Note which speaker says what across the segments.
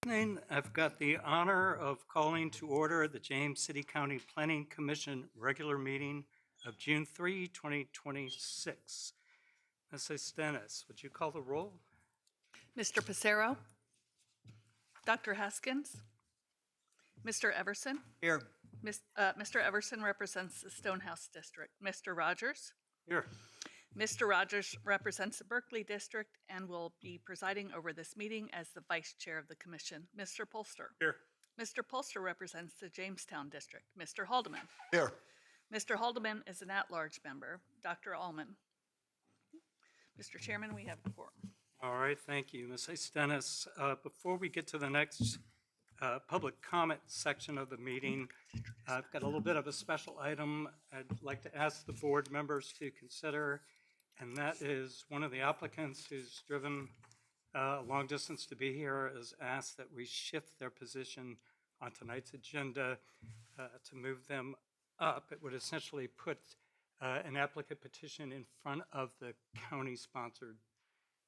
Speaker 1: evening. I've got the honor of calling to order the James City County Planning Commission regular meeting of June 3, 2026. Mrs. Stennis, would you call the roll?
Speaker 2: Mr. Pissarro? Dr. Haskins? Mr. Everson?
Speaker 3: Here.
Speaker 2: Mr. Everson represents the Stonehouse District. Mr. Rogers?
Speaker 1: Here.
Speaker 2: Mr. Rogers represents the Berkeley District and will be presiding over this meeting as the Vice Chair of the Commission. Mr. Polster?
Speaker 1: Here.
Speaker 2: Mr. Polster represents the Jamestown District. Mr. Haldeman?
Speaker 3: Here.
Speaker 2: Mr. Haldeman is an at-large member. Dr. Allman? Mr. Chairman, we have a quorum.
Speaker 1: All right, thank you, Mrs. Stennis. Before we get to the next public comment section of the meeting, I've got a little bit of a special item I'd like to ask the board members to consider, and that is one of the applicants who's driven a long distance to be here has asked that we shift their position on tonight's agenda to move them up. It would essentially put an applicant petition in front of the county-sponsored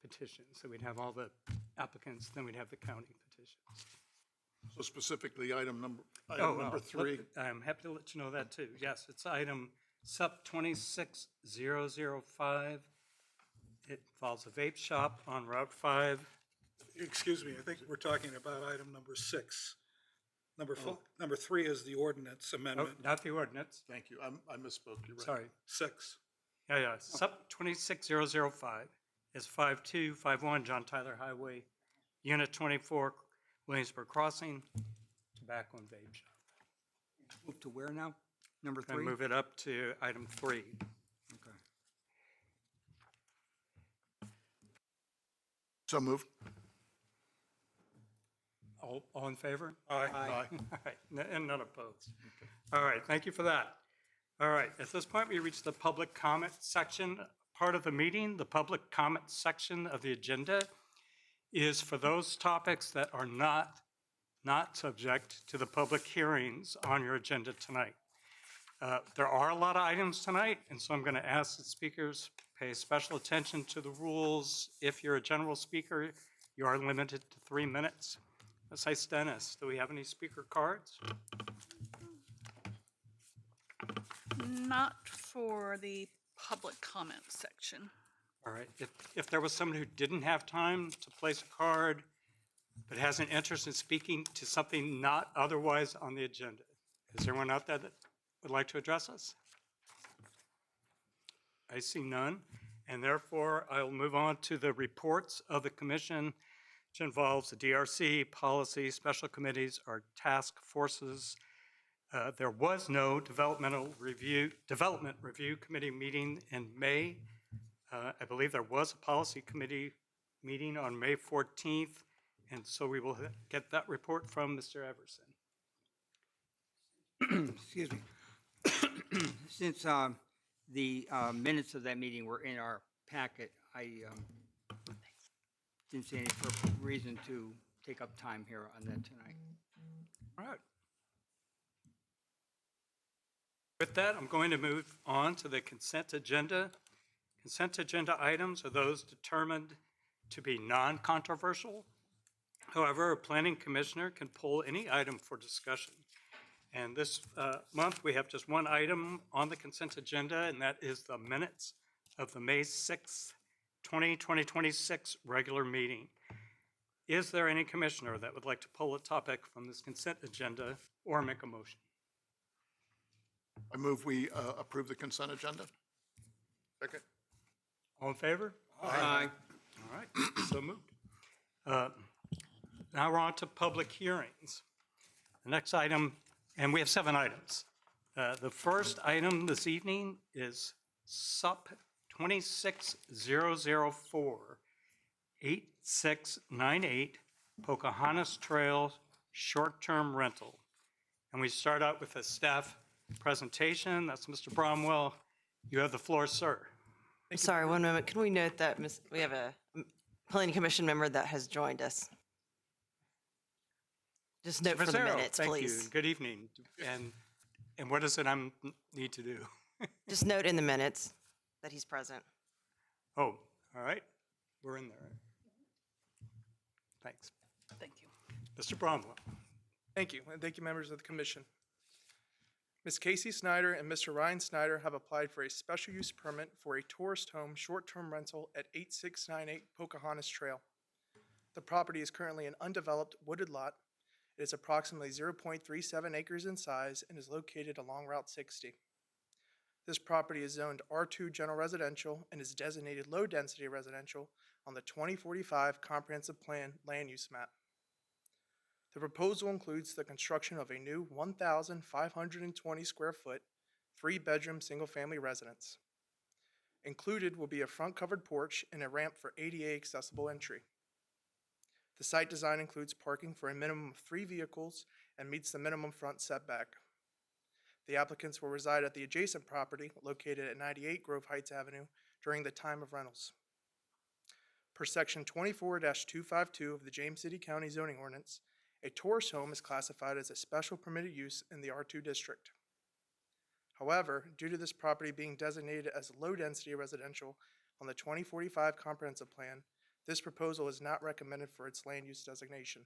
Speaker 1: petition. So we'd have all the applicants, then we'd have the county petitions.
Speaker 4: So specifically, item number
Speaker 1: Well,
Speaker 4: 3.
Speaker 1: I'm happy to let you know that too. Yes, it's item SUP 26005. It involves a vape shop on Route 5.
Speaker 5: Excuse me, I think we're talking about item number 6. Number 3 is the ordinance
Speaker 1: Oh,
Speaker 5: amendment.
Speaker 1: not the ordinance.
Speaker 4: Thank you. I misspoke. You're right.
Speaker 1: Sorry.
Speaker 5: 6.
Speaker 1: Yeah. SUP 26005 is 5251 John Tyler Highway, Unit 24, Williamsburg Crossing, tobacco and vape shop.
Speaker 3: Move to where now? Number
Speaker 1: Can I
Speaker 3: 3?
Speaker 1: move it up to item 3?
Speaker 3: Okay.
Speaker 4: So moved.
Speaker 1: All in favor?
Speaker 5: Aye.
Speaker 4: Aye.
Speaker 1: All right, and none opposed. All right, thank you for that. All right, at this point, we reach the public comment section part of the meeting. The public comment section of the agenda is for those topics that are not subject to the public hearings on your agenda tonight. There are a lot of items tonight, and so I'm going to ask the speakers pay special attention to the rules. If you're a general speaker, you are limited to 3 minutes. Ms. Stennis, do we have any speaker cards?
Speaker 2: Not for the public comment section.
Speaker 1: All right, if there was someone who didn't have time to place a card but has an interest in speaking to something not otherwise on the agenda, is there anyone out there that would like to address us? I see none, and therefore I'll move on to the reports of the commission, which involves the DRC, policy, special committees, or task forces. There was no development review committee meeting in May. I believe there was a policy committee meeting on May 14th, and so we will get that report from Mr. Everson.
Speaker 3: Excuse me. Since the minutes of that meeting were in our packet, I didn't see any reason to take up time here on that tonight.
Speaker 1: All right. With that, I'm going to move on to the consent agenda. Consent agenda items are those determined to be non-controversial. However, a planning commissioner can pull any item for discussion. And this month, we have just one item on the consent agenda, and that is the minutes of the May 6th, 2026 regular meeting. Is there any commissioner that would like to pull a topic from this consent agenda or make a motion?
Speaker 4: I move we approve the consent agenda. Second.
Speaker 1: All in favor?
Speaker 3: Aye.
Speaker 1: All right, so moved. Now we're on to public hearings. The next item, and we have 7 items. The first item this evening is SUP 26004, 8698 Pocahontas Trail short-term rental. And we start out with a staff presentation. That's Mr. Bromwell. You have the floor, sir.
Speaker 6: Sorry, one moment. Can we note that we have a planning commission member that has joined us? Just note for the
Speaker 1: Mazzaro,
Speaker 6: minutes,
Speaker 1: thank
Speaker 6: please.
Speaker 1: you. Good evening. And what is it I need to do?
Speaker 6: Just note in the minutes that he's present.
Speaker 1: Oh, all right. We're in there. Thanks.
Speaker 2: Thank you.
Speaker 1: Mr. Bromwell.
Speaker 7: Thank you, and thank you, members of the commission. Ms. Casey Snyder and Mr. Ryan Snyder have applied for a special use permit for a tourist home short-term rental at 8698 Pocahontas Trail. The property is currently an undeveloped wooded lot. It is approximately 0.37 acres in size and is located along Route 60. This property is zoned R2 General Residential and is designated low-density residential on the 2045 Comprehensive Plan Land Use Map. The proposal includes the construction of a new 1,520 square foot, 3-bedroom single-family residence. Included will be a front covered porch and a ramp for ADA accessible entry. The site design includes parking for a minimum of 3 vehicles and meets the minimum front setback. The applicants will reside at the adjacent property located at 98 Grove Heights Avenue during the time of rentals. Per section 24-252 of the James City County zoning ordinance, a tourist home is classified as a special permitted use in the R2 district. However, due to this property being designated as low-density residential on the 2045 Comprehensive Plan, this proposal is not recommended for its land use designation.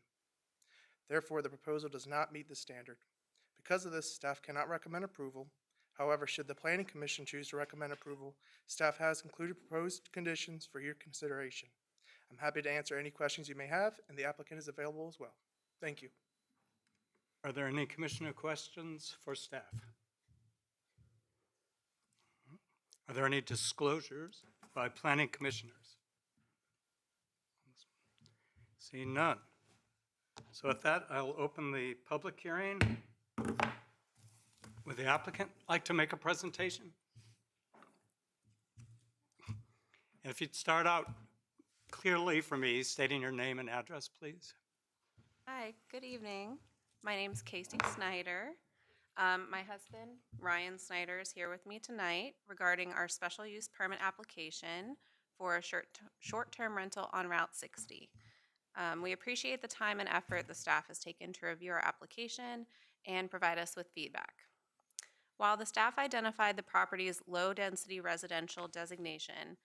Speaker 7: Therefore, the proposal does not meet the standard. Because of this, staff cannot recommend approval. However, should the Planning Commission choose to recommend approval, staff has included proposed conditions for your consideration. I'm happy to answer any questions you may have, and the applicant is available as well. Thank you.
Speaker 1: Are there any commissioner questions for staff? Are there any disclosures by planning commissioners? Seeing none. So with that, I'll open the public hearing. Would the applicant like to make a presentation? And if you'd start out clearly for me, stating your name and address, please.
Speaker 8: Hi, good evening. My name's Casey Snyder. My husband, Ryan Snyder, is here with me tonight regarding our special use permit application for a short-term rental on Route 60. We appreciate the time and effort the staff has taken to review our application and provide us with feedback. While the staff identified the property's low-density residential designation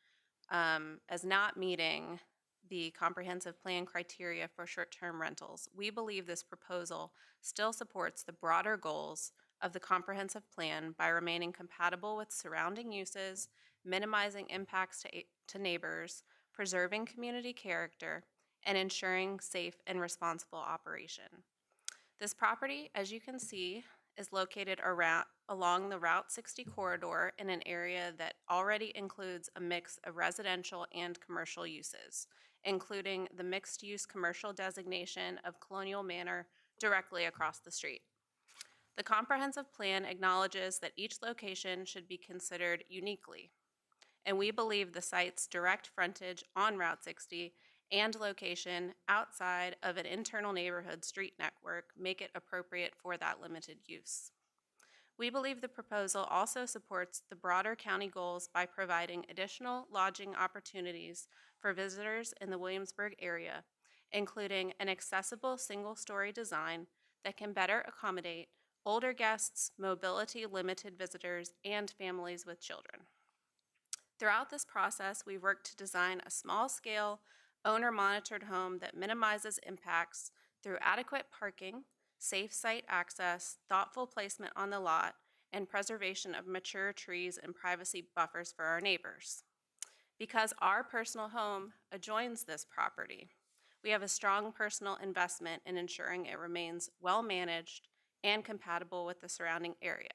Speaker 8: as not meeting the comprehensive plan criteria for short-term rentals, we believe this proposal still supports the broader goals of the comprehensive plan by remaining compatible with surrounding uses, minimizing impacts to neighbors, preserving community character, and ensuring safe and responsible operation. This property, as you can see, is located along the Route 60 corridor in an area that already includes a mix of residential and commercial uses, including the mixed-use commercial designation of Colonial Manor directly across the street. The comprehensive plan acknowledges that each location should be considered uniquely, and we believe the site's direct frontage on Route 60 and location outside of an internal neighborhood street network make it appropriate for that limited use. We believe the proposal also supports the broader county goals by providing additional lodging opportunities for visitors in the Williamsburg area, including an accessible single-story design that can better accommodate older guests, mobility-limited visitors, and families with children. Throughout this process, we've worked to design a small-scale, owner-monitored home that minimizes impacts through adequate parking, safe site access, thoughtful placement on the lot, and preservation of mature trees and privacy buffers for our neighbors. Because our personal home adjoins this property, we have a strong personal investment in ensuring it remains well-managed and compatible with the surrounding area.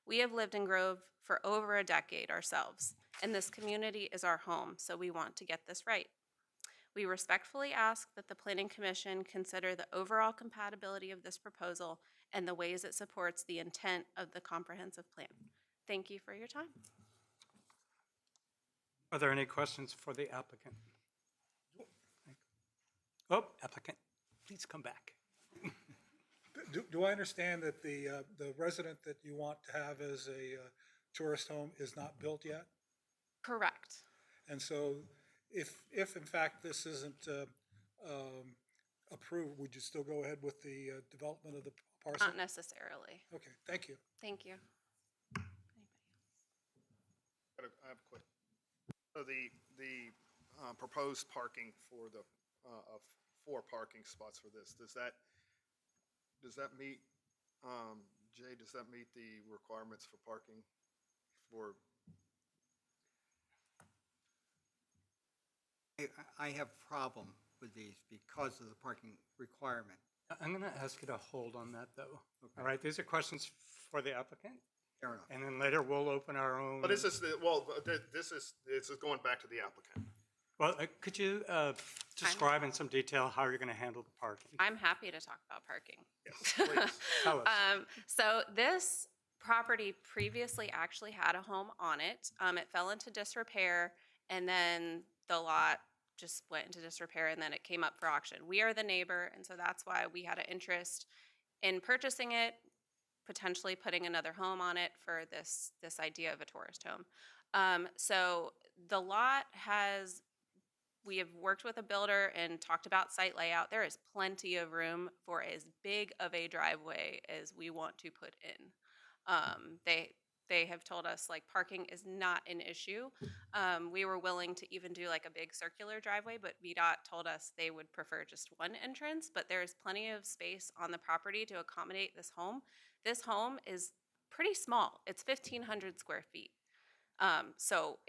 Speaker 8: We have lived in Grove for over a decade ourselves, and this community is our home, so we want to get this right. We respectfully ask that the Planning Commission consider the overall compatibility of this proposal and the ways it supports the intent of the comprehensive plan. Thank you for your time.
Speaker 1: Are there any questions for the applicant? Oh, applicant, please come back.
Speaker 5: Do I understand that the resident that you want to have as a tourist home is not built yet?
Speaker 8: Correct.
Speaker 5: And so if in fact this isn't approved, would you still go ahead with the development of the parcel?
Speaker 8: Not necessarily.
Speaker 5: Okay, thank you.
Speaker 8: Thank you.
Speaker 4: I have a question. So the proposed parking for the 4 parking spots for this. Does that meet, Jay, does that meet the requirements for parking for,
Speaker 3: I have problem with these because of the parking requirement.
Speaker 1: I'm going to ask you to hold on that, though. All right, these are questions for the applicant,
Speaker 3: Fair enough.
Speaker 1: and then later we'll open our own.
Speaker 4: but this is, this is going back to the applicant.
Speaker 1: Well, could you describe in some detail how you're going to handle the parking?
Speaker 8: I'm happy to talk about parking.
Speaker 4: Yes, please.
Speaker 1: Tell us.
Speaker 8: So this property previously actually had a home on it. It fell into disrepair, and then the lot just went into disrepair, and then it came up for auction. We are the neighbor, and so that's why we had an interest in purchasing it, potentially putting another home on it for this idea of a tourist home. So the lot we have worked with a builder and talked about site layout. There is plenty of room for as big of a driveway as we want to put in. They have told us like parking is not an issue. We were willing to even do like a big circular driveway, but VDOT told us they would prefer just one entrance, but there's plenty of space on the property to accommodate this home. This home is pretty small. It's 1,500 square feet. So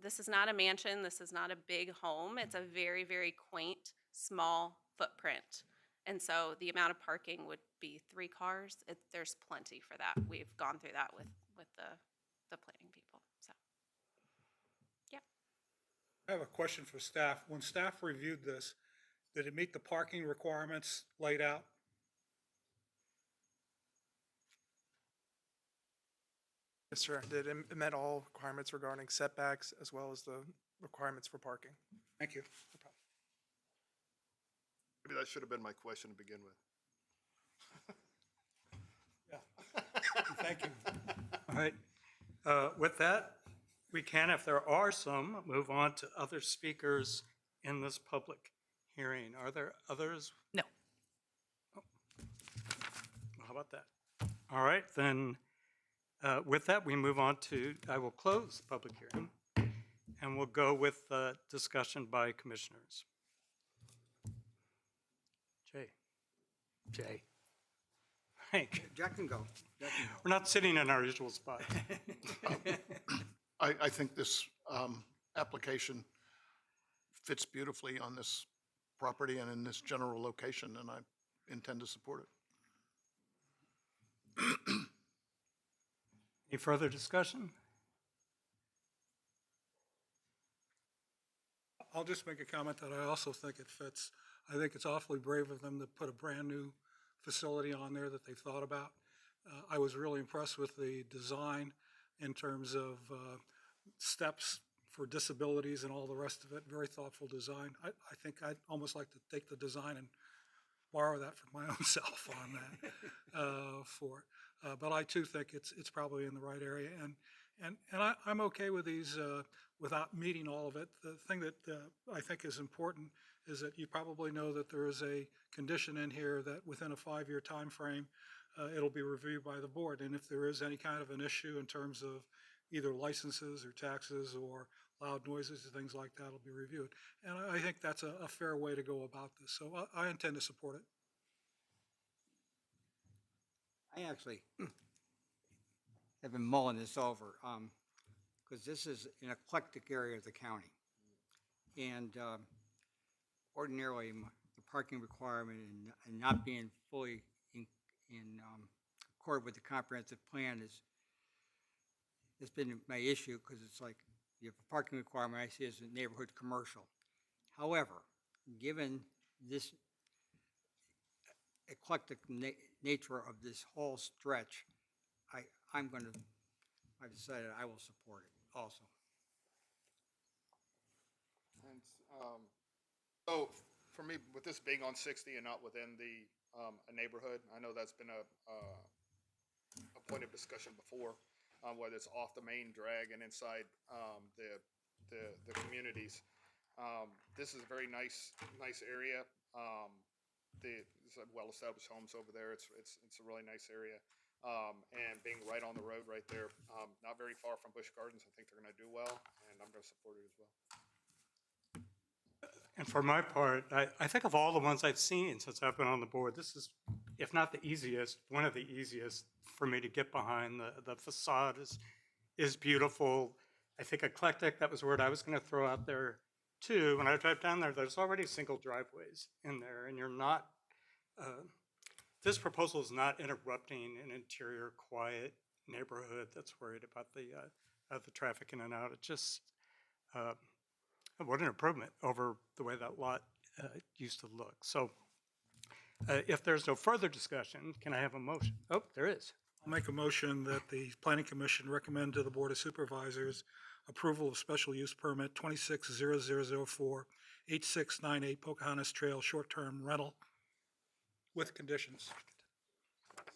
Speaker 8: this is not a mansion. This is not a big home. It's a very, very quaint, small footprint. And so the amount of parking would be 3 cars. There's plenty for that. We've gone through that with the planning people. So, yeah.
Speaker 5: I have a question for staff. When staff reviewed this, did it meet the parking requirements laid out?
Speaker 7: Yes, sir. It met all requirements regarding setbacks as well as the requirements for parking.
Speaker 5: Thank you.
Speaker 4: Maybe that should have been my question to begin with.
Speaker 5: Yeah. Thank you.
Speaker 1: All right. With that, we can, if there are some, move on to other speakers in this public hearing. Are there others?
Speaker 2: No.
Speaker 1: How about that? All right, then, with that, we move on to, I will close the public hearing, and we'll go with discussion by commissioners. Jay. Hank,
Speaker 3: Jack can go. Jack can go.
Speaker 1: we're not sitting in our usual spot.
Speaker 4: I think this application fits beautifully on this property and in this general location, and I intend to support it.
Speaker 1: Any further discussion?
Speaker 5: I'll just make a comment that I also think it fits. I think it's awfully brave of them to put a brand-new facility on there that they've thought about. I was really impressed with the design in terms of steps for disabilities and all the rest of it. Very thoughtful design. I think I'd almost like to take the design and borrow that for my own self on that for it. But I too think it's probably in the right area. And I'm okay with these without meeting all of it. The thing that I think is important is that you probably know that there is a condition in here that within a 5-year time frame, it'll be reviewed by the board. And if there is any kind of an issue in terms of either licenses or taxes or loud noises or things like that, will be reviewed. And I think that's a fair way to go about this. So I intend to support it.
Speaker 3: I actually have been mulling this over, because this is an eclectic area of the county. And ordinarily, the parking requirement and not being fully in accord with the comprehensive plan has been my issue, because it's like you have a parking requirement I see as a neighborhood commercial. However, given this eclectic nature of this whole stretch, I've decided I will support it also.
Speaker 4: And so for me, with this being on 60 and not within the a neighborhood, I know that's been a point of discussion before, whether it's off the main drag and inside the communities. This is a very nice area. There's well-established homes over there. It's a really nice area. And being right on the road right there, not very far from Busch Gardens, I think they're going to do well, and I'm going to support it as well.
Speaker 1: And for my part, I think of all the ones I've seen since I've been on the board, this is, if not the easiest, one of the easiest for me to get behind. The facade is beautiful. I think eclectic, that was a word I was going to throw out there too. When I drive down there, there's already single driveways in there, and you're not, this proposal is not interrupting an interior, quiet neighborhood that's worried about the traffic in and out. It just, what an improvement over the way that lot used to look. So if there's no further discussion, can I have a motion? Oh, there is.
Speaker 5: I'll make a motion that the Planning Commission recommend to the Board of Supervisors approval of special use permit 260004 8698 Pocahontas Trail short-term rental with conditions.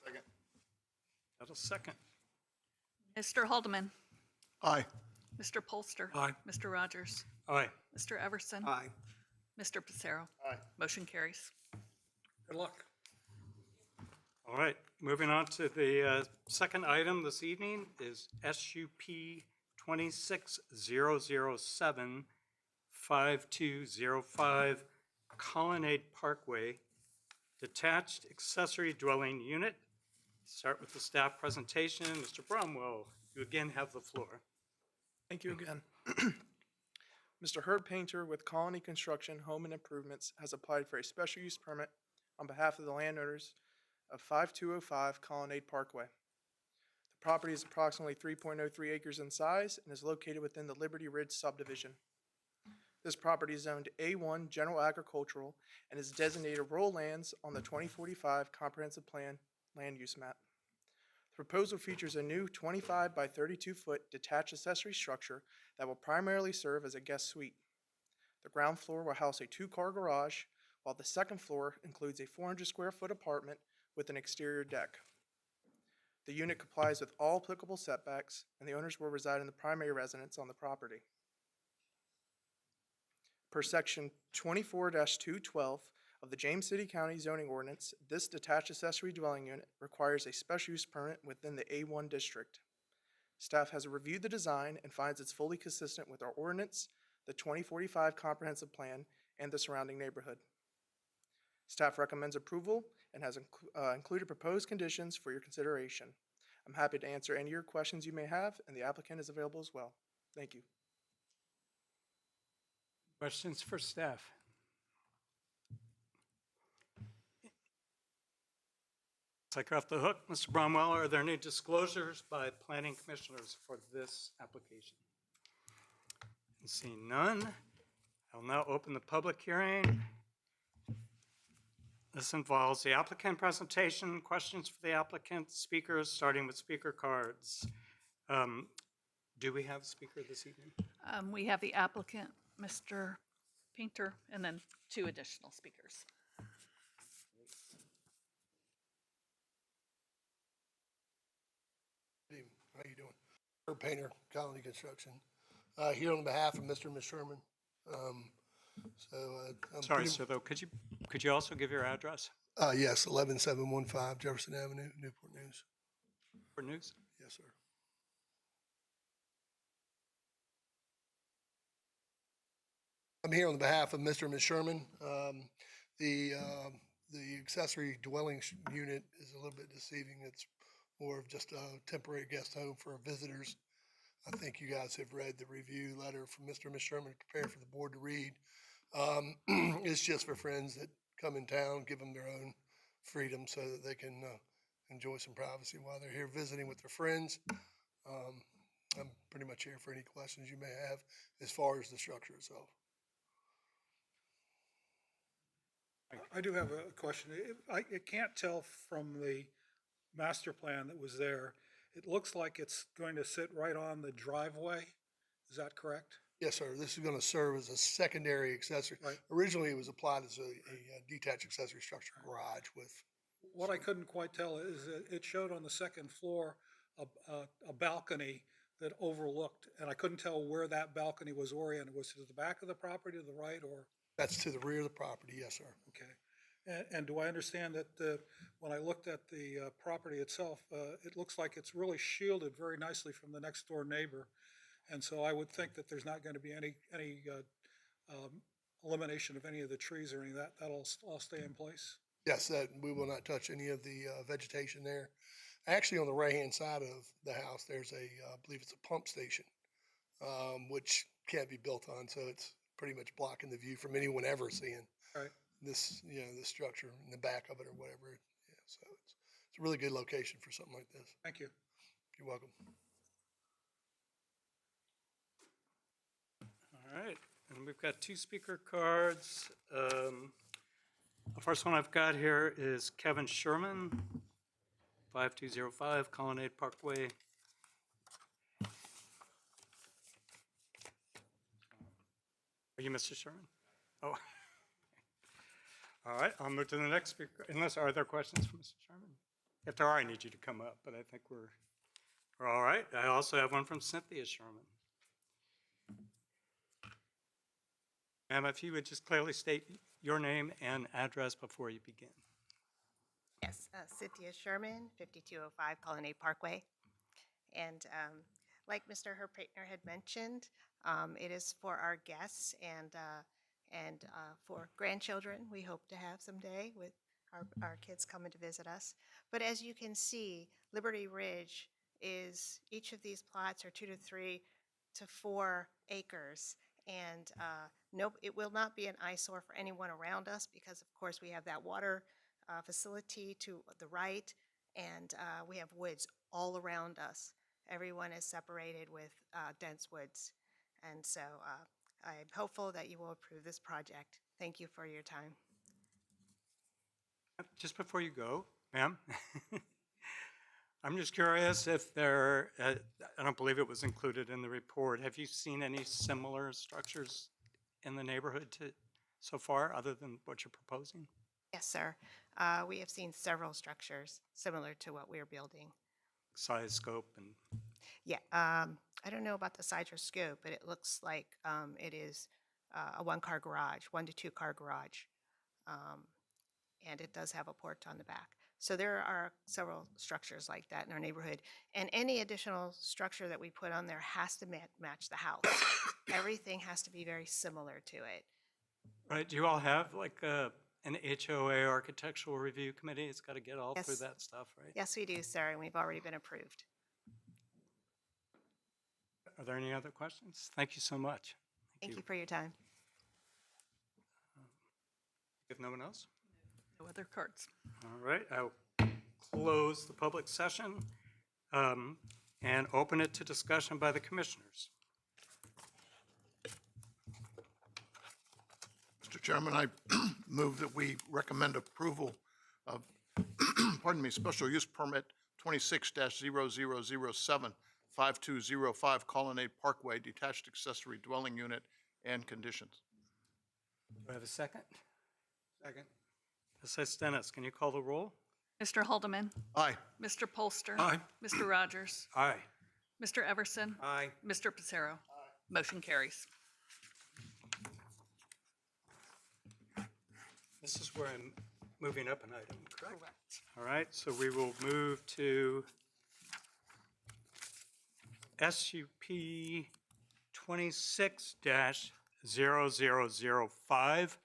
Speaker 4: Second.
Speaker 1: Got a second.
Speaker 2: Mr. Haldeman,
Speaker 9: Aye.
Speaker 2: Mr. Polster.
Speaker 5: Aye.
Speaker 2: Mr. Rogers,
Speaker 1: Aye.
Speaker 2: Mr. Everson.
Speaker 3: Aye.
Speaker 2: Mr. Pacero.
Speaker 4: Aye.
Speaker 2: Motion carries.
Speaker 5: Good luck.
Speaker 1: All right, moving on to the second item this evening is SUP 26007 5205 Colonnade Parkway, Detached Accessory Dwelling Unit. Start with the staff presentation. Mr. Bromwell, you again have the floor.
Speaker 7: Thank you again. Mr. Herb Painter with Colony Construction Home and Improvements has applied for a special use permit on behalf of the landowners of 5205 Colonnade Parkway. The property is approximately 3.03 acres in size and is located within the Liberty Ridge Subdivision. This property is zoned A1 General Agricultural and is designated rural lands on the 2045 Comprehensive Plan land use map. The proposal features a new 25 by 32-foot detached accessory structure that will primarily serve as a guest suite. The ground floor will house a 2-car garage, while the second floor includes a 400 square foot apartment with an exterior deck. The unit complies with all applicable setbacks, and the owners will reside in the primary residence on the property. Per section 24-212 of the James City County zoning ordinance, this detached accessory dwelling unit requires a special use permit within the A1 district. Staff has reviewed the design and finds it's fully consistent with our ordinance, the 2045 comprehensive plan, and the surrounding neighborhood. Staff recommends approval and has included proposed conditions for your consideration. I'm happy to answer any of your questions you may have, and the applicant is available as well. Thank you.
Speaker 1: Questions for staff? Looks like you're off the hook. Mr. Bromwell, are there any disclosures by planning commissioners for this application? Seeing none, I'll now open the public hearing. This involves the applicant presentation, questions for the applicant, speakers, starting with speaker cards. Do we have a speaker this evening?
Speaker 2: We have the applicant, Mr. Painter, and then 2 additional speakers.
Speaker 9: How you doing? Herb Painter, Colony Construction. Here on behalf of Mr. and Ms. Sherman. I'm
Speaker 1: Sorry,
Speaker 9: pretty-
Speaker 1: sir, though, could you also give your address
Speaker 9: Yes, 11715 Jefferson Avenue, Newport News.
Speaker 1: for news?
Speaker 9: Yes, sir. I'm here on behalf of Mr. and Ms. Sherman. The accessory dwelling unit is a little bit deceiving. It's more of just a temporary guest home for visitors. I think you guys have read the review letter from Mr. and Ms. Sherman prepared for the board to read. It's just for friends that come in town, give them their own freedom so that they can enjoy some privacy while they're here visiting with their friends. I'm pretty much here for any questions you may have as far as the structure itself.
Speaker 5: I do have a question. I can't tell from the master plan that was there. It looks like it's going to sit right on the driveway. Is that correct?
Speaker 9: Yes, sir. This is going to serve as a secondary accessory.
Speaker 5: Right.
Speaker 9: Originally, it was applied as a detached accessory structure garage with.
Speaker 5: What I couldn't quite tell is that it showed on the second floor a balcony that overlooked, and I couldn't tell where that balcony was oriented. Was it to the back of the property, to the right, or?
Speaker 9: That's to the rear of the property, yes, sir.
Speaker 5: Okay. And do I understand that when I looked at the property itself, it looks like it's really shielded very nicely from the next door neighbor. And so I would think that there's not going to be any elimination of any of the trees or any of that, that'll all stay in place?
Speaker 9: Yes, that, we will not touch any of the vegetation there. Actually, on the right-hand side of the house, there's I believe it's a pump station, which can't be built on, so it's pretty much blocking the view from anyone ever seeing
Speaker 5: Right.
Speaker 9: this, this structure in the back of it or whatever. Yeah, so it's a really good location for something like this.
Speaker 5: Thank you.
Speaker 9: You're welcome.
Speaker 1: All right, and we've got 2 speaker cards. The first one I've got here is Kevin Sherman, 5205 Colonnade Parkway. Are you Mr. Sherman? Oh. All right, I'll move to the next speaker, unless, are there questions for Mr. Sherman? If there are, I need you to come up, but I think we're all right. I also have one from Cynthia Sherman. Ma'am, if you would just clearly state your name and address before you begin.
Speaker 10: Yes, Cynthia Sherman, 5205 Colonnade Parkway. And like Mr. Herpaitner had mentioned, it is for our guests and for grandchildren we hope to have someday with our kids coming to visit us. But as you can see, Liberty Ridge is, each of these plots are 2 to 3 to 4 acres. And nope, it will not be an eyesore for anyone around us because, of course, we have that water facility to the right, and we have woods all around us. Everyone is separated with dense woods. And so I'm hopeful that you will approve this project. Thank you for your time.
Speaker 1: Just before you go, ma'am, I'm just curious if there, I don't believe it was included in the report. Have you seen any similar structures in the neighborhood so far, other than what you're proposing?
Speaker 10: Yes, sir. We have seen several structures similar to what we're building.
Speaker 1: Size, scope, and
Speaker 10: Yeah, I don't know about the size or scope, but it looks like it is a 1-car garage, 1 to 2 car garage. And it does have a porch on the back. So there are several structures like that in our neighborhood. And any additional structure that we put on there has to match the house. Everything has to be very similar to it.
Speaker 1: right, do you all have like an HOA architectural review committee? It's got to get all through
Speaker 10: Yes.
Speaker 1: that stuff, right?
Speaker 10: Yes, we do, sir, and we've already been approved.
Speaker 1: Are there any other questions? Thank you so much.
Speaker 10: Thank you for your time.
Speaker 1: If no one else?
Speaker 2: No other cards.
Speaker 1: All right, I'll close the public session and open it to discussion by the commissioners.
Speaker 11: Mr. Chairman, I move that we recommend approval of, pardon me, special use permit 26-0007, 5205 Colonnade Parkway, detached accessory dwelling unit and conditions.
Speaker 1: Do I have a second? Second. Ms. Dennis, can you call the roll?
Speaker 2: Mr. Haldeman,
Speaker 11: Aye.
Speaker 2: Mr. Polster.
Speaker 5: Aye.
Speaker 2: Mr. Rogers,
Speaker 1: Aye.
Speaker 2: Mr. Everson,
Speaker 1: Aye.
Speaker 2: Mr. Pissarro. Motion carries.
Speaker 1: This is where I'm moving up an item, correct? All right, so we will move to SUP 26-0005,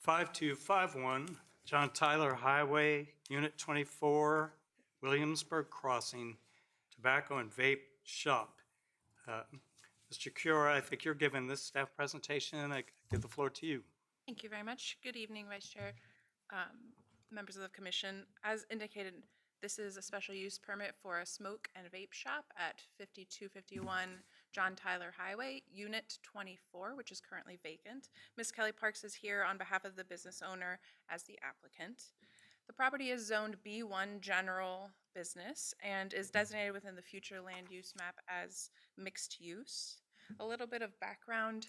Speaker 1: 5251, John Tyler Highway, Unit 24, Williamsburg Crossing, Tobacco and Vape Shop. Mr. Cura, I think you're giving this staff presentation. I give the floor to you.
Speaker 12: Thank you very much. Good evening, Vice Chair, members of the commission. As indicated, this is a special use permit for a smoke and vape shop at 5251 John Tyler Highway, Unit 24, which is currently vacant. Ms. Kelly Parks is here on behalf of the business owner as the applicant. The property is zoned B1 General Business and is designated within the future land use map as mixed use. A little bit of background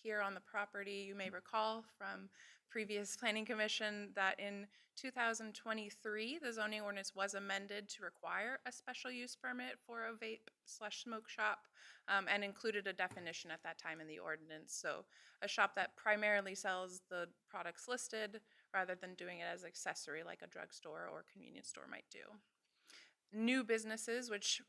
Speaker 12: here on the property. You may recall from previous planning commission that in 2023, the zoning ordinance was amended to require a special use permit for a vape/smoke shop and included a definition at that time in the ordinance. So a shop that primarily sells the products listed rather than doing it as accessory like a drugstore or convenience store might do. New businesses, which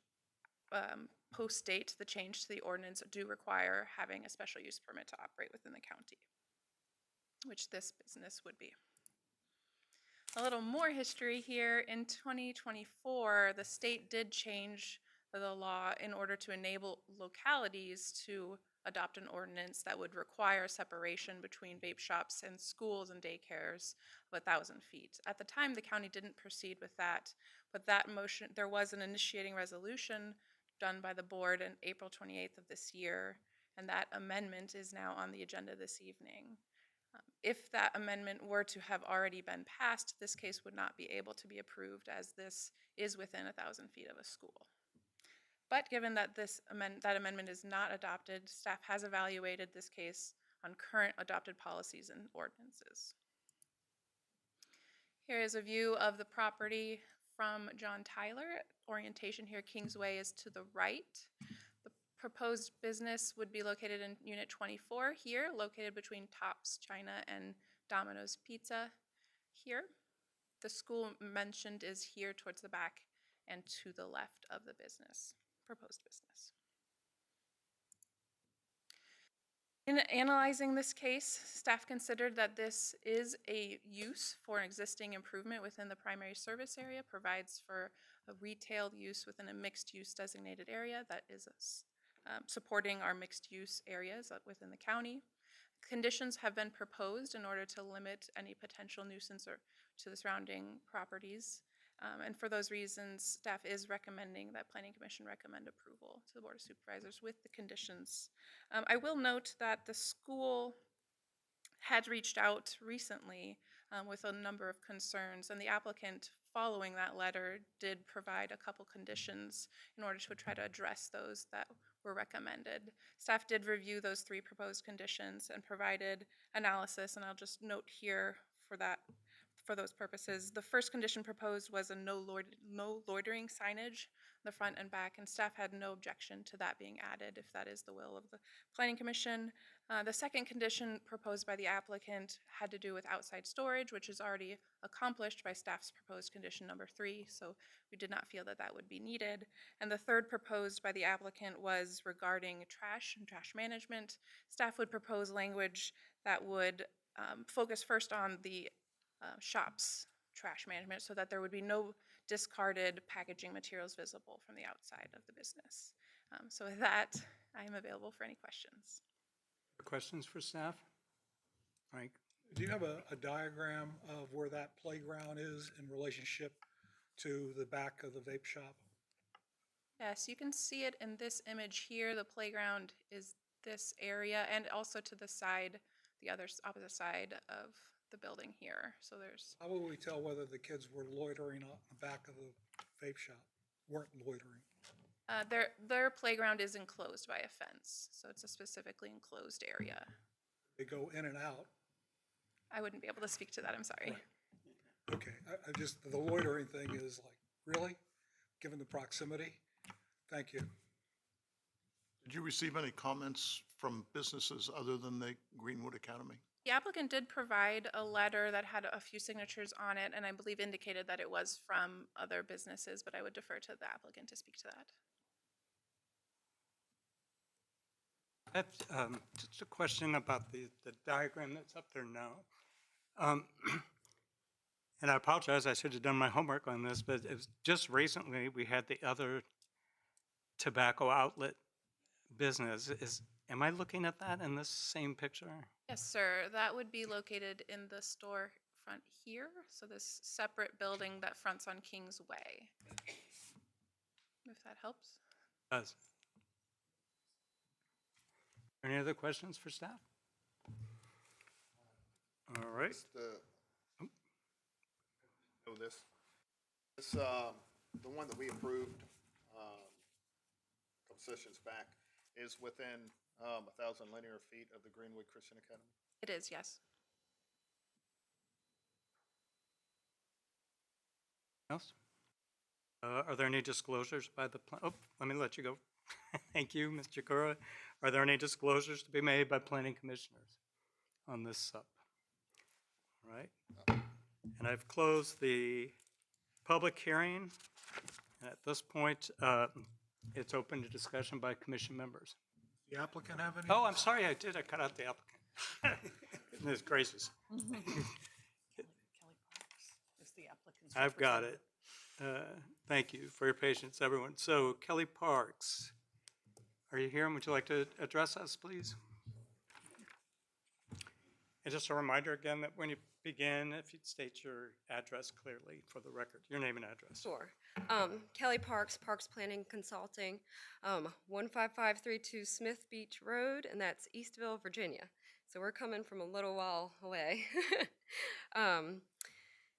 Speaker 12: post-date the change to the ordinance do require having a special use permit to operate within the county, which this business would be. A little more history here. In 2024, the state did change the law in order to enable localities to adopt an ordinance that would require separation between vape shops and schools and daycares of 1,000 feet. At the time, the county didn't proceed with that, but that motion, there was an initiating resolution done by the board on April 28th of this year, and that amendment is now on the agenda this evening. If that amendment were to have already been passed, this case would not be able to be approved as this is within 1,000 feet of a school. But given that that amendment is not adopted, staff has evaluated this case on current adopted policies and ordinances. Here is a view of the property from John Tyler. Orientation here, Kingsway is to the right. The proposed business would be located in Unit 24 here, located between Tops China and Domino's Pizza here. The school mentioned is here towards the back and to the left of the business, proposed business. In analyzing this case, staff considered that this is a use for an existing improvement within the primary service area, provides for a retail use within a mixed-use designated area that is supporting our mixed-use areas within the county. Conditions have been proposed in order to limit any potential nuisance to the surrounding properties. And for those reasons, staff is recommending that Planning Commission recommend approval to the Board of Supervisors with the conditions. I will note that the school had reached out recently with a number of concerns, and the applicant, following that letter, did provide a couple conditions in order to try to address those that were recommended. Staff did review those 3 proposed conditions and provided analysis, and I'll just note here for those purposes. The first condition proposed was a no loitering signage in the front and back, and staff had no objection to that being added if that is the will of the Planning Commission. The second condition proposed by the applicant had to do with outside storage, which is already accomplished by staff's proposed condition number 3, so we did not feel that that would be needed. And the third proposed by the applicant was regarding trash and trash management. Staff would propose language that would focus first on the shop's trash management so that there would be no discarded packaging materials visible from the outside of the business. So with that, I am available for any questions.
Speaker 1: Questions for staff? Frank?
Speaker 5: Do you have a diagram of where that playground is in relationship to the back of the vape shop?
Speaker 12: Yes, you can see it in this image here. The playground is this area and also to the side, the opposite side of the building here. So there's.
Speaker 5: How will we tell whether the kids were loitering on the back of the vape shop, weren't loitering?
Speaker 12: Their playground is enclosed by a fence, so it's a specifically enclosed area.
Speaker 5: They go in and out.
Speaker 12: I wouldn't be able to speak to that, I'm sorry.
Speaker 5: Right. Okay, I just, the loitering thing is like, really? Given the proximity? Thank you.
Speaker 11: Did you receive any comments from businesses other than the Greenwood Academy?
Speaker 12: The applicant did provide a letter that had a few signatures on it, and I believe indicated that it was from other businesses, but I would defer to the applicant to speak to that.
Speaker 1: I have just a question about the diagram that's up there now. And I apologize, I should have done my homework on this, but it was just recently we had the other tobacco outlet business. Am I looking at that in this same picture?
Speaker 12: Yes, sir. That would be located in the store front here. So this separate building that fronts on Kingsway. If that helps.
Speaker 1: It does. Any other questions for staff? All right.
Speaker 4: Know this. This, the one that we approved a couple sessions back is within 1,000 linear feet of the Greenwood Christian Academy?
Speaker 12: It is, yes.
Speaker 1: Else? Are there any disclosures by the, oh, let me let you go. Thank you, Mr. Kura. Are there any disclosures to be made by planning commissioners on this sub? All right. And I've closed the public hearing. And at this point, It's open to discussion by commission members.
Speaker 5: The applicant have any?
Speaker 1: Oh, I'm sorry, I did. I cut out the applicant. Goodness gracious.
Speaker 2: Kelly Parks is the applicant's
Speaker 1: I've got it.
Speaker 2: representative.
Speaker 1: Thank you for your patience, everyone. So Kelly Parks, are you here and would you like to address us, please? And just a reminder again that when you begin, if you'd state your address clearly for the record, your name and address.
Speaker 13: Sure. Kelly Parks, Parks Planning Consulting, 15532 Smith Beach Road, and that's Eastville, Virginia. So we're coming from a little while away.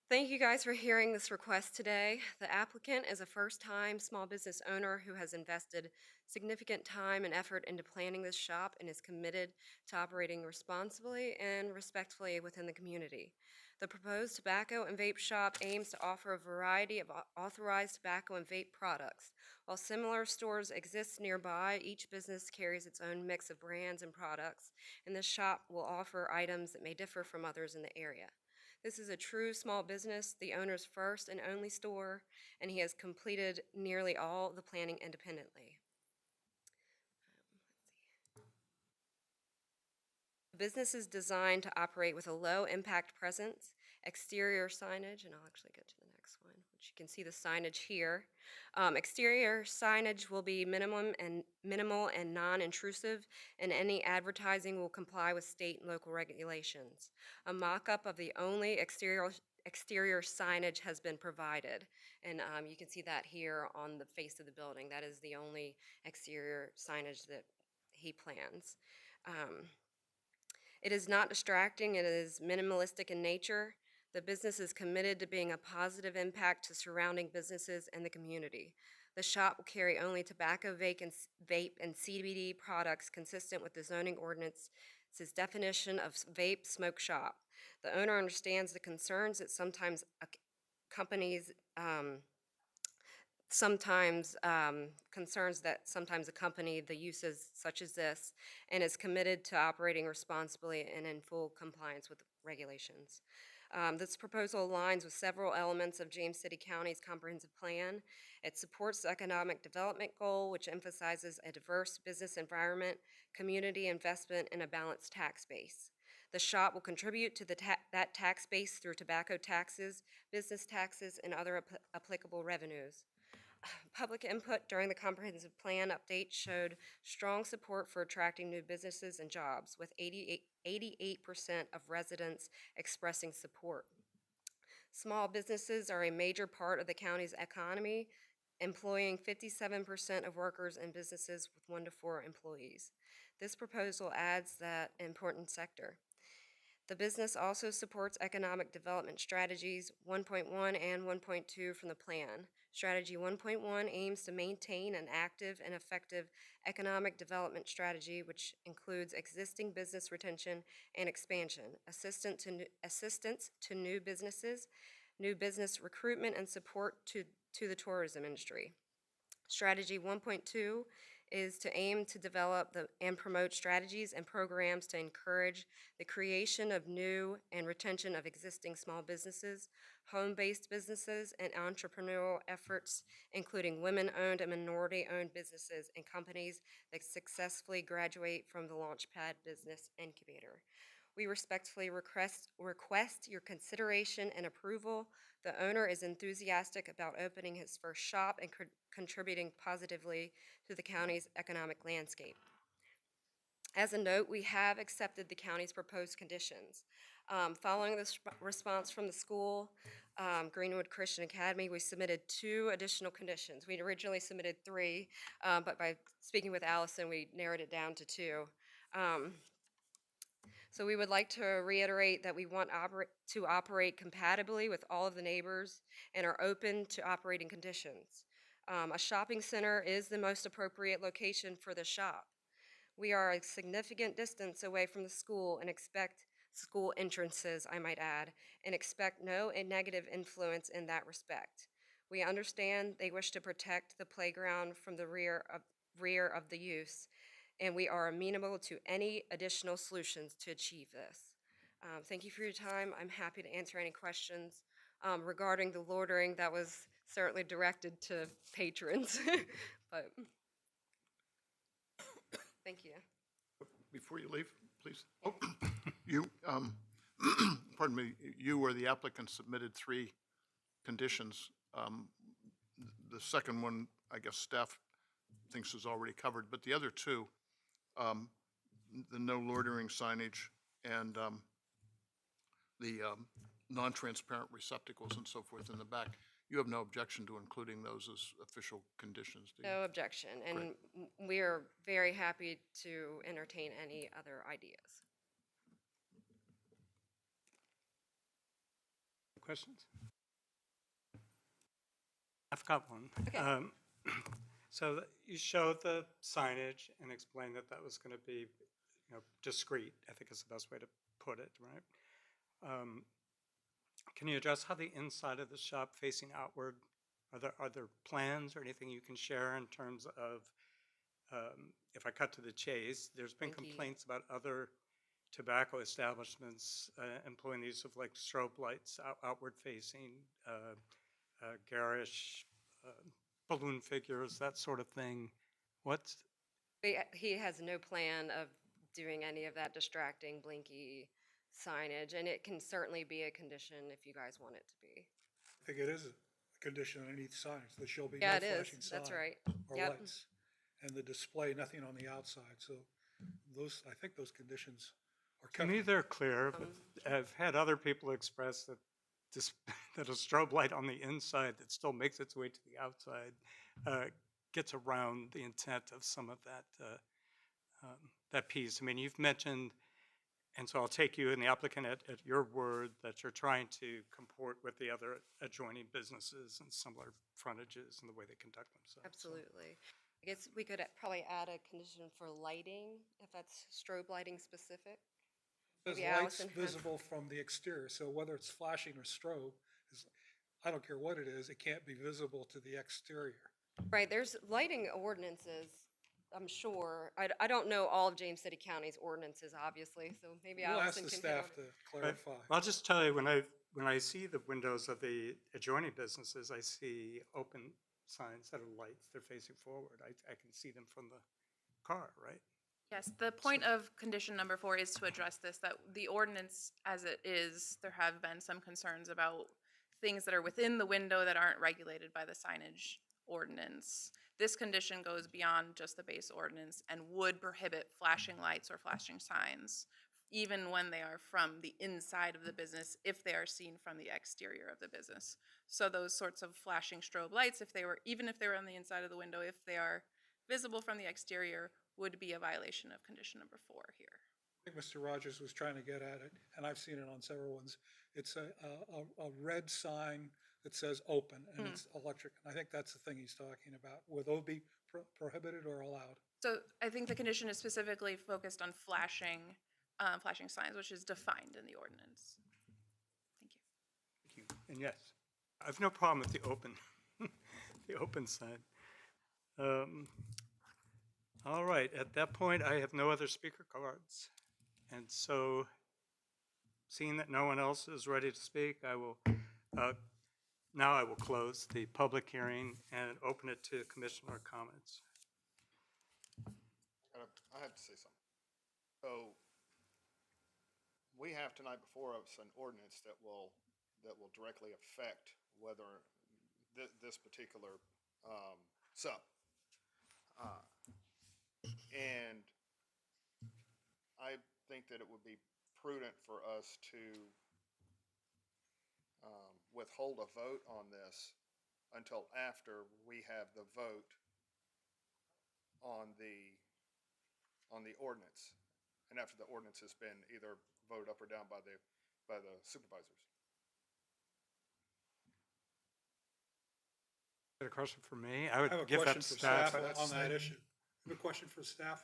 Speaker 13: Thank you guys for hearing this request today. The applicant is a first-time small business owner who has invested significant time and effort into planning this shop and is committed to operating responsibly and respectfully within the community. The proposed tobacco and vape shop aims to offer a variety of authorized tobacco and vape products. While similar stores exist nearby, each business carries its own mix of brands and products, and this shop will offer items that may differ from others in the area. This is a true small business, the owner's first and only store, and he has completed nearly all the planning independently. The business is designed to operate with a low impact presence, exterior signage, and I'll actually get to the next one, which you can see the signage here. Exterior signage will be minimal and non-intrusive, and any advertising will comply with state and local regulations. A mock-up of the only exterior signage has been provided, and you can see that here on the face of the building. That is the only exterior signage that he plans. It is not distracting, it is minimalistic in nature. The business is committed to being a positive impact to surrounding businesses and the community. The shop will carry only tobacco, vape, and CBD products consistent with the zoning ordinance's definition of vape smoke shop. The owner understands the concerns that sometimes accompany the uses such as this, and is committed to operating responsibly and in full compliance with regulations. This proposal aligns with several elements of James City County's comprehensive plan. It supports the economic development goal, which emphasizes a diverse business environment, community investment, and a balanced tax base. The shop will contribute to that tax base through tobacco taxes, business taxes, and other applicable revenues. Public input during the comprehensive plan update showed strong support for attracting new businesses and jobs, with 88% of residents expressing support. Small businesses are a major part of the county's economy, employing 57% of workers in businesses with 1 to 4 employees. This proposal adds that important sector. The business also supports economic development strategies 1.1 and 1.2 from the plan. Strategy 1.1 aims to maintain an active and effective economic development strategy, which includes existing business retention and expansion, assistance to new businesses, new business recruitment, and support to the tourism industry. Strategy 1.2 is to aim to develop and promote strategies and programs to encourage the creation of new and retention of existing small businesses, home-based businesses, and entrepreneurial efforts, including women-owned and minority-owned businesses and companies that successfully graduate from the Launchpad Business Incubator. We respectfully request your consideration and approval. The owner is enthusiastic about opening his first shop and contributing positively to the county's economic landscape. As a note, we have accepted the county's proposed conditions. Following this response from the school, Greenwood Christian Academy, we submitted 2 additional conditions. We originally submitted 3, but by speaking with Allison, we narrowed it down to 2. So we would like to reiterate that we want to operate compatibly with all of the neighbors and are open to operating conditions. A shopping center is the most appropriate location for the shop. We are a significant distance away from the school and expect school entrances, I might add, and expect no negative influence in that respect. We understand they wish to protect the playground from the rear of the use, and we are amenable to any additional solutions to achieve this. Thank you for your time. I'm happy to answer any questions regarding the loitering that was certainly directed to patrons, but thank you.
Speaker 11: Before you leave, please. Oh, you, pardon me, you or the applicant submitted 3 conditions. The second one, I guess staff thinks is already covered, but the other 2, the no loitering signage and the non-transparent receptacles and so forth in the back, you have no objection to including those as official conditions, do you?
Speaker 13: No objection, and we are very happy to entertain any other ideas.
Speaker 1: Questions? I've got one.
Speaker 13: Okay.
Speaker 1: So you showed the signage and explained that that was going to be, discreet, I think is the best way to put it, right? Can you address how the inside of the shop facing outward, are there plans or anything you can share in terms of, if I cut to the chase, there's been
Speaker 13: Thank you.
Speaker 1: complaints about other tobacco establishments employing the use of like strobe lights outward facing, garish, balloon figures, that sort of thing. What's,
Speaker 13: He has no plan of doing any of that distracting, blinky signage, and it can certainly be a condition if you guys want it to be.
Speaker 5: I think it is a condition underneath signage, there shall be no
Speaker 13: Yeah, it is.
Speaker 5: flashing sign.
Speaker 13: That's right.
Speaker 5: Or
Speaker 13: Yep.
Speaker 5: lights. And the display, nothing on the outside, so I think those conditions are
Speaker 1: to
Speaker 5: covered.
Speaker 1: me, they're clear, but I've had other people express that that a strobe light on the inside that still makes its way to the outside gets around the intent of some of that piece. I mean, you've mentioned, and so I'll take you and the applicant at your word that you're trying to comport with the other adjoining businesses and similar frontages and the way they conduct themselves.
Speaker 13: Absolutely. I guess we could probably add a condition for lighting, if that's strobe lighting specific.
Speaker 5: There's
Speaker 13: Maybe
Speaker 5: lights
Speaker 13: Allison has-
Speaker 5: visible from the exterior, so whether it's flashing or strobe, I don't care what it is, it can't be visible to the exterior.
Speaker 13: Right, there's lighting ordinances, I'm sure. I don't know all of James City County's ordinances, obviously, so maybe
Speaker 5: We'll ask
Speaker 13: Allison
Speaker 5: the
Speaker 13: can
Speaker 5: staff
Speaker 13: hit on.
Speaker 5: to clarify.
Speaker 1: I'll just tell you, when I see the windows of the adjoining businesses, I see open signs that are lights, they're facing forward. I can see them from the car, right?
Speaker 12: Yes, the point of condition number 4 is to address this, that the ordinance as it is, there have been some concerns about things that are within the window that aren't regulated by the signage ordinance. This condition goes beyond just the base ordinance and would prohibit flashing lights or flashing signs, even when they are from the inside of the business, if they are seen from the exterior of the business. So those sorts of flashing strobe lights, even if they were on the inside of the window, if they are visible from the exterior, would be a violation of condition number 4 here.
Speaker 5: I think Mr. Rogers was trying to get at it, and I've seen it on several ones. It's a red sign that says open, and it's electric. And I think that's the thing he's talking about. Will those be prohibited or allowed?
Speaker 12: So I think the condition is specifically focused on flashing signs, which is defined in the ordinance. Thank you.
Speaker 1: Thank you. And yes, I have no problem with the open, the open sign. All right, at that point, I have no other speaker cards. And so, seeing that no one else is ready to speak, now I will close the public hearing and open it to commissioner comments.
Speaker 4: I have to say something. So, we have tonight before us an ordinance that will directly affect whether this particular sub. And I think that it would be prudent for us to withhold a vote on this until after we have the vote on the ordinance, and after the ordinance has been either voted up or down by the supervisors.
Speaker 1: Got a question for me? I
Speaker 5: I
Speaker 1: would
Speaker 5: have a
Speaker 1: give
Speaker 5: question
Speaker 1: that
Speaker 5: for
Speaker 1: staff.
Speaker 5: staff on that issue. I have a question for staff.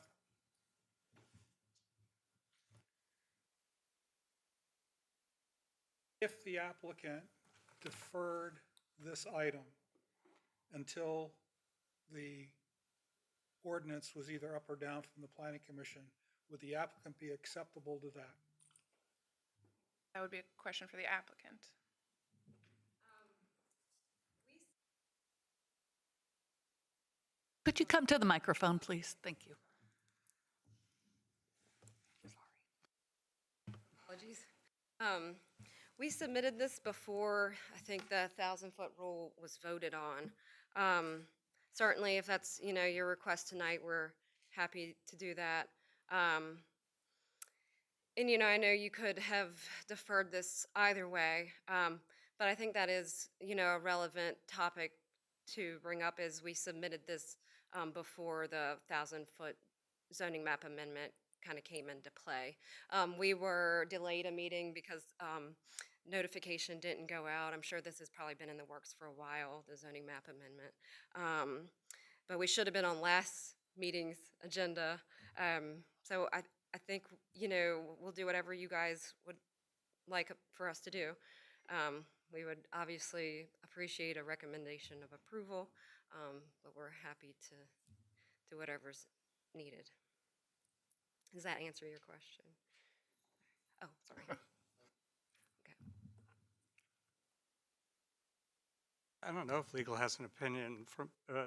Speaker 5: If the applicant deferred this item until the ordinance was either up or down from the planning commission, would the applicant be acceptable to that?
Speaker 12: That would be a question for the applicant.
Speaker 2: Would you come to the microphone, please? Thank you.
Speaker 13: Apologies. We submitted this before, I think the 1,000-foot rule was voted on. Certainly, if that's, your request tonight, we're happy to do that. And, I know you could have deferred this either way, but I think that is, a relevant topic to bring up as we submitted this before the 1,000-foot zoning map amendment kind of came into play. We were delayed a meeting because notification didn't go out. I'm sure this has probably been in the works for a while, the zoning map amendment. But we should have been on last meeting's agenda. So I think, we'll do whatever you guys would like for us to do. We would obviously appreciate a recommendation of approval, but we're happy to do whatever's needed. Does that answer your question? Oh, sorry. Okay.
Speaker 1: I don't know if legal has an opinion.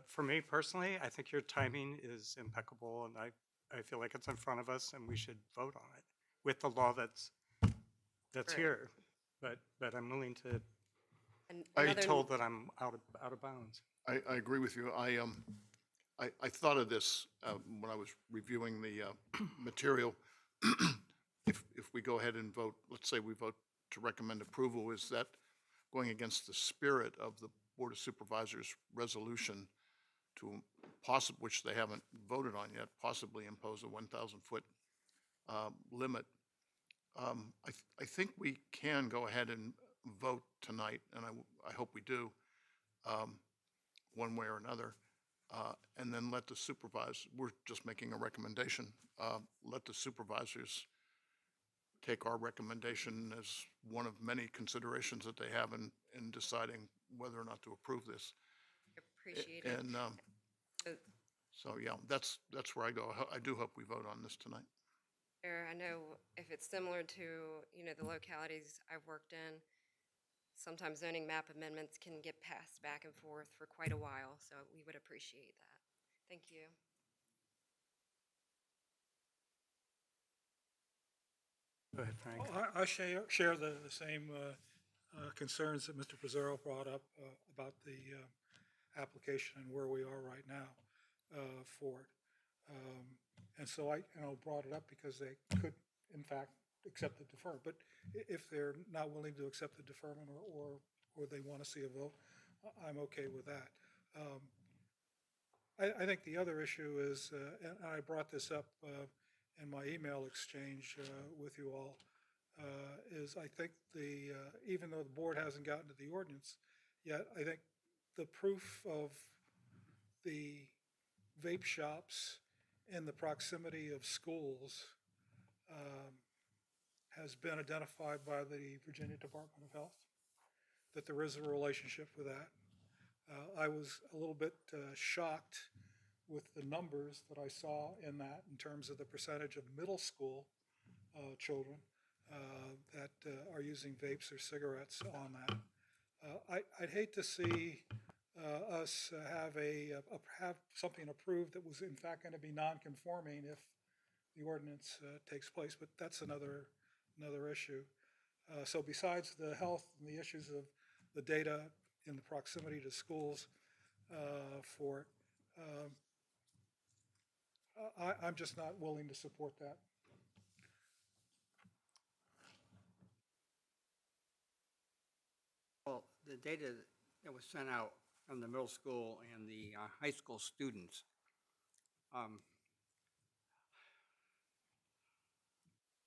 Speaker 1: For me personally, I think your timing is impeccable, and I feel like it's in front of us, and we should vote on it with the law that's
Speaker 13: Right.
Speaker 1: here. But I'm willing to
Speaker 13: And
Speaker 1: be
Speaker 13: another-
Speaker 1: told that I'm out of bounds.
Speaker 11: I agree with you. I thought of this when I was reviewing the material. If we go ahead and vote, let's say we vote to recommend approval, is that going against the spirit of the Board of Supervisors resolution to which they haven't voted on yet, possibly impose a 1,000-foot limit? I think we can go ahead and vote tonight, and I hope we do, one way or another, and then let the supervisors, we're just making a recommendation, let the supervisors take our recommendation as one of many considerations that they have in deciding whether or not to approve this.
Speaker 13: Appreciate it.
Speaker 11: And so, yeah, that's where I go. I do hope we vote on this tonight.
Speaker 13: I know if it's similar to, the localities I've worked in, sometimes zoning map amendments can get passed back and forth for quite a while, so we would appreciate that. Thank you.
Speaker 1: Go ahead, Frank.
Speaker 5: I share the same concerns that Mr. Pizzaro brought up about the application and where we are right now for it. And so I brought it up because they could, in fact, accept the deferment. But if they're not willing to accept the deferment or they want to see a vote, I'm okay with that. I think the other issue is, and I brought this up in my email exchange with you all, is I think even though the board hasn't gotten to the ordinance yet, I think the proof of the vape shops in the proximity of schools has been identified by the Virginia Department of Health, that there is a relationship with that. I was a little bit shocked with the numbers that I saw in that in terms of the percentage of middle school children that are using vapes or cigarettes on that. I'd hate to see us have something approved that was in fact going to be non-conforming if the ordinance takes place, but that's another issue. So besides the health and the issues of the data in the proximity to schools for it, I'm just not willing to support that.
Speaker 3: Well, the data that was sent out from the middle school and the high school students,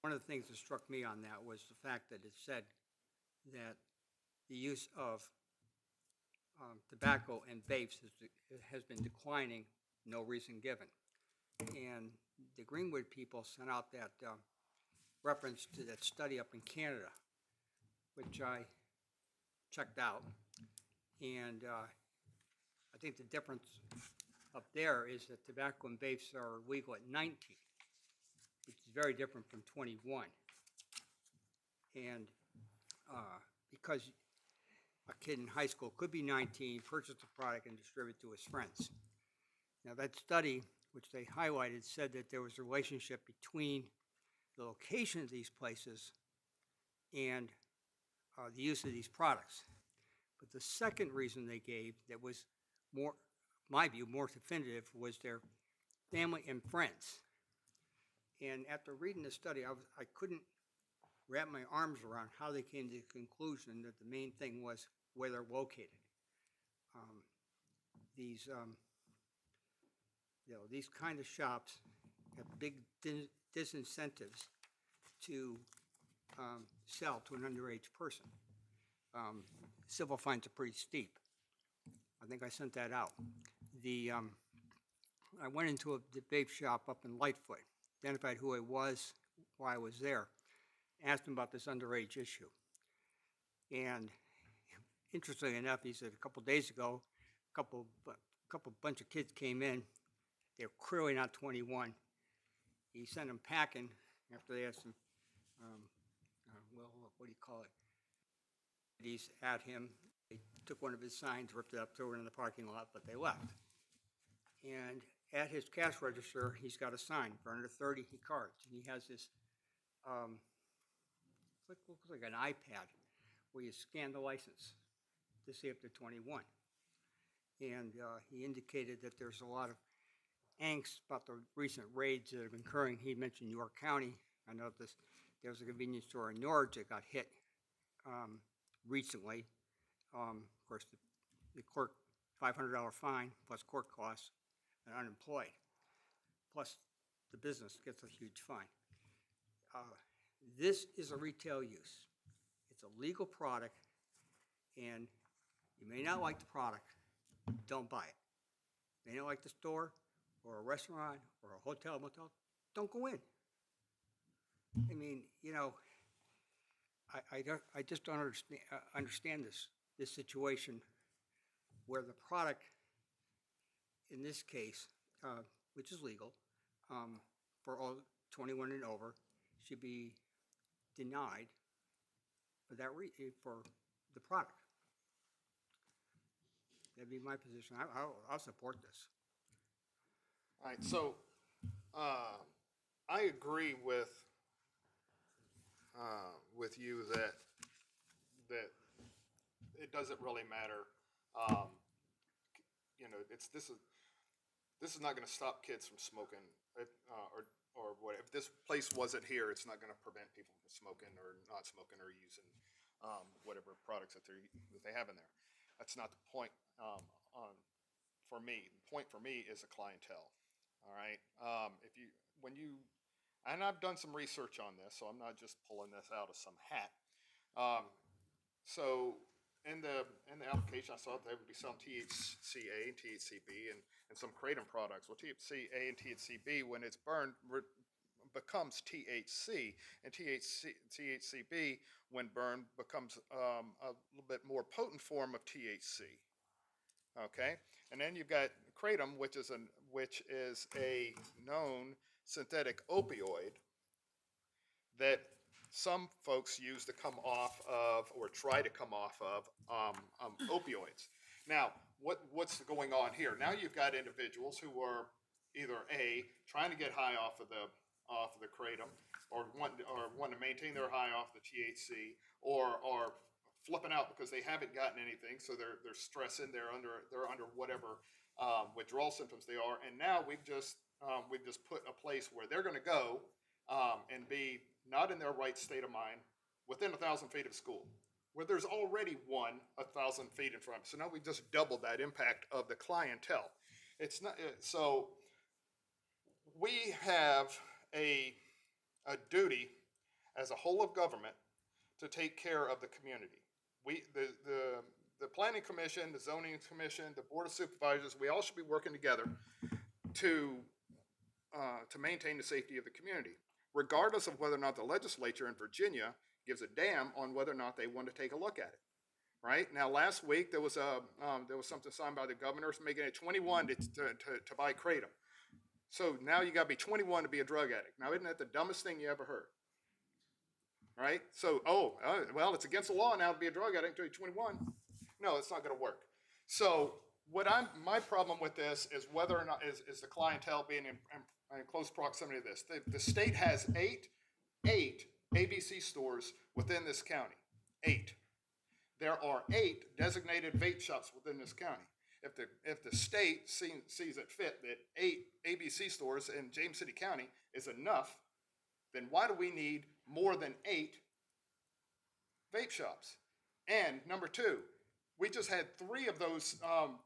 Speaker 3: one of the things that struck me on that was the fact that it said that the use of tobacco and vapes has been declining, no reason given. And the Greenwood people sent out that reference to that study up in Canada, which I checked out. And I think the difference up there is that tobacco and vapes are legal at 19, which is very different from 21. And because a kid in high school could be 19, purchase the product, and distribute to his friends. Now, that study, which they highlighted, said that there was a relationship between the location of these places and the use of these products. But the second reason they gave that was more, my view, more definitive was their family and friends. And after reading the study, I couldn't wrap my arms around how they came to the conclusion that the main thing was where they're located. These kind of shops have big disincentives to sell to an underage person. Civil fines are pretty steep. I think I sent that out. I went into the vape shop up in Lightfoot, identified who I was, why I was there, asked him about this underage issue. And interestingly enough, he said a couple days ago, bunch of kids came in. They're clearly not 21. He sent them packing after they had some, what do you call it? He's at him. They took one of his signs, ripped it up, threw it in the parking lot, but they left. And at his cash register, he's got a sign for under 30 cards. And he has this, looks like an iPad where you scan the license to see if they're 21. And he indicated that there's a lot of angst about the recent raids that have been occurring. He mentioned York County. I know there was a convenience store in Norwich that got hit recently. Of course, the court $500 fine plus court costs and unemployed, plus the business gets a huge fine. This is a retail use. It's a legal product, and you may not like the product, don't buy it. You may not like the store or a restaurant or a hotel, motel, don't go in. I mean, I just don't understand this situation where the product, in this case, which is legal, for all 21 and over, should be denied for the product. That'd be my position. I'll support this.
Speaker 4: All right, so I agree with you that it doesn't really matter. This is not going to stop kids from smoking, or what. If this place wasn't here, it's not going to prevent people from smoking or not smoking or using whatever products that they have in there. That's not the point. For me, the point for me is a clientele. All right. And I've done some research on this, so I'm not just pulling this out of some hat. So in the application, I saw that they would be selling THCA and THCB and some kratom products. Well, THCA and THCB, when it's burned, becomes THC, and THCB, when burned, becomes a little bit more potent form of THC. Okay, and then you've got kratom, which is a known synthetic opioid that some folks use to come off of, or try to come off of, opioids. Now, what's going on here? Now you've got individuals who are either trying to get high off of the kratom, or want to maintain their high off the THC, or are flipping out because they haven't gotten anything, so they're stressing. They're under whatever withdrawal symptoms they are, and now we've just put a place where they're going to go and be not in their right state of mind within 1,000 feet of school, where there's already 1,000 feet in front. So now we just doubled that impact of the clientele. It's not so. We have a duty as a whole of government to take care of the community. The Planning Commission, the Zoning Commission, the Board of Supervisors, we all should be working together to maintain the safety of the community, regardless of whether or not the legislature in Virginia gives a damn on whether or not they want to take a look at it. Right now, last week there was something signed by the governor making it 21 to buy kratom. So now you got to be 21 to be a drug addict. Now, isn't that the dumbest thing you ever heard? Right? So, well, it's against the law now to be a drug addict until you're 21. No, it's not going to work. So my problem with this is whether or not, is the clientele being in close proximity to this. The state has eight ABC stores within this county. 8. There are 8 designated vape shops within this county. If the state sees it fit that 8 ABC stores in James City County is enough, then why do we need more than 8 vape shops? And number 2, we just had 3 of those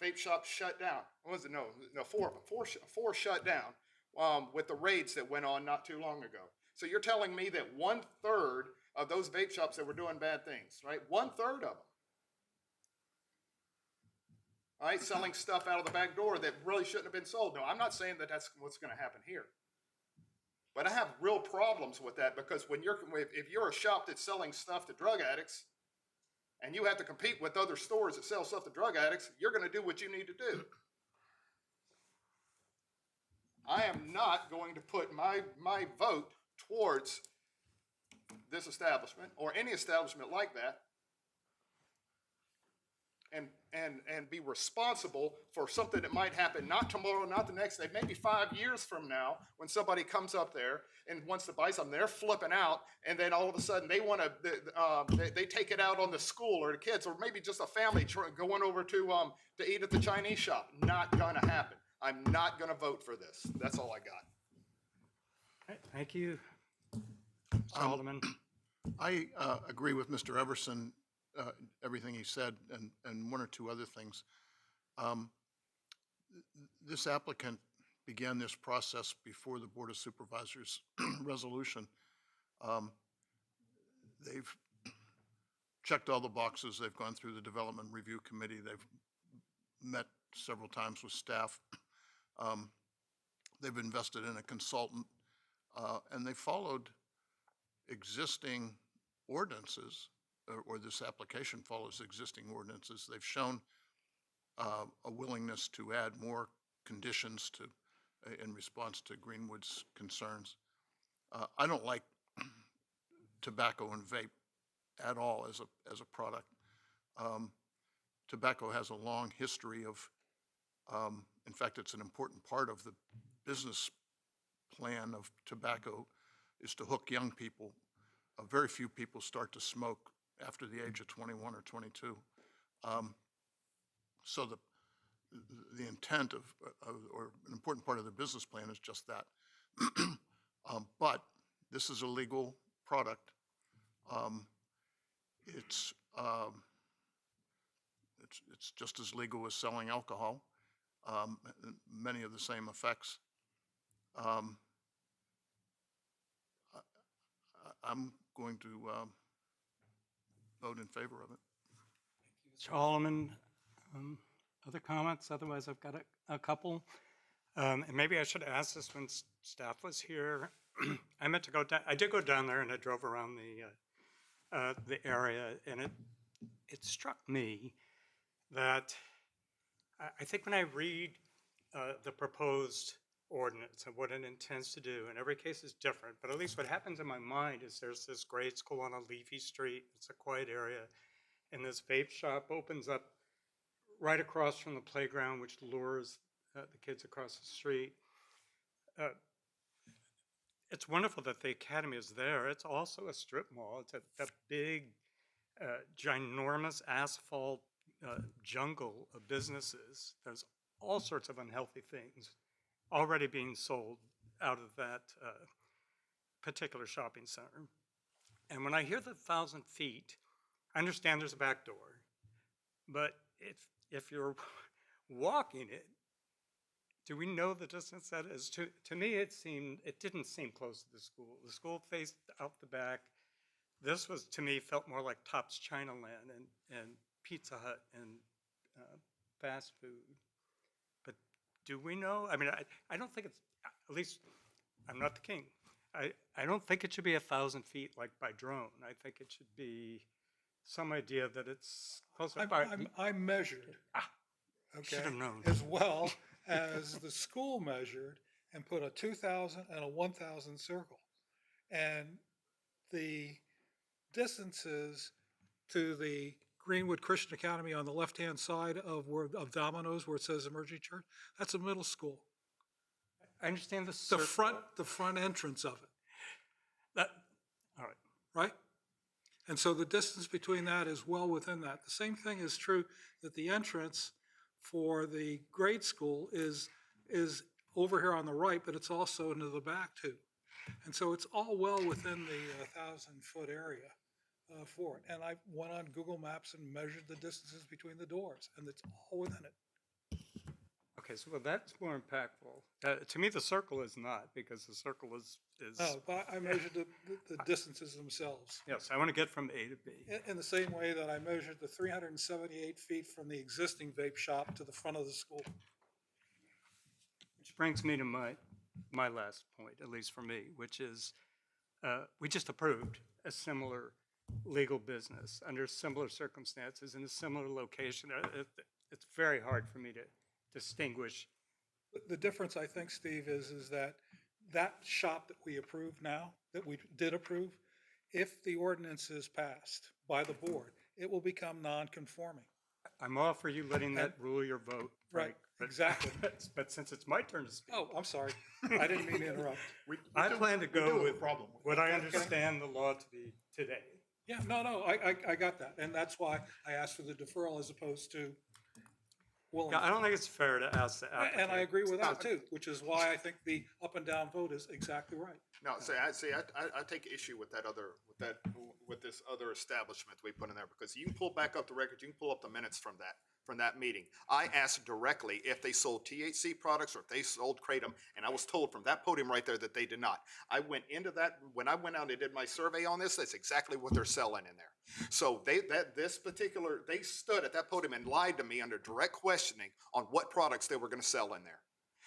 Speaker 4: vape shops shut down. What was it? No, 4 of them. 4 shut down with the raids that went on not too long ago. So you're telling me that 1/3 of those vape shops that were doing bad things, right? 1/3 of them. All right, selling stuff out of the back door that really shouldn't have been sold. No, I'm not saying that that's what's going to happen here. But I have real problems with that because if you're a shop that's selling stuff to drug addicts and you have to compete with other stores that sell stuff to drug addicts, you're going to do what you need to do. I am not going to put my vote towards this establishment or any establishment like that and be responsible for something that might happen not tomorrow, not the next day, maybe 5 years from now when somebody comes up there and wants to buy something. They're flipping out, and then all of a sudden they want to they take it out on the school or the kids, or maybe just a family going over to eat at the Chinese shop. Not going to happen. I'm not going to vote for this. That's all I got.
Speaker 1: All right, thank you, Mr. Alderman.
Speaker 11: I agree with Mr. Everson, everything he said, and 1 or 2 other things. This applicant began this process before the Board of Supervisors resolution. They've checked all the boxes. They've gone through the Development Review Committee. They've met several times with staff. They've invested in a consultant, and they followed existing ordinances, or this application follows existing ordinances. They've shown a willingness to add more conditions in response to Greenwood's concerns. I don't like tobacco and vape at all as a product. Tobacco has a long history of, in fact, it's an important part of the business plan of tobacco is to hook young people. Very few people start to smoke after the age of 21 or 22. So the intent or an important part of the business plan is just that. But this is a legal product. It's just as legal as selling alcohol. Many of the same effects. I'm going to vote in favor of it.
Speaker 1: Mr. Alderman, other comments? Otherwise, I've got a couple. And maybe I should ask this when staff was here. I meant to go down. I did go down there and I drove around the area, and it struck me that I think when I read the proposed ordinance and what it intends to do, and every case is different, but at least what happens in my mind is there's this grade school on a leafy street. It's a quiet area, and this vape shop opens up right across from the playground, which lures the kids across the street. It's wonderful that the academy is there. It's also a strip mall. It's a big, ginormous asphalt jungle of businesses. There's all sorts of unhealthy things already being sold out of that particular shopping center. And when I hear the 1,000 feet, I understand there's a back door, but if you're walking it, do we know the distance that is? To me, it didn't seem close to the school. The school faced out the back. This was, to me, felt more like Top's Chinaland and Pizza Hut and fast food. But do we know? I mean, I don't think it's, at least I'm not the king. I don't think it should be 1,000 feet like by drone. I think it should be some idea that it's closer by.
Speaker 5: I measured, okay,
Speaker 1: Should have known.
Speaker 5: as well as the school measured and put a 2,000 and a 1,000 circle. And the distances to the Greenwood Christian Academy on the left-hand side of Domino's, where it says Emerging Church, that's a middle school.
Speaker 1: I understand the
Speaker 5: The front entrance of it,
Speaker 1: That, all right.
Speaker 5: right? And so the distance between that is well within that. The same thing is true that the entrance for the grade school is over here on the right, but it's also into the back too. And so it's all well within the 1,000-foot area for it. And I went on Google Maps and measured the distances between the doors, and it's all within it.
Speaker 1: Okay, so well, that's more impactful. To me, the circle is not, because the circle is.
Speaker 5: No, but I measured the distances themselves.
Speaker 1: Yes, I want to get from A to B.
Speaker 5: In the same way that I measured the 378 feet from the existing vape shop to the front of the school.
Speaker 1: Which brings me to my last point, at least for me, which is we just approved a similar legal business under similar circumstances in a similar location. It's very hard for me to distinguish.
Speaker 5: The difference, I think, Steve, is that shop that we approve now, that we did approve, if the ordinance is passed by the board, it will become non-conforming.
Speaker 1: I'm all for you letting that rule your vote.
Speaker 5: Right,
Speaker 1: but-
Speaker 5: exactly.
Speaker 1: But since it's my turn to speak.
Speaker 5: Oh, I'm sorry. I didn't mean to interrupt.
Speaker 1: I plan to go with
Speaker 11: problem.
Speaker 1: what I understand the law to be today.
Speaker 5: Yeah, no, I got that. And that's why I asked for the deferral as opposed to willing.
Speaker 1: Yeah, I don't think it's fair to ask the applicant.
Speaker 5: And I agree with that too, which is why I think the up and down vote is exactly right.
Speaker 4: No, I take issue with with this other establishment we put in there, because you can pull back up the record, you can pull up the minutes from that meeting. I asked directly if they sold THC products or if they sold Kratom, and I was told from that podium right there that they did not. I went into that, when I went out and did my survey on this, that's exactly what they're selling in there. So they stood at that podium and lied to me under direct questioning on what products they were gonna sell in there.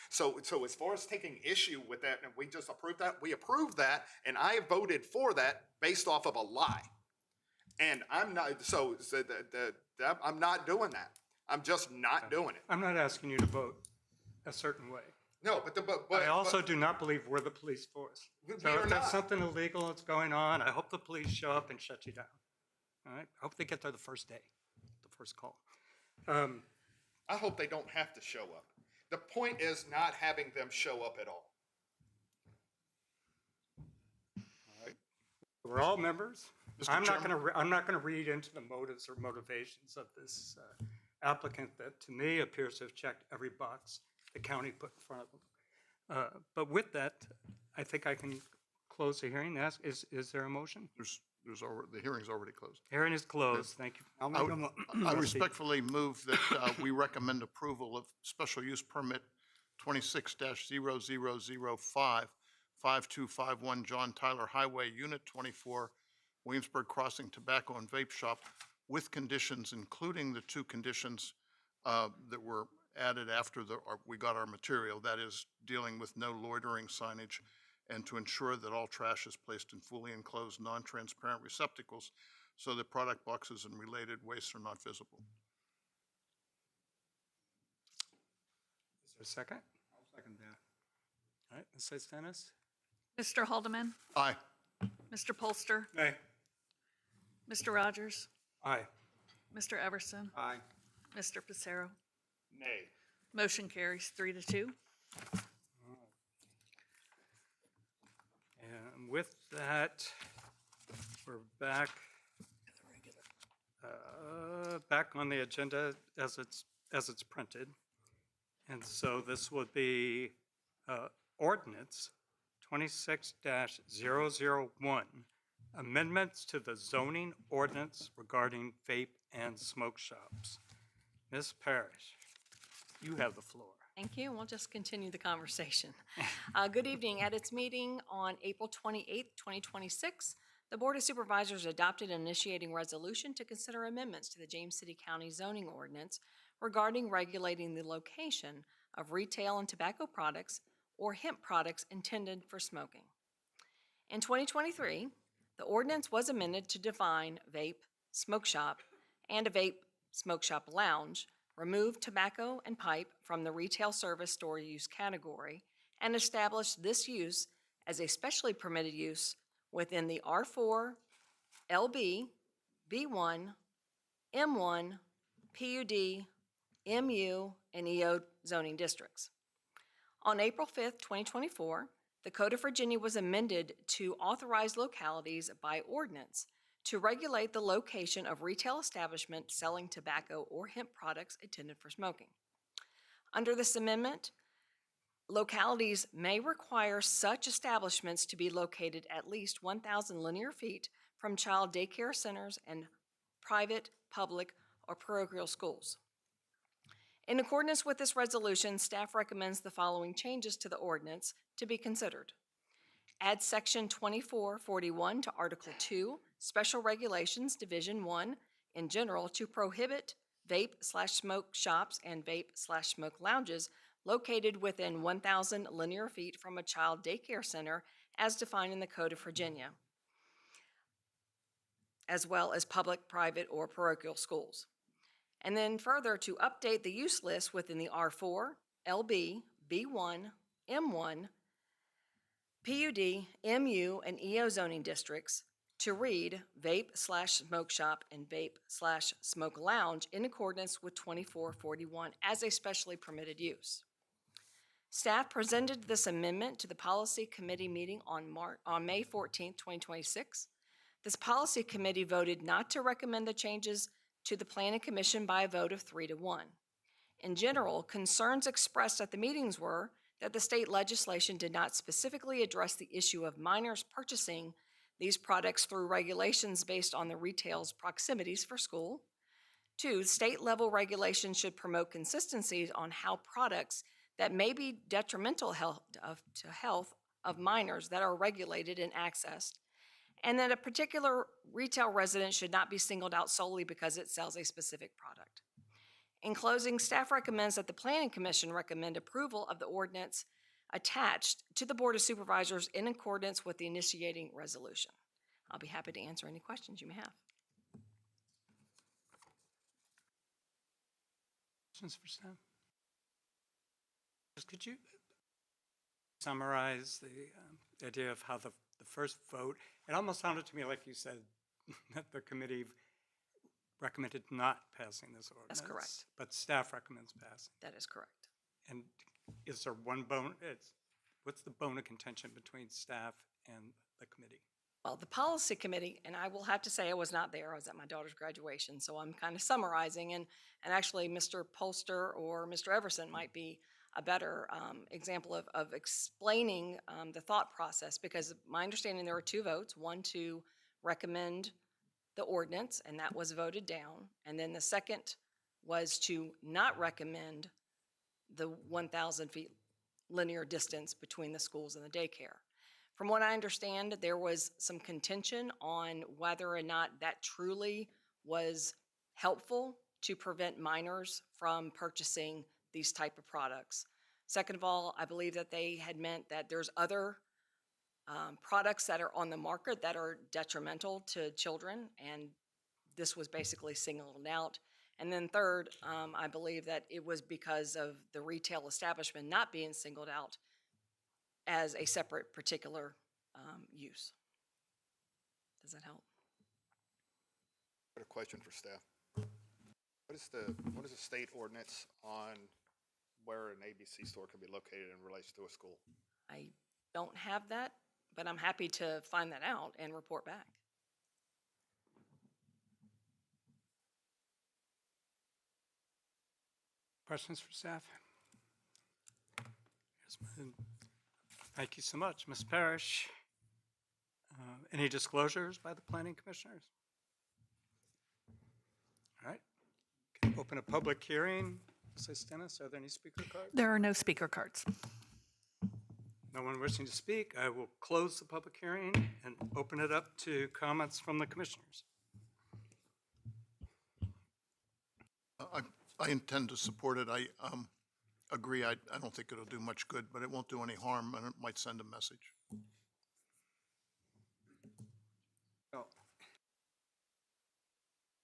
Speaker 4: So as far as taking issue with that, and we just approved that, we approved that, and I voted for that based off of a lie. And I'm not, I'm not doing that. I'm just not doing it.
Speaker 1: I'm not asking you to vote a certain way.
Speaker 4: No, but
Speaker 1: I also do not believe we're the police force.
Speaker 4: We
Speaker 1: So
Speaker 4: are
Speaker 1: if there's
Speaker 4: not.
Speaker 1: something illegal that's going on, I hope the police show up and shut you down. All right? I hope they get there the first day, the first call.
Speaker 4: I hope they don't have to show up. The point is not having them show up at all.
Speaker 1: We're all members.
Speaker 11: Mr.
Speaker 1: I'm not
Speaker 11: Chairman?
Speaker 1: going to read into the motives or motivations of this applicant that, to me, appears to have checked every box the county put in front of them. But with that, I think I can close the hearing. Is there a motion?
Speaker 11: The hearing's already closed.
Speaker 1: Hearing is closed. Thank you.
Speaker 3: I'll make a mo-
Speaker 11: I respectfully move that we recommend approval of special use permit 26-0005, 5251 John Tyler Highway, Unit 24, Williamsburg Crossing Tobacco and Vape Shop, with conditions, including the two conditions that were added after we got our material, that is, dealing with no loitering signage, and to ensure that all trash is placed in fully enclosed, non-transparent receptacles so that product boxes and related wastes are not visible.
Speaker 1: Is there a second?
Speaker 3: I'll second that.
Speaker 1: All right, Ms. Dennis?
Speaker 2: Mr. Haldeman?
Speaker 11: Aye.
Speaker 2: Mr. Polster?
Speaker 5: Nay.
Speaker 2: Mr. Rogers?
Speaker 1: Aye.
Speaker 2: Mr. Everson?
Speaker 3: Aye.
Speaker 2: Mr. Pacero?
Speaker 4: Nay.
Speaker 2: Motion carries 3-2.
Speaker 1: And with that, we're back on the agenda as it's printed. And so this would be Ordinance 26-001, amendments to the zoning ordinance regarding vape and smoke shops. Ms. Parrish, you have the floor.
Speaker 14: Thank you, and we'll just continue the conversation. Good evening. At its meeting on April 28th, 2026, the Board of Supervisors adopted an initiating resolution to consider amendments to the James City County zoning ordinance regarding regulating the location of retail and tobacco products or hemp products intended for smoking. In 2023, the ordinance was amended to define vape, smoke shop, and a vape smoke shop lounge, remove tobacco and pipe from the retail service store use category, and establish this use as a specially permitted use within the R4, LB, B1, M1, PUD, MU, and EO zoning districts. On April 5th, 2024, the Code of Virginia was amended to authorize localities by ordinance to regulate the location of retail establishments selling tobacco or hemp products intended for smoking. Under this amendment, localities may require such establishments to be located at least 1,000 linear feet from child daycare centers and private, public, or parochial schools. In accordance with this resolution, staff recommends the following changes to the ordinance to be considered. Add Section 2441 to Article 2, Special Regulations, Division 1, in general, to prohibit vape/smoke shops and vape/smoke lounges located within 1,000 linear feet from a child daycare center as defined in the Code of Virginia, as well as public, private, or parochial schools. And then further, to update the use list within the R4, LB, B1, M1, PUD, MU, and EO zoning districts to read vape/smoke shop and vape/smoke lounge in accordance with 2441 as a specially permitted use. Staff presented this amendment to the Policy Committee meeting on May 14, 2026. This Policy Committee voted not to recommend the changes to the Planning Commission by a vote of 3-1. In general, concerns expressed at the meetings were that the state legislation did not specifically address the issue of minors purchasing these products through regulations based on the retail's proximities for school. 2, state-level regulations should promote consistency on how products that may be detrimental to health of minors that are regulated and accessed, and that a particular retail resident should not be singled out solely because it sells a specific product. In closing, staff recommends that the Planning Commission recommend approval of the ordinance attached to the Board of Supervisors in accordance with the initiating resolution. I'll be happy to answer any questions you may have.
Speaker 1: Questions for staff? Could you summarize the idea of how the first vote, it almost sounded to me like you said that the committee recommended not passing this ordinance.
Speaker 14: That's correct.
Speaker 1: But staff recommends passing.
Speaker 14: That is correct.
Speaker 1: And is there one bone, what's the bone of contention between staff and the committee?
Speaker 14: Well, the Policy Committee, and I will have to say I was not there, I was at my daughter's graduation, so I'm kind of summarizing, and actually Mr. Polster or Mr. Everson might be a better example of explaining the thought process, because my understanding there were 2 votes, one to recommend the ordinance, and that was voted down, and then the second was to not recommend the 1,000 feet linear distance between the schools and the daycare. From what I understand, there was some contention on whether or not that truly was helpful to prevent minors from purchasing these type of products. Second of all, I believe that they had meant that there's other products that are on the market that are detrimental to children, and this was basically singled out. And then third, I believe that it was because of the retail establishment not being singled out as a separate particular use. Does that help?
Speaker 4: I got a question for staff. What is the state ordinance on where an ABC store can be located in relation to a school?
Speaker 14: I don't have that, but I'm happy to find that out and report back.
Speaker 1: Questions for staff? Yes, ma'am. Thank you so much. Ms. Parrish, any disclosures by the planning commissioners? All right. Okay, open a public hearing. Ms. Dennis, are there any speaker cards?
Speaker 2: There are no speaker cards.
Speaker 1: No one wishing to speak. I will close the public hearing and open it up to comments from the commissioners.
Speaker 11: I intend to support it. I agree. I don't think it'll do much good, but it won't do any harm, and it might send a message.
Speaker 3: So,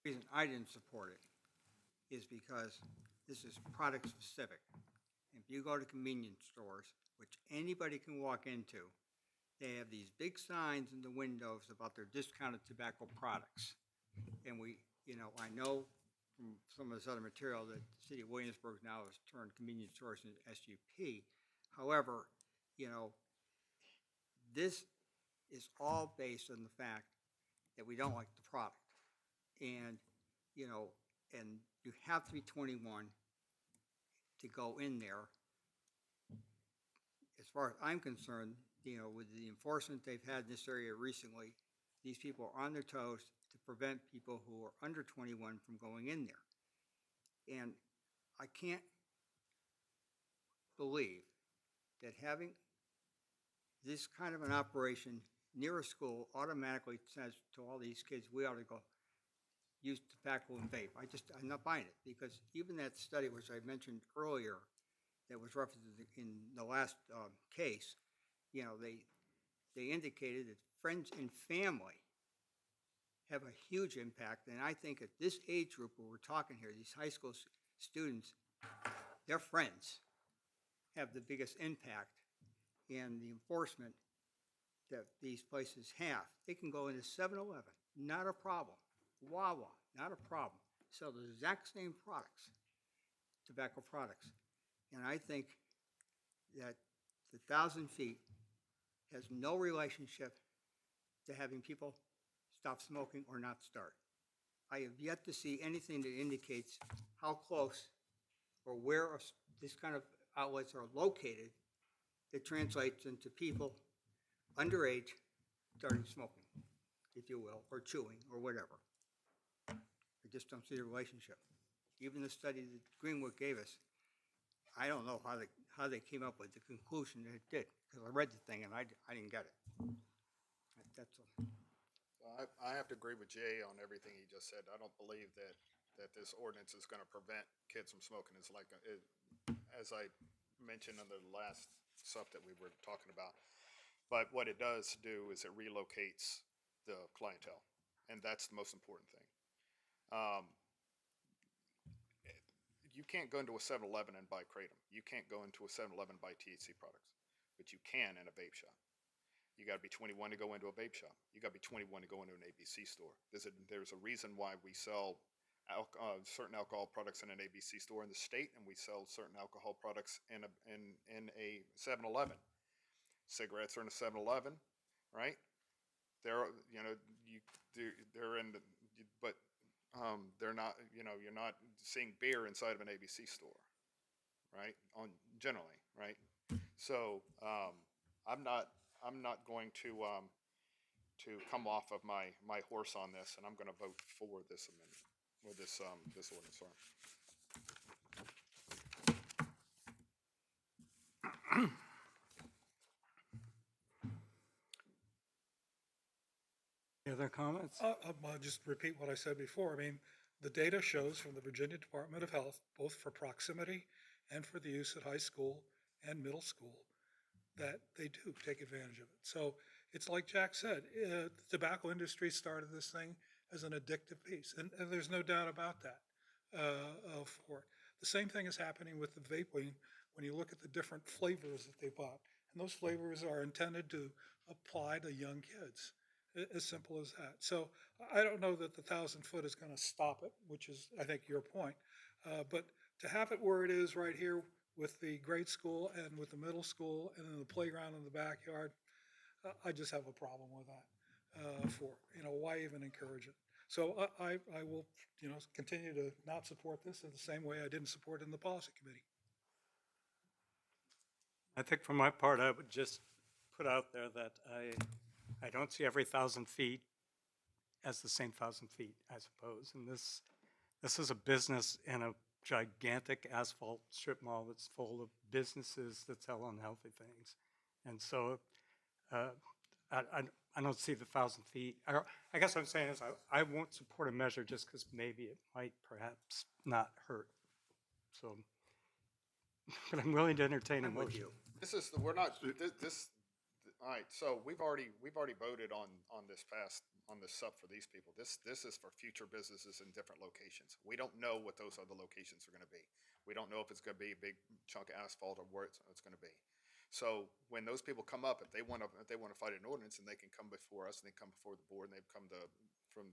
Speaker 3: the reason I didn't support it is because this is product specific. If you go to convenience stores, which anybody can walk into, they have these big signs in the windows about their discounted tobacco products. And I know from some of this other material that the city of Williamsburg now has turned convenience stores into SUP. However, this is all based on the fact that we don't like the product. And, and you have to be 21 to go in there. As far as I'm concerned, with the enforcement they've had in this area recently, these people are on their toes to prevent people who are under 21 from going in there. And I can't believe that having this kind of an operation near a school automatically says to all these kids, we ought to go use tobacco and vape. I'm not buying it, because even that study, which I mentioned earlier, that was referenced in the last case, they indicated that friends and family have a huge impact. And I think at this age group where we're talking here, these high school students, their friends have the biggest impact in the enforcement that these places have. They can go into 7-Eleven, not a problem. Wawa, not a problem. Sell the exact same products, tobacco products. And I think that the 1,000 feet has no relationship to having people stop smoking or not start. I have yet to see anything that indicates how close or where this kind of outlets are located that translates into people underage starting smoking, if you will, or chewing, or whatever. I just don't see the relationship. Even the study that Greenwood gave us, I don't know how they came up with the conclusion that it did, because I read the thing and I didn't get it. That's all.
Speaker 4: I have to agree with Jay on everything he just said. I don't believe that this ordinance is going to prevent kids from smoking. It's like, as I mentioned on the last stuff that we were talking about. But what it does do is it relocates the clientele, and that's the most important thing. You can't go into a 7-Eleven and buy Kratom. You can't go into a 7-Eleven and buy THC products, but you can in a vape shop. You got to be 21 to go into a vape shop. You got to be 21 to go into an ABC store. There's a reason why we sell certain alcohol products in an ABC store in the state, and we sell certain alcohol products in a 7-Eleven. Cigarettes are in a 7-Eleven, right? They're not. You're not seeing beer inside of an ABC store, right? Generally, right? So I'm not going to come off of my horse on this, and I'm going to vote for this amendment or this ordinance. Sorry.
Speaker 1: Any other comments?
Speaker 5: I'll just repeat what I said before. I mean, the data shows from the Virginia Department of Health, both for proximity and for the use at high school and middle school, that they do take advantage of it. So it's like Jack said, the tobacco industry started this thing as an addictive piece, and there's no doubt about that for it. The same thing is happening with the vaping when you look at the different flavors that they bought. And those flavors are intended to apply to young kids. As simple as that. So I don't know that the 1,000 foot is going to stop it, which is, I think, your point. But to have it where it is right here with the grade school and with the middle school and then the playground in the backyard, I just have a problem with that. Why even encourage it? So I will, continue to not support this in the same way I didn't support it in the policy committee.
Speaker 1: I think for my part, I would just put out there that I don't see every 1,000 feet as the same 1,000 feet, I suppose. And this is a business in a gigantic asphalt strip mall that's full of businesses that sell unhealthy things. And so I don't see the 1,000 feet. I guess what I'm saying is I won't support a measure just because maybe it might perhaps not hurt. So, but I'm willing to entertain a motion.
Speaker 4: All right, so we've already voted on this sub for these people. This is for future businesses in different locations. We don't know what those other locations are going to be. We don't know if it's going to be a big chunk of asphalt or where it's going to be. So when those people come up, if they want to fight an ordinance, and they can come before us, and they come before the board, and they come for from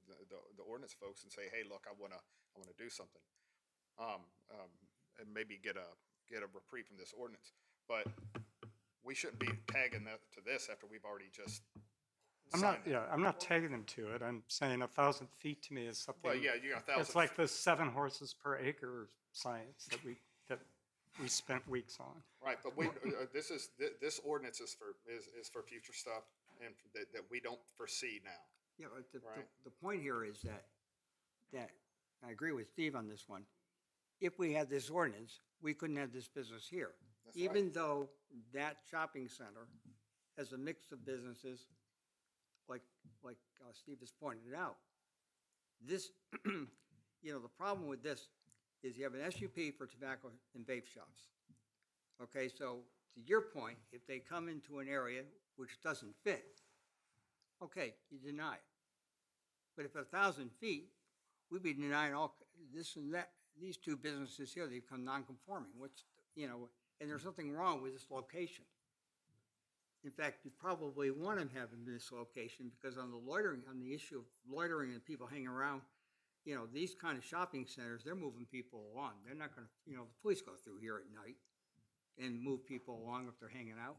Speaker 4: the ordinance folks and say, hey, look, I wanna do something. And maybe get a reprieve from this ordinance. But we shouldn't be tagging that to this after we've already just signed it.
Speaker 1: I'm not tagging them to it. I'm saying 1,000 feet to me is something.
Speaker 4: Well, yeah, you got 1,000.
Speaker 1: It's like the 7 horses per acre science that we spent weeks on.
Speaker 4: Right, but this ordinance is for future stuff and that we don't foresee now.
Speaker 3: Yeah, but
Speaker 4: Right.
Speaker 3: the point here is that I agree with Steve on this one. If we had this ordinance, we couldn't have this business here.
Speaker 4: That's
Speaker 3: Even though that shopping center has a mix of businesses, like Steve has pointed out. This, the problem with this is you have an SUP for tobacco and vape shops. Okay, so to your point, if they come into an area which doesn't fit, okay, you deny it. But if 1,000 feet, we'd be denying all this and that. These two businesses here, they become non-conforming. And there's nothing wrong with this location. In fact, you probably want to have them in this location because on the issue of loitering and people hanging around, these kind of shopping centers, they're moving people along. They're not going to, the police go through here at night and move people along if they're hanging out.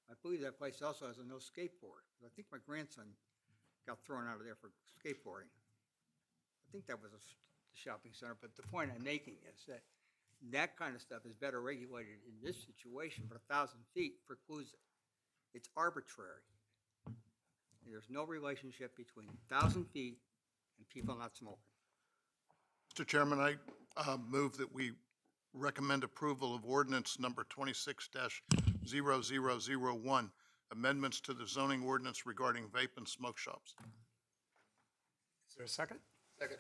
Speaker 3: I believe that place also has a no skateboard. I think my grandson got thrown out of there for skateboarding. I think that was a shopping center, but the point I'm making is that kind of stuff is better regulated in this situation, but 1,000 feet precludes it. It's arbitrary. There's no relationship between 1,000 feet and people not smoking.
Speaker 11: Mr. Chairman, I move that we recommend approval of ordinance number 26-0001, amendments to the zoning ordinance regarding vape and smoke shops.
Speaker 1: Is there a second?
Speaker 4: Second.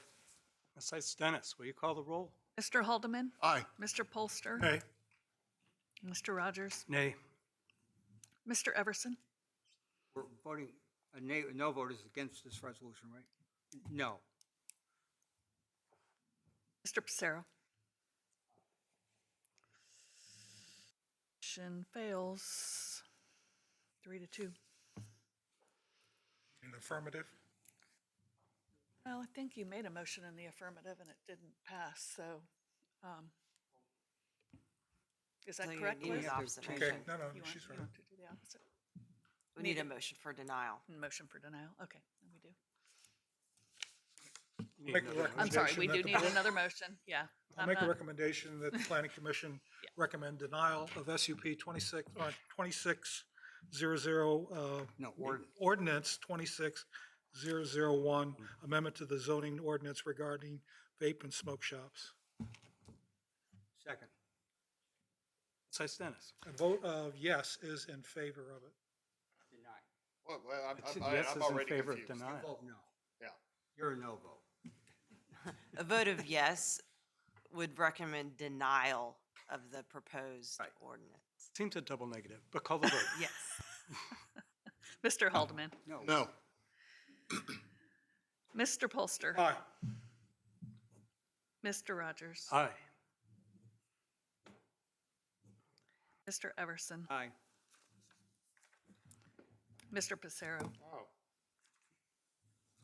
Speaker 1: Ms. Sice Dennis, will you call the roll?
Speaker 2: Mr. Haldeman?
Speaker 11: Aye.
Speaker 2: Mr. Polster?
Speaker 5: Hey,
Speaker 2: Mr. Rogers?
Speaker 1: Nay.
Speaker 2: Mr. Everson?
Speaker 3: We're voting, no vote is against this resolution, right? No.
Speaker 2: Mr. Pacero? Motion fails 3-2.
Speaker 5: an affirmative.
Speaker 2: Well, I think you made a motion in the affirmative and it didn't pass, so, is that
Speaker 6: So you
Speaker 2: correct,
Speaker 6: need
Speaker 2: Liz?
Speaker 6: an opposite
Speaker 5: Okay,
Speaker 6: motion.
Speaker 5: no,
Speaker 2: You want-
Speaker 5: she's
Speaker 2: you
Speaker 5: right.
Speaker 2: want to do the opposite?
Speaker 6: We need a motion for denial.
Speaker 2: Motion for denial, okay, we do.
Speaker 1: Need
Speaker 5: Make a
Speaker 1: another motion.
Speaker 2: I'm sorry, we
Speaker 5: Recommendation that
Speaker 2: do
Speaker 5: the
Speaker 2: need
Speaker 5: board-
Speaker 2: another motion, yeah.
Speaker 5: I'll
Speaker 2: I'm
Speaker 5: make a
Speaker 2: not-
Speaker 5: recommendation that the planning commission
Speaker 2: Yeah.
Speaker 5: recommend denial of SUP 2600,
Speaker 3: No,
Speaker 5: ordinance 26001, amendment to the zoning ordinance regarding vape and smoke shops.
Speaker 3: Second.
Speaker 1: Ms. Sice Dennis.
Speaker 5: A vote of yes is in favor of it.
Speaker 3: Deny.
Speaker 4: Well,
Speaker 1: Yes
Speaker 4: I'm
Speaker 1: is in
Speaker 4: already
Speaker 1: favor of
Speaker 4: confused.
Speaker 1: denial.
Speaker 3: Vote no.
Speaker 4: Yeah.
Speaker 3: You're a no vote.
Speaker 6: A vote of yes would recommend denial of the proposed
Speaker 3: Right.
Speaker 6: ordinance.
Speaker 1: Seems a double negative, but call the vote.
Speaker 6: Yes.
Speaker 2: Mr. Haldeman?
Speaker 3: No.
Speaker 11: No.
Speaker 2: Mr. Polster?
Speaker 5: Aye.
Speaker 2: Mr. Rogers?
Speaker 1: Aye.
Speaker 2: Mr. Everson?
Speaker 3: Aye.
Speaker 2: Mr. Pacero?
Speaker 4: Oh,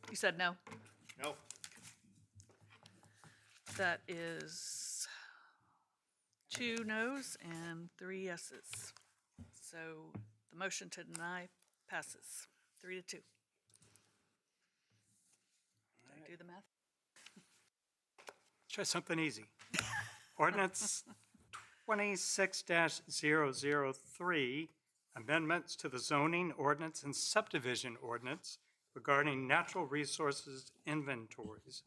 Speaker 2: You said no?
Speaker 4: no.
Speaker 2: That is 2 noes and 3 yeses. So the motion to deny passes 3-2. Did I do the math?
Speaker 1: Try something easy. Ordinance 26-003, amendments to the zoning ordinance and subdivision ordinance regarding natural resources inventories.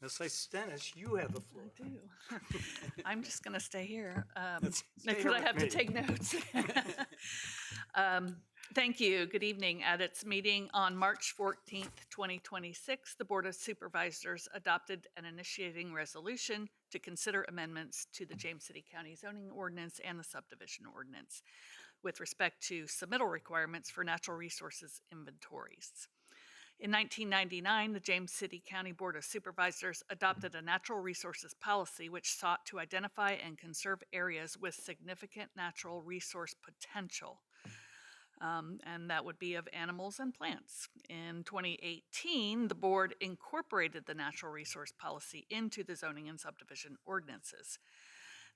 Speaker 1: Ms. Sice Dennis, you have the floor.
Speaker 2: I do. I'm just going to stay here
Speaker 1: Stay
Speaker 2: because
Speaker 1: here
Speaker 2: I
Speaker 1: with
Speaker 2: have to
Speaker 1: me.
Speaker 2: take notes. Thank you. Good evening. At its meeting on March 14th, 2026, the Board of Supervisors adopted an initiating resolution to consider amendments to the James City County zoning ordinance and the subdivision ordinance with respect to submittal requirements for natural resources inventories. In 1999, the James City County Board of Supervisors adopted a natural resources policy which sought to identify and conserve areas with significant natural resource potential. and that would be of animals and plants. In 2018, the board incorporated the natural resource policy into the zoning and subdivision ordinances.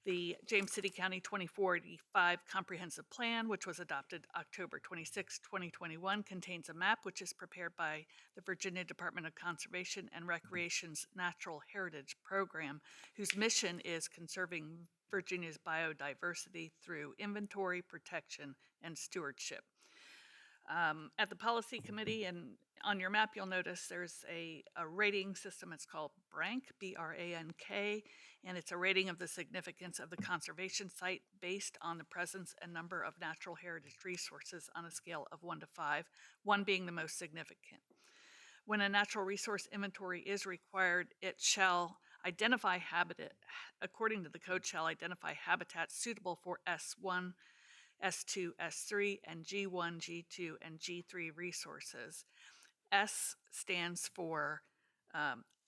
Speaker 2: The James City County 2485 Comprehensive Plan, which was adopted October 26, 2021, contains a map which is prepared by the Virginia Department of Conservation and Recreation's Natural Heritage Program, whose mission is conserving Virginia's biodiversity through inventory, protection, and stewardship. At the policy committee and on your map, you'll notice there's a rating system. It's called BRANK, B-R-A-N-K, and it's a rating of the significance of the conservation site based on the presence and number of natural heritage resources on a scale of 1 to 5, 1 being the most significant. When a natural resource inventory is required, it shall identify habitat, according to the code, shall identify habitats suitable for S1, S2, S3, and G1, G2, and G3 resources. S stands for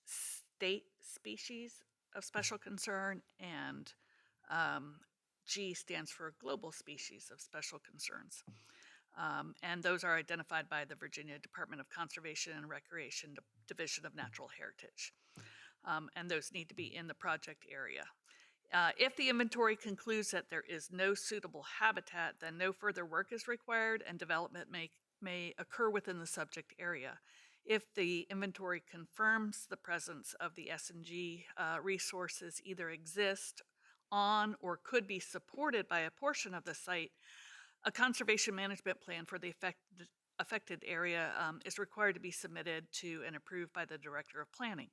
Speaker 2: state species of special concern, and G stands for global species of special concerns. And those are identified by the Virginia Department of Conservation and Recreation Division of Natural Heritage. And those need to be in the project area. If the inventory concludes that there is no suitable habitat, then no further work is required and development may occur within the subject area. If the inventory confirms the presence of the S&G resources either exist on or could be supported by a portion of the site, a conservation management plan for the affected area is required to be submitted to and approved by the Director of Planning.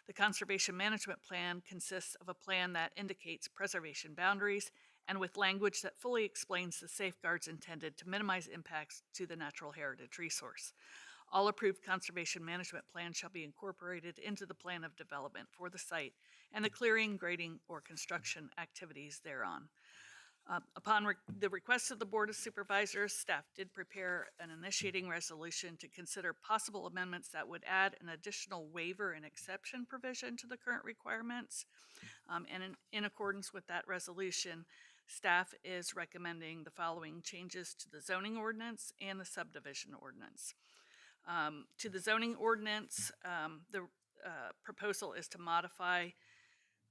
Speaker 2: The Conservation Management Plan consists of a plan that indicates preservation boundaries and with language that fully explains the safeguards intended to minimize impacts to the natural heritage resource. All approved conservation management plans shall be incorporated into the plan of development for the site and the clearing, grading, or construction activities thereon. Upon the request of the Board of Supervisors, staff did prepare an initiating resolution to consider possible amendments that would add an additional waiver and exception provision to the current requirements. And in accordance with that resolution, staff is recommending the following changes to the zoning ordinance and the subdivision ordinance. To the zoning ordinance, the proposal is to modify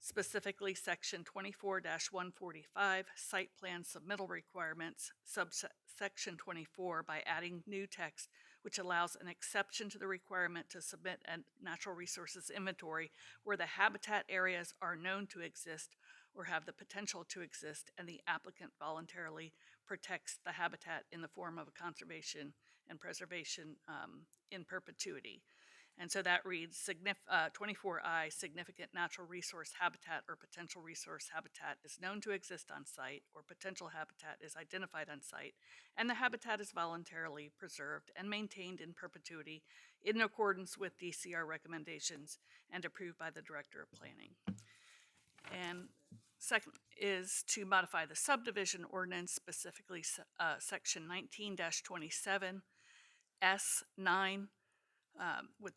Speaker 2: specifically Section 24-145, Site Plan Submittal Requirements, subsection 24, by adding new text which allows an exception to the requirement to submit a natural resources inventory where the habitat areas are known to exist or have the potential to exist and the applicant voluntarily protects the habitat in the form of a conservation and preservation in perpetuity. And so that reads 24I, significant natural resource habitat or potential resource habitat is known to exist on site or potential habitat is identified on site, and the habitat is voluntarily preserved and maintained in perpetuity in accordance with DCR recommendations and approved by the Director of Planning. And second is to modify the subdivision ordinance, specifically section 19-27, S9, with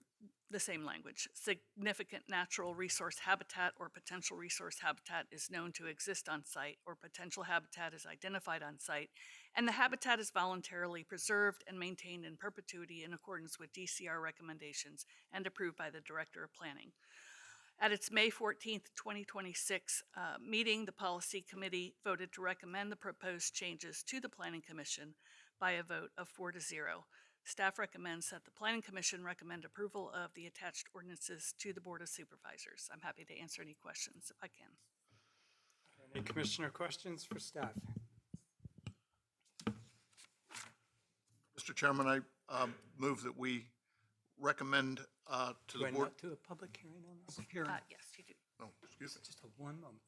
Speaker 2: the same language. Significant natural resource habitat or potential resource habitat is known to exist on site or potential habitat is identified on site, and the habitat is voluntarily preserved and maintained in perpetuity in accordance with DCR recommendations and approved by the Director of Planning. At its May 14th, 2026 meeting, the Policy Committee voted to recommend the proposed changes to the Planning Commission by a vote of 4-0. Staff recommends that the Planning Commission recommend approval of the attached ordinances to the Board of Supervisors. I'm happy to answer any questions if I can.
Speaker 1: Any commissioner questions for staff?
Speaker 11: Mr. Chairman, I move that we recommend to
Speaker 1: Do
Speaker 11: the
Speaker 1: I
Speaker 11: board.
Speaker 1: not do a public hearing on this?
Speaker 2: Yes, you do.
Speaker 11: Oh, excuse me.
Speaker 1: Just a 1 moment.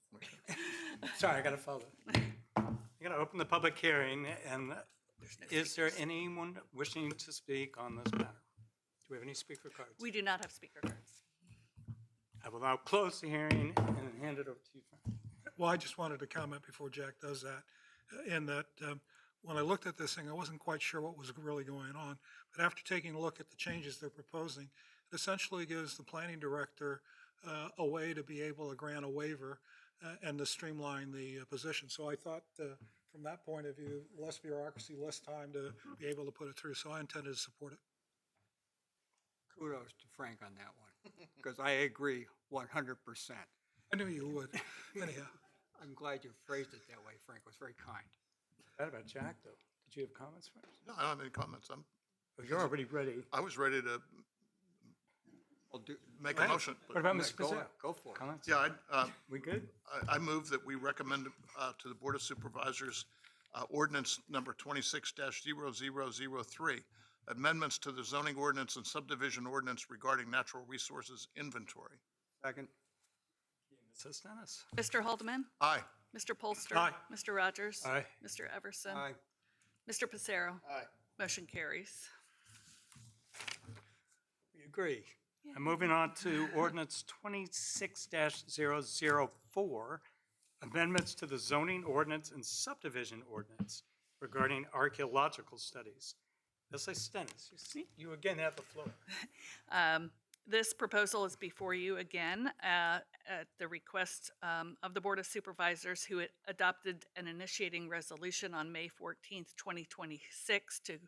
Speaker 1: Sorry, I got to follow. I'm going to open the public hearing, and is there anyone wishing to speak on this matter? Do we have any speaker cards?
Speaker 2: We do not have speaker cards.
Speaker 1: I will now close the hearing and hand it over to you, Frank.
Speaker 5: Well, I just wanted to comment before Jack does that, in that when I looked at this thing, I wasn't quite sure what was really going on. But after taking a look at the changes they're proposing, it essentially gives the planning director a way to be able to grant a waiver and to streamline the position. So I thought from that point of view, less bureaucracy, less time to be able to put it through. So I intended to support it.
Speaker 3: Kudos to Frank on that one, because I agree 100%.
Speaker 5: I knew you would. Anyhow,
Speaker 3: I'm glad you phrased it that way, Frank. It was very kind.
Speaker 1: What about Jack, though? Did you have comments first?
Speaker 11: No, I don't have any comments.
Speaker 1: Oh, you're already ready.
Speaker 11: I was ready to
Speaker 3: Well,
Speaker 11: make
Speaker 1: Go
Speaker 11: a
Speaker 1: ahead.
Speaker 11: motion. but-
Speaker 1: What about Mr.
Speaker 3: Go,
Speaker 1: Pizzaro?
Speaker 3: go for it.
Speaker 1: Comments?
Speaker 11: Yeah,
Speaker 1: We good?
Speaker 11: I move that we recommend to the Board of Supervisors ordinance number 26-0003, amendments to the zoning ordinance and subdivision ordinance regarding natural resources inventory.
Speaker 3: Second.
Speaker 1: Mrs. Dennis?
Speaker 2: Mr. Haldeman?
Speaker 11: Aye.
Speaker 2: Mr. Polster?
Speaker 5: Aye.
Speaker 2: Mr. Rogers?
Speaker 1: Aye.
Speaker 2: Mr. Everson?
Speaker 3: Aye.
Speaker 2: Mr. Pacero?
Speaker 4: Aye.
Speaker 2: Motion carries.
Speaker 1: We agree. And moving on to ordinance 26-004, amendments to the zoning ordinance and subdivision ordinance regarding archaeological studies. Mrs. Stennis, you again have the floor.
Speaker 2: This proposal is before you again at the request of the Board of Supervisors, who had adopted an initiating resolution on May 14th, 2026 to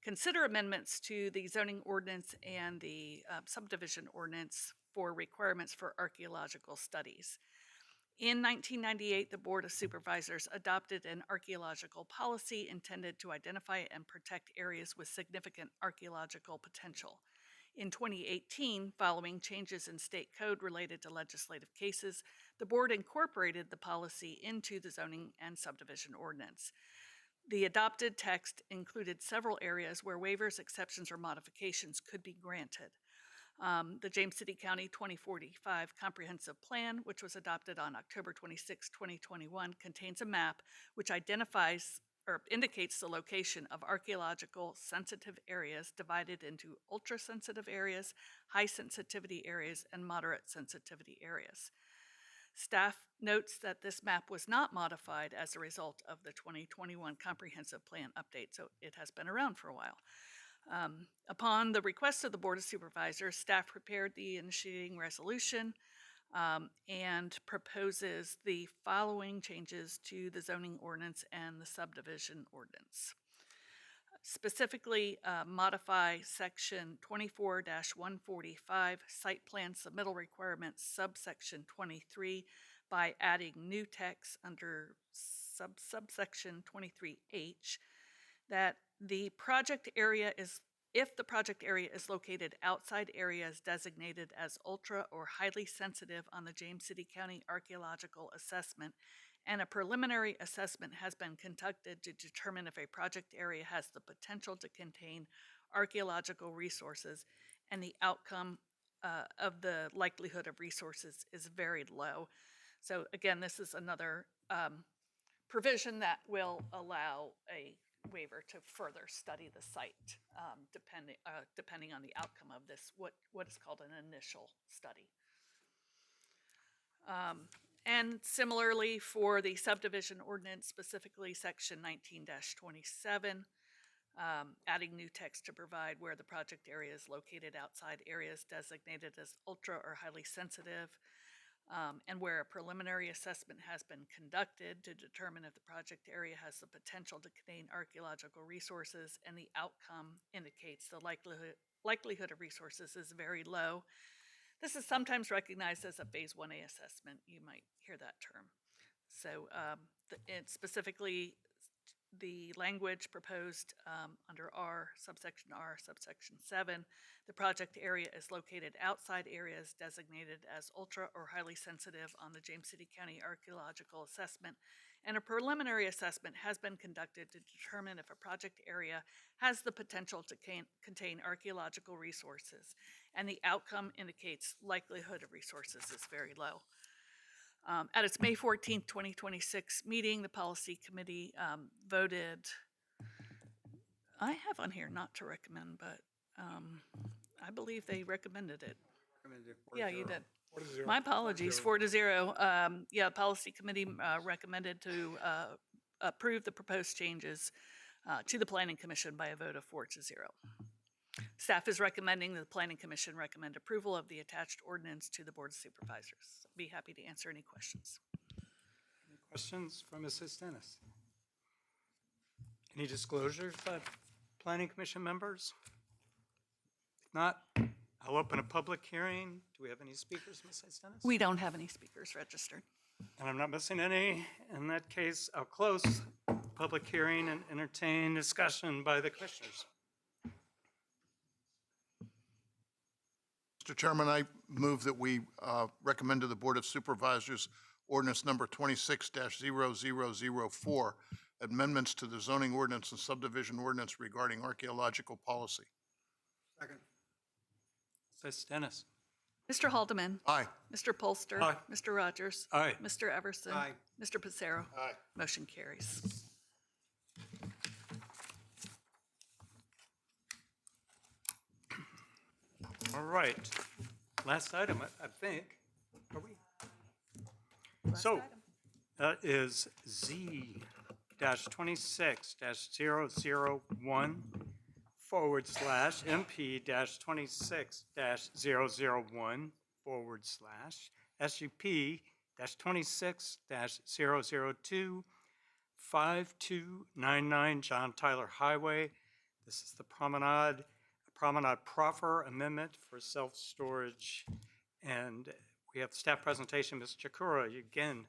Speaker 2: consider amendments to the zoning ordinance and the subdivision ordinance for requirements for archaeological studies. In 1998, the Board of Supervisors adopted an archaeological policy intended to identify and protect areas with significant archaeological potential. In 2018, following changes in state code related to legislative cases, the board incorporated the policy into the zoning and subdivision ordinance. The adopted text included several areas where waivers, exceptions, or modifications could be granted. The James City County 2045 Comprehensive Plan, which was adopted on October 26, 2021, contains a map which identifies or indicates the location of archaeological sensitive areas divided into ultra-sensitive areas, high-sensitivity areas, and moderate sensitivity areas. Staff notes that this map was not modified as a result of the 2021 Comprehensive Plan update, so it has been around for a while. Upon the request of the Board of Supervisors, staff prepared the initiating resolution and proposes the following changes to the zoning ordinance and the subdivision ordinance. Specifically, modify section 24-145 site plan submittal requirements subsection 23 by adding new text under subsection 23H that the project area is, if the project area is located outside areas designated as ultra or highly sensitive on the James City County Archaeological Assessment, and a preliminary assessment has been conducted to determine if a project area has the potential to contain archaeological resources, and the outcome of the likelihood of resources is very low. So again, this is another provision that will allow a waiver to further study the site, depending on the outcome of this, what is called an initial study. And similarly for the subdivision ordinance, specifically section 19-27, adding new text to provide where the project area is located outside areas designated as ultra or highly sensitive, and where a preliminary assessment has been conducted to determine if the project area has the potential to contain archaeological resources, and the outcome indicates the likelihood of resources is very low. This is sometimes recognized as a Phase 1A assessment. You might hear that term. So specifically, the language proposed under subsection 7, the project area is located outside areas designated as ultra or highly sensitive on the James City County Archaeological Assessment, and a preliminary assessment has been conducted to determine if a project area has the potential to contain archaeological resources, and the outcome indicates likelihood of resources is very low. At its May 14th, 2026 meeting, the policy committee voted, I have on here not to recommend, but I believe they recommended it. Yeah, you did. My apologies, 4-0. Yeah, policy committee recommended to approve the proposed changes to the planning commission by a vote of 4-0. Staff is recommending that the planning commission recommend approval of the attached ordinance to the Board of Supervisors. Be happy to answer any questions.
Speaker 1: Any questions from Mrs. Dennis? Any disclosures by planning commission members? If not, I'll open a public hearing. Do we have any speakers, Ms. Dennis?
Speaker 2: We don't have any speakers registered.
Speaker 1: And I'm not missing any. In that case, I'll close the public hearing and entertain discussion by the commissioners.
Speaker 11: Mr. Chairman, I move that we recommend to the Board of Supervisors ordinance number 26-0004, amendments to the zoning ordinance and subdivision ordinance regarding archaeological policy.
Speaker 3: Second.
Speaker 1: Ms. Dennis?
Speaker 2: Mr. Haldeman?
Speaker 11: Aye.
Speaker 2: Mr. Polster?
Speaker 5: Aye.
Speaker 2: Mr. Rogers?
Speaker 1: Aye.
Speaker 2: Mr. Everson?
Speaker 3: Aye.
Speaker 2: Mr. Pacero?
Speaker 4: Aye.
Speaker 2: Motion carries.
Speaker 1: All right. Last item, I think. Are we? So, that is Z-26-001/SUP-26-002-5299 John Tyler Highway. This is the Promenade Proffer Amendment for self-storage. And we have staff presentation. Ms. Chakura, you again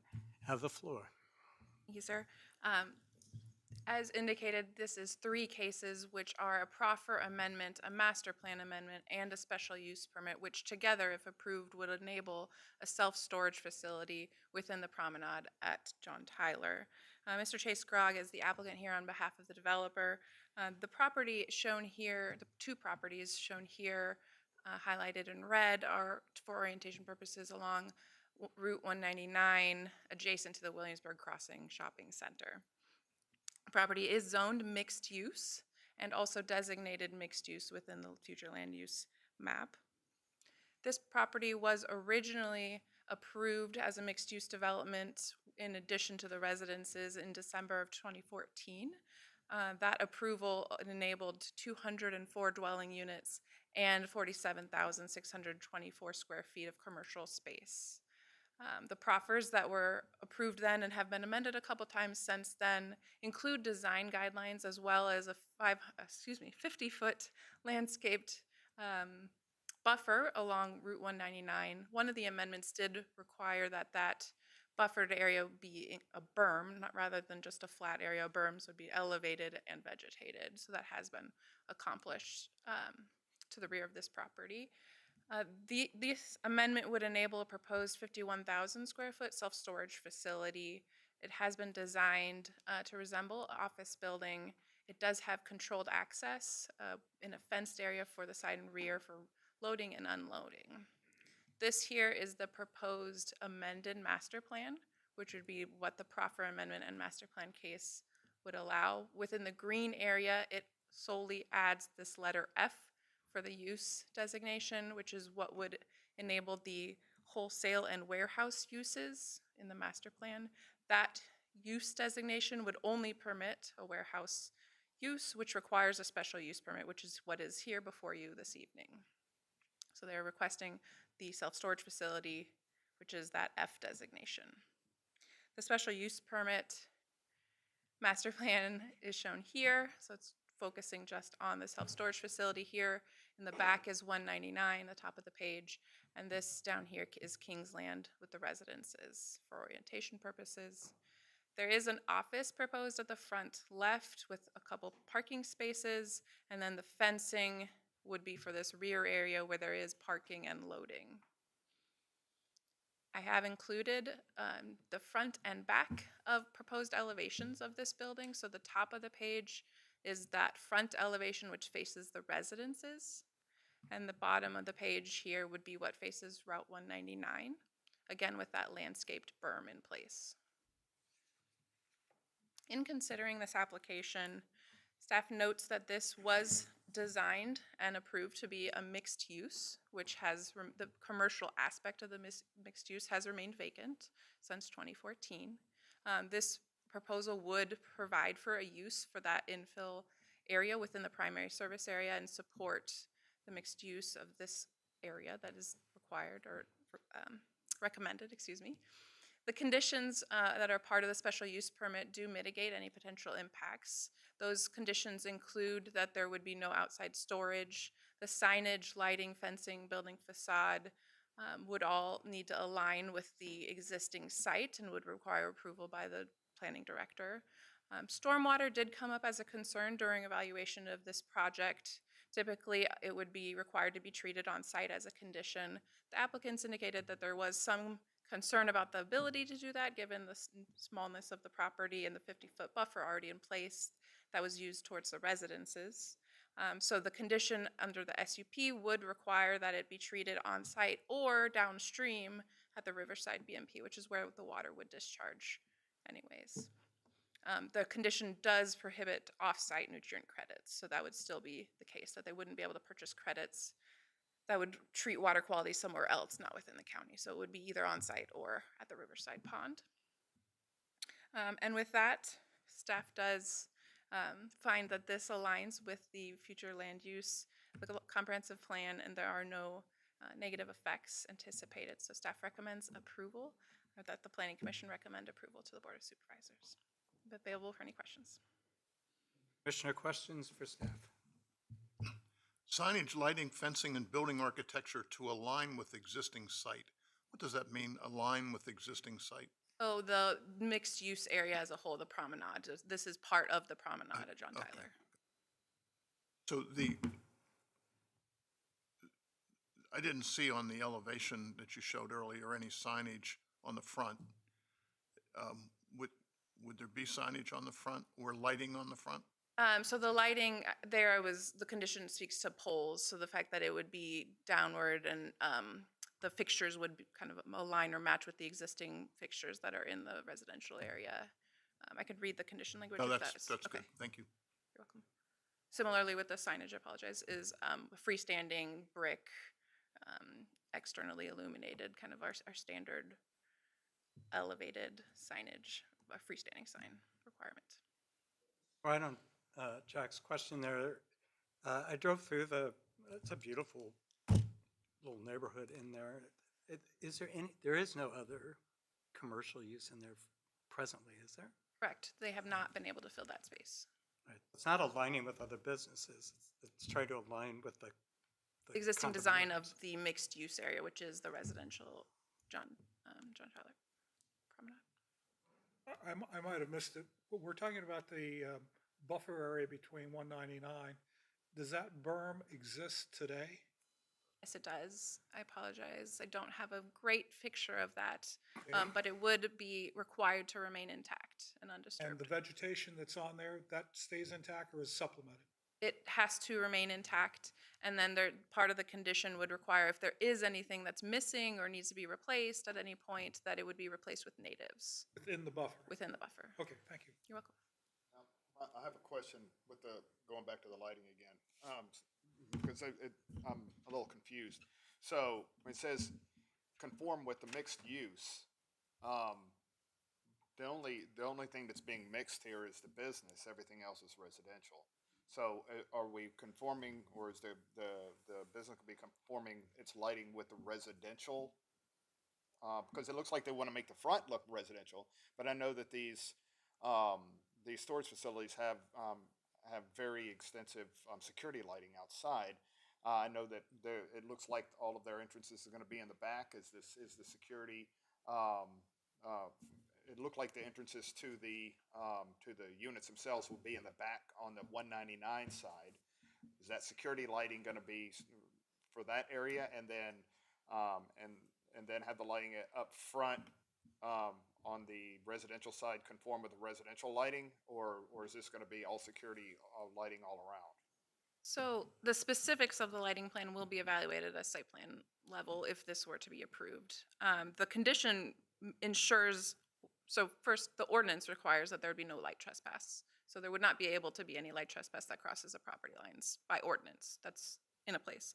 Speaker 1: have the floor.
Speaker 12: Thank you, sir. As indicated, this is 3 cases which are a proffer amendment, a master plan amendment, and a special use permit, which together, if approved, would enable a self-storage facility within the promenade at John Tyler. Mr. Chase Grogg is the applicant here on behalf of the developer. The property shown here, the 2 properties shown here, highlighted in red, are for orientation purposes along Route 199, adjacent to the Williamsburg Crossing Shopping Center. The property is zoned mixed use and also designated mixed use within the future land use map. This property was originally approved as a mixed use development in addition to the residences in December of 2014. That approval enabled 204 dwelling units and 47,624 square feet of commercial space. The proffers that were approved then and have been amended a couple times since then include design guidelines as well as a 50-foot landscaped buffer along Route 199. One of the amendments did require that buffered area be a berm, not rather than just a flat area. Berms would be elevated and vegetated, so that has been accomplished to the rear of this property. This amendment would enable a proposed 51,000 square foot self-storage facility. It has been designed to resemble an office building. It does have controlled access in a fenced area for the side and rear for loading and unloading. This here is the proposed amended master plan, which would be what the proffer amendment and master plan case would allow. Within the green area, it solely adds this letter F for the use designation, which is what would enable the wholesale and warehouse uses in the master plan. That use designation would only permit a warehouse use, which requires a special use permit, which is what is here before you this evening. So they're requesting the self-storage facility, which is that F designation. The special use permit master plan is shown here, so it's focusing just on the self-storage facility here. In the back is 199, the top of the page, and this down here is Kingsland with the residences for orientation purposes. There is an office proposed at the front left with a couple parking spaces, and then the fencing would be for this rear area where there is parking and loading. I have included the front and back of proposed elevations of this building. So the top of the page is that front elevation which faces the residences, and the bottom of the page here would be what faces Route 199, again with that landscaped berm in place. In considering this application, staff notes that this was designed and approved to be a mixed use, which has the commercial aspect of the mixed use has remained vacant since 2014. This proposal would provide for a use for that infill area within the primary service area and support the mixed use of this area that is required or recommended, excuse me. The conditions that are part of the special use permit do mitigate any potential impacts. Those conditions include that there would be no outside storage, the signage, lighting, fencing, building facade would all need to align with the existing site and would require approval by the planning director. Stormwater did come up as a concern during evaluation of this project. Typically, it would be required to be treated on site as a condition. The applicants indicated that there was some concern about the ability to do that, given the smallness of the property and the 50-foot buffer already in place that was used towards the residences. So the condition under the SUP would require that it be treated on site or downstream at the Riverside BMP, which is where the water would discharge anyways. The condition does prohibit off-site nutrient credits, so that would still be the case, that they wouldn't be able to purchase credits that would treat water quality somewhere else, not within the county. So it would be either on-site or at the Riverside Pond. And with that, staff does find that this aligns with the future land use, the comprehensive plan, and there are no negative effects anticipated. So staff recommends approval, or that the Planning Commission recommend approval to the Board of Supervisors. I'm available for any questions.
Speaker 1: Commissioner, questions for staff?
Speaker 11: Signage, lighting, fencing, and building architecture to align with existing site. What does that mean, align with existing site?
Speaker 12: Oh, the mixed-use area as a whole, the promenade. This is part of the promenade at John Tyler.
Speaker 11: So I didn't see on the elevation that you showed earlier any signage on the front. Would there be signage on the front or lighting on the front?
Speaker 12: So the lighting there the condition speaks to poles, so the fact that it would be downward and the fixtures would be kind of align or match with the existing fixtures that are in the residential area. I could read the condition language.
Speaker 11: No,
Speaker 12: if
Speaker 11: that's good. Thank you.
Speaker 12: You're welcome. Similarly with the signage, I apologize, is freestanding brick, externally illuminated, kind of our standard elevated signage, a freestanding sign requirement.
Speaker 1: Right on Jack's question there. I drove through it's a beautiful little neighborhood in there. There is no other commercial use in there presently, is there?
Speaker 12: Correct. They have not been able to fill that space.
Speaker 1: Right. It's not aligning with other businesses. It's trying to align with the
Speaker 12: Existing design of the mixed use area, which is the residential John Tyler Promenade.
Speaker 5: I might have missed it, but we're talking about the buffer area between 199. Does that berm exist today?
Speaker 12: Yes, it does. I apologize. I don't have a great picture of that,
Speaker 5: Okay.
Speaker 12: but it would be required to remain intact and undisturbed.
Speaker 5: And the vegetation that's on there, that stays intact or is supplemented?
Speaker 12: It has to remain intact, and then part of the condition would require if there is anything that's missing or needs to be replaced at any point, that it would be replaced with natives.
Speaker 5: Within the buffer?
Speaker 12: Within the buffer.
Speaker 5: Okay, thank you.
Speaker 12: You're welcome.
Speaker 4: I have a question with going back to the lighting again, because I'm a little confused. So when it says conform with the mixed use, the only thing that's being mixed here is the business. Everything else is residential. So are we conforming, or is the business could be conforming its lighting with the residential? Because it looks like they want to make the front look residential, but I know that these storage facilities have very extensive security lighting outside. I know that it looks like all of their entrances are going to be in the back. Is the security? It looked like the entrances to the units themselves will be in the back on the 199 side. Is that security lighting going to be for that area, and then have the lighting up front on the residential side conform with the residential lighting, or is this going to be all security lighting all around? So the specifics of the lighting plan will be evaluated at site plan level if this were to be approved. The condition ensures, so first, the ordinance requires that there would be no light trespass. So there would not be able to be any light trespass that crosses the property lines by ordinance. That's in a place.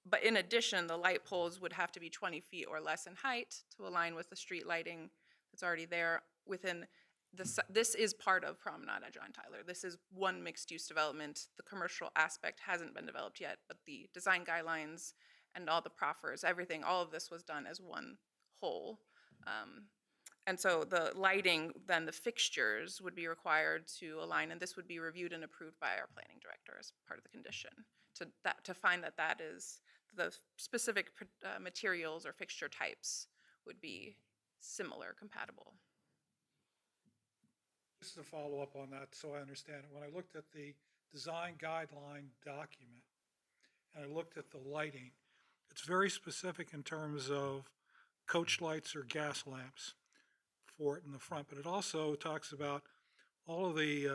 Speaker 4: But in addition, the light poles would have to be 20 feet or less in height to align with the street lighting that's already there within this is part of Promenade at John Tyler. This is one mixed-use development. The commercial aspect hasn't been developed yet, but the design guidelines and all the proffers, everything, all of this was done as one whole.
Speaker 12: And so the lighting, then the fixtures would be required to align, and this would be reviewed and approved by our planning director as part of the condition, to find that that is, the specific materials or fixture types would be similar, compatible.
Speaker 5: Just to follow up on that, so I understand it, when I looked at the design guideline document, and I looked at the lighting, it's very specific in terms of coach lights or gas lamps for it in the front, but it also talks about all of the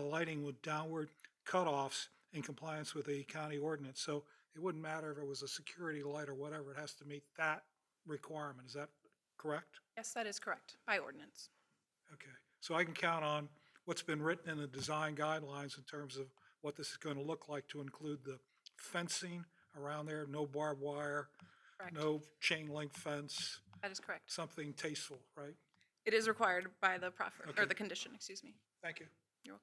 Speaker 5: lighting with downward cutoffs in compliance with the county ordinance. So it wouldn't matter if it was a security light or whatever, it has to meet that requirement. Is that correct?
Speaker 12: Yes, that is correct, by ordinance.
Speaker 5: Okay, so I can count on what's been written in the design guidelines in terms of what this is going to look like, to include the fencing around there, no barbed wire,
Speaker 12: Correct.
Speaker 5: no chain link fence,
Speaker 12: That is correct.
Speaker 5: something tasteful, right?
Speaker 12: It is required by the proffer,
Speaker 5: Okay.
Speaker 12: or the condition, excuse me.
Speaker 5: Thank you.
Speaker 12: You're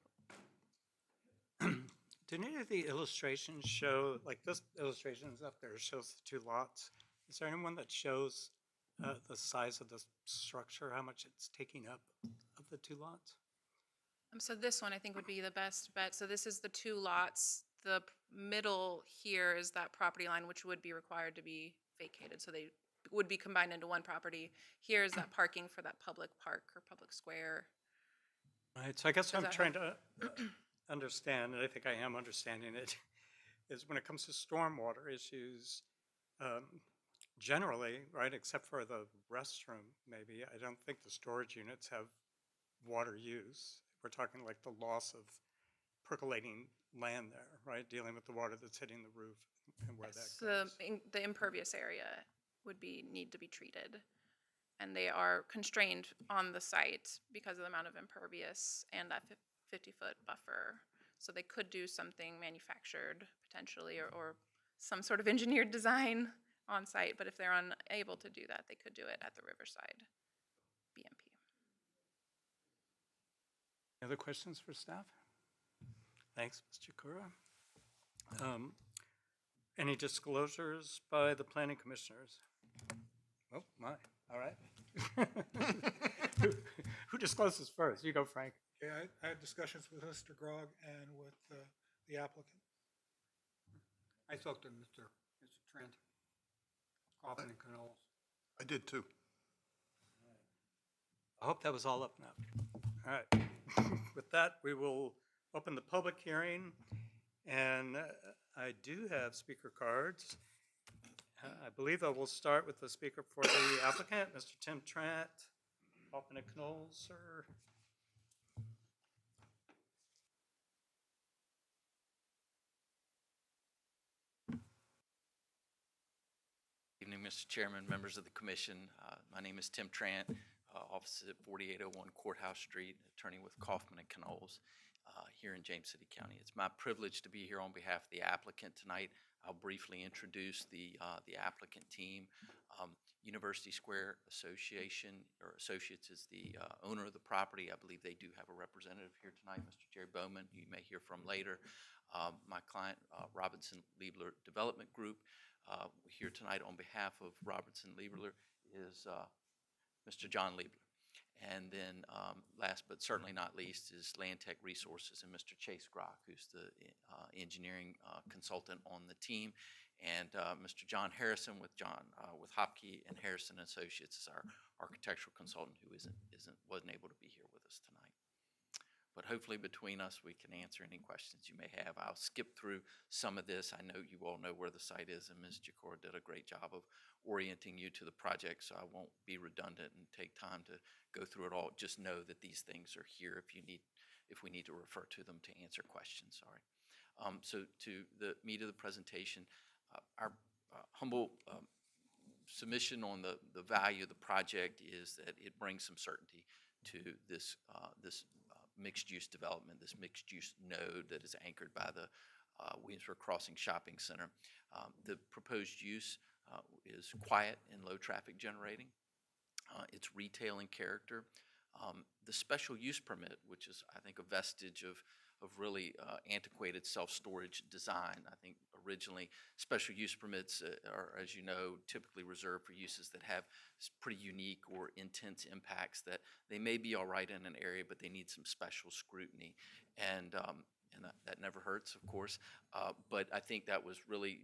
Speaker 12: welcome.
Speaker 1: Do any of the illustrations show, like this illustration is up there, shows the two lots? Is there anyone that shows the size of the structure, how much it's taking up of the two lots?
Speaker 12: So this one I think would be the best bet. So this is the two lots. The middle here is that property line, which would be required to be vacated. So they would be combined into one property. Here is that parking for that public park or public square.
Speaker 1: Right, so I guess
Speaker 12: Does
Speaker 1: I'm
Speaker 12: that
Speaker 1: trying to understand, and I think I am understanding it, is when it comes to stormwater issues, generally, right, except for the restroom, maybe, I don't think the storage units have water use. We're talking like the loss of percolating land there, right, dealing with the water that's hitting the roof and where that goes.
Speaker 12: The impervious area would need to be treated. And they are constrained on the site because of the amount of impervious and that 50-foot buffer. So they could do something manufactured potentially, or some sort of engineered design on site. But if they're unable to do that, they could do it at the Riverside BMP.
Speaker 1: Any other questions for staff? Thanks, Mr. Kura. Any disclosures by the planning commissioners? Oh, my, all right. Who discloses first? You go, Frank.
Speaker 5: Okay, I had discussions with Mr. Grog and with the applicant.
Speaker 3: I spoke to Mr. Trent, Coffin and Knowles.
Speaker 11: I did too.
Speaker 1: I hope that was all up now. All right. With that, we will open the public hearing, and I do have speaker cards. I believe I will start with the speaker for the applicant, Mr. Tim Trent. Hoffman and Knowles, sir.
Speaker 15: Evening, Mr. Chairman, members of the commission. My name is Tim Trant, office at 4801 Courthouse Street, attorney with Kaufman and Knowles here in James City County. It's my privilege to be here on behalf of the applicant tonight. I'll briefly introduce the applicant team. University Square Association, or Associates, is the owner of the property. I believe they do have a representative here tonight, Mr. Jerry Bowman, who you may hear from later. My client, Robinson Liebler Development Group, here tonight on behalf of Robinson Liebler is Mr. John Liebler. And then last but certainly not least is Land Tech Resources and Mr. Chase Grock, who's the engineering consultant on the team, and Mr. John Harrison with Hopkey and Harrison Associates is our architectural consultant, who wasn't able to be here with us tonight. But hopefully between us we can answer any questions you may have. I'll skip through some of this. I know you all know where the site is, and Ms. Jacora did a great job of orienting you to the project, so I won't be redundant and take time to go through it all. Just know that these things are here if we need to refer to them to answer questions. Sorry. So to the meat of the presentation, our humble submission on the value of the project is that it brings some certainty to this mixed-use development, this mixed-use node that is anchored by the Williamsburg Crossing Shopping Center. The proposed use is quiet and low traffic generating. It's retail in character. The special use permit, which is, I think, a vestige of really antiquated self-storage design. I think originally special use permits are, as you know, typically reserved for uses that have pretty unique or intense impacts that they may be all right in an area, but they need some special scrutiny. And that never hurts, of course. But I think that was really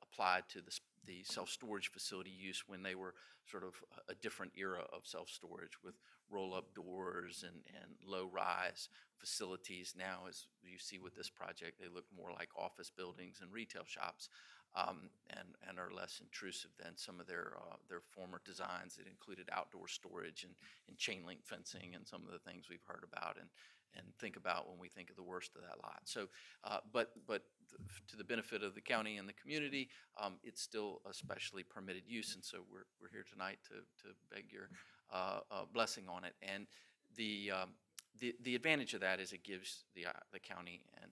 Speaker 15: applied to the self-storage facility use when they were sort of a different era of self-storage with roll-up doors and low-rise facilities. Now, as you see with this project, they look more like office buildings and retail shops, and are less intrusive than some of their former designs that included outdoor storage and chain link fencing and some of the things we've heard about and think about when we think of the worst of that lot. So, but to the benefit of the county and the community, it's still a specially permitted use, and so we're here tonight to beg your blessing on it. And the advantage of that is it gives the county and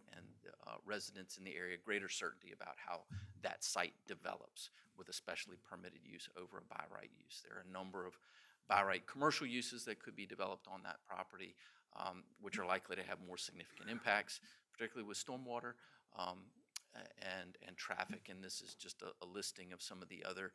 Speaker 15: residents in the area greater certainty about how that site develops with a specially permitted use over a by right use. There are a number of by right commercial uses that could be developed on that property, which are likely to have more significant impacts, particularly with stormwater and traffic. And this is just a listing of some of the other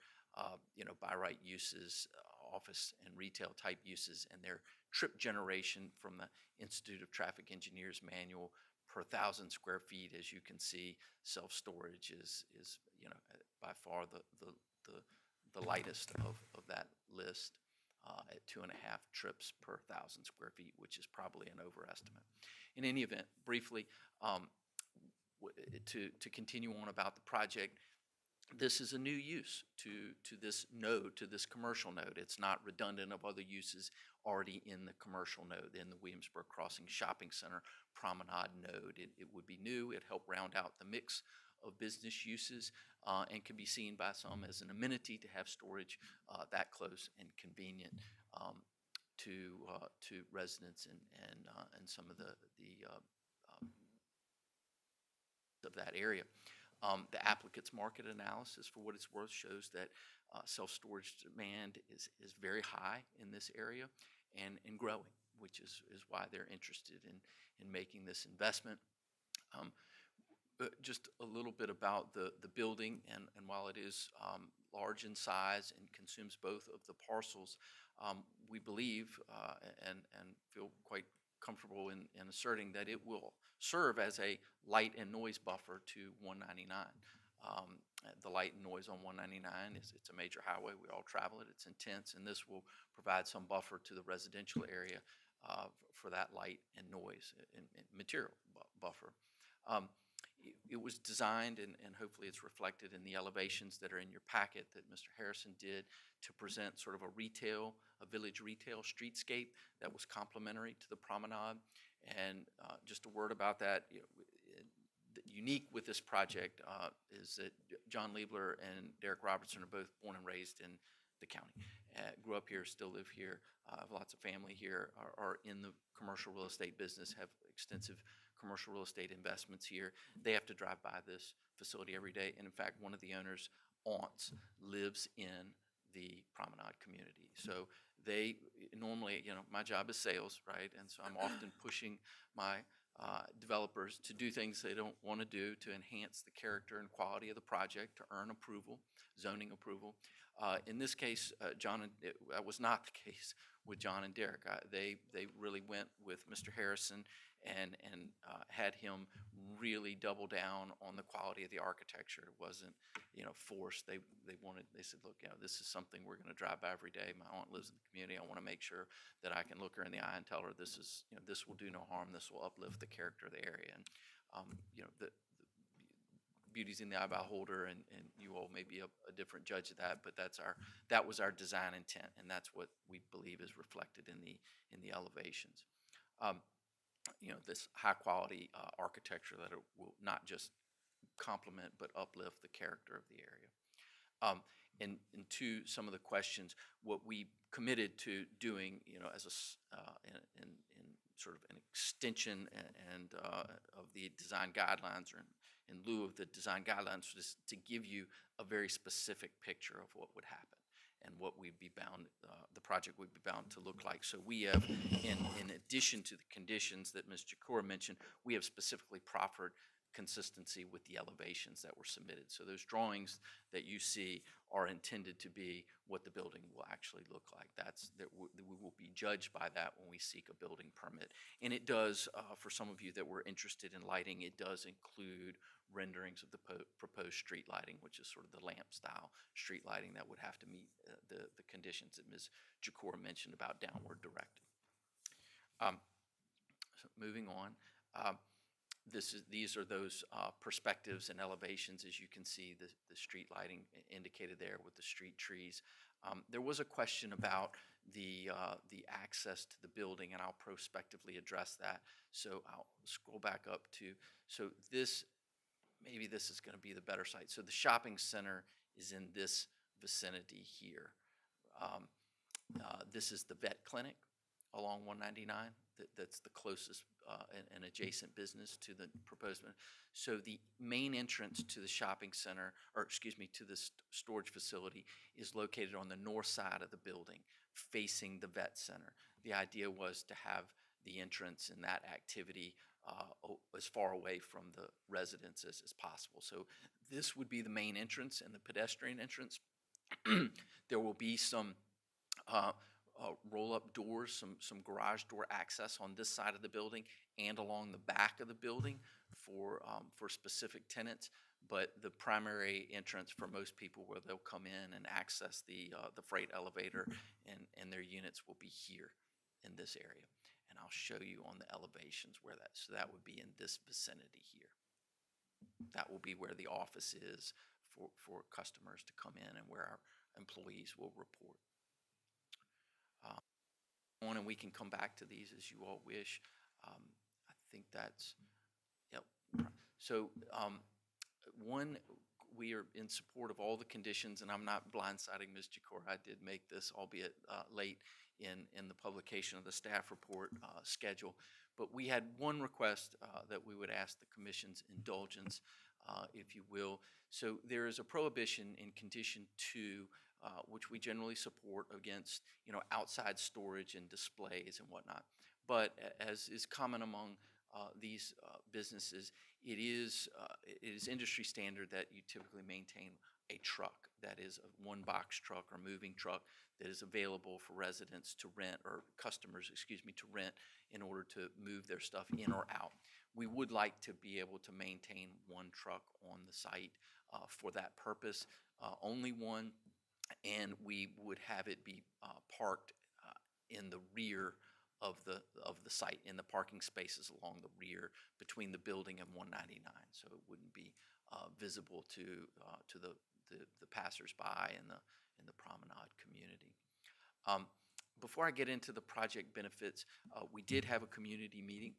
Speaker 15: by right uses, office and retail type uses, and their trip generation from the Institute of Traffic Engineers manual per 1,000 square feet. As you can see, self-storage is by far the lightest of that list, at 2.5 trips per 1,000 square feet, which is probably an overestimate. In any event, briefly, to continue on about the project, this is a new use to this node, to this commercial node. It's not redundant of other uses already in the commercial node, in the Williamsburg Crossing Shopping Center Promenade node. It would be new. It helped round out the mix of business uses and can be seen by some as an amenity to have storage that close and convenient to residents and some of the of that area. The applicant's market analysis, for what it's worth, shows that self-storage demand is very high in this area and growing, which is why they're interested in making this investment. Just a little bit about the building, and while it is large in size and consumes both of the parcels, we believe and feel quite comfortable in asserting that it will serve as a light and noise buffer to 199. The light and noise on 199 it's a major highway. We all travel it. It's intense, and this will provide some buffer to the residential area for that light and noise and material buffer. It was designed, and hopefully it's reflected in the elevations that are in your packet that Mr. Harrison did, to present sort of a village retail streetscape that was complementary to the promenade. And just a word about that, unique with this project is that John Liebler and Derek Robertson are both born and raised in the county. Grew up here, still live here, have lots of family here, are in the commercial real estate business, have extensive commercial real estate investments here. They have to drive by this facility every day. And in fact, one of the owner's aunts lives in the Promenade community. So they normally, my job is sales, right? And so I'm often pushing my developers to do things they don't want to do to enhance the character and quality of the project, to earn approval, zoning approval. In this case, that was not the case with John and Derek. They really went with Mr. Harrison and had him really double down on the quality of the architecture. It wasn't, forced. They said, look, this is something we're going to drive by every day. My aunt lives in the community. I want to make sure that I can look her in the eye and tell her this is, this will do no harm. This will uplift the character of the area. And, the beauty's in the eye of the beholder, and you all may be a different judge of that, but that was our design intent, and that's what we believe is reflected in the elevations. This high quality architecture that will not just complement but uplift the character of the area. And to some of the questions, what we committed to doing, as in sort of an extension and of the design guidelines, or in lieu of the design guidelines, just to give you a very specific picture of what would happen. and what we'd be bound, the project would be bound to look like. So we have, in addition to the conditions that Ms. Jakora mentioned, we have specifically proffered consistency with the elevations that were submitted. So those drawings that you see are intended to be what the building will actually look like. We will be judged by that when we seek a building permit. And it does, for some of you that were interested in lighting, it does include renderings of the proposed street lighting, which is sort of the lamp style street lighting that would have to meet the conditions that Ms. Jakora mentioned about downward directed. So moving on. These are those perspectives and elevations, as you can see, the street lighting indicated there with the street trees. There was a question about the access to the building, and I'll prospectively address that. So I'll scroll back up to, so maybe this is going to be the better site. So the shopping center is in this vicinity here. This is the vet clinic along 199. That's the closest and adjacent business to the proposed one. So the main entrance to the shopping center, or excuse me, to the storage facility is located on the north side of the building, facing the vet center. The idea was to have the entrance and that activity as far away from the residences as possible. So this would be the main entrance and the pedestrian entrance. There will be some roll-up doors, some garage door access on this side of the building and along the back of the building for specific tenants. But the primary entrance for most people, where they'll come in and access the freight elevator and their units, will be here in this area. And I'll show you on the elevations where so that would be in this vicinity here. That will be where the office is for customers to come in and where our employees will report. And we can come back to these as you all wish. I think that's, yep. So we are in support of all the conditions, and I'm not blindsiding Ms. Jakora. I did make this, albeit late in the publication of the staff report schedule. But we had one request that we would ask the commission's indulgence, if you will. So there is a prohibition in condition 2, which we generally support, against outside storage and displays and whatnot. But as is common among these businesses, it is industry standard that you typically maintain a truck that is a one-box truck or moving truck that is available for residents to rent, or customers, excuse me, to rent in order to move their stuff in or out. We would like to be able to maintain one truck on the site for that purpose, only one, and we would have it be parked in the rear of the site, in the parking spaces along the rear between the building and 199, so it wouldn't be visible to the passersby in the Promenade community. Before I get into the project benefits, we did have a community meeting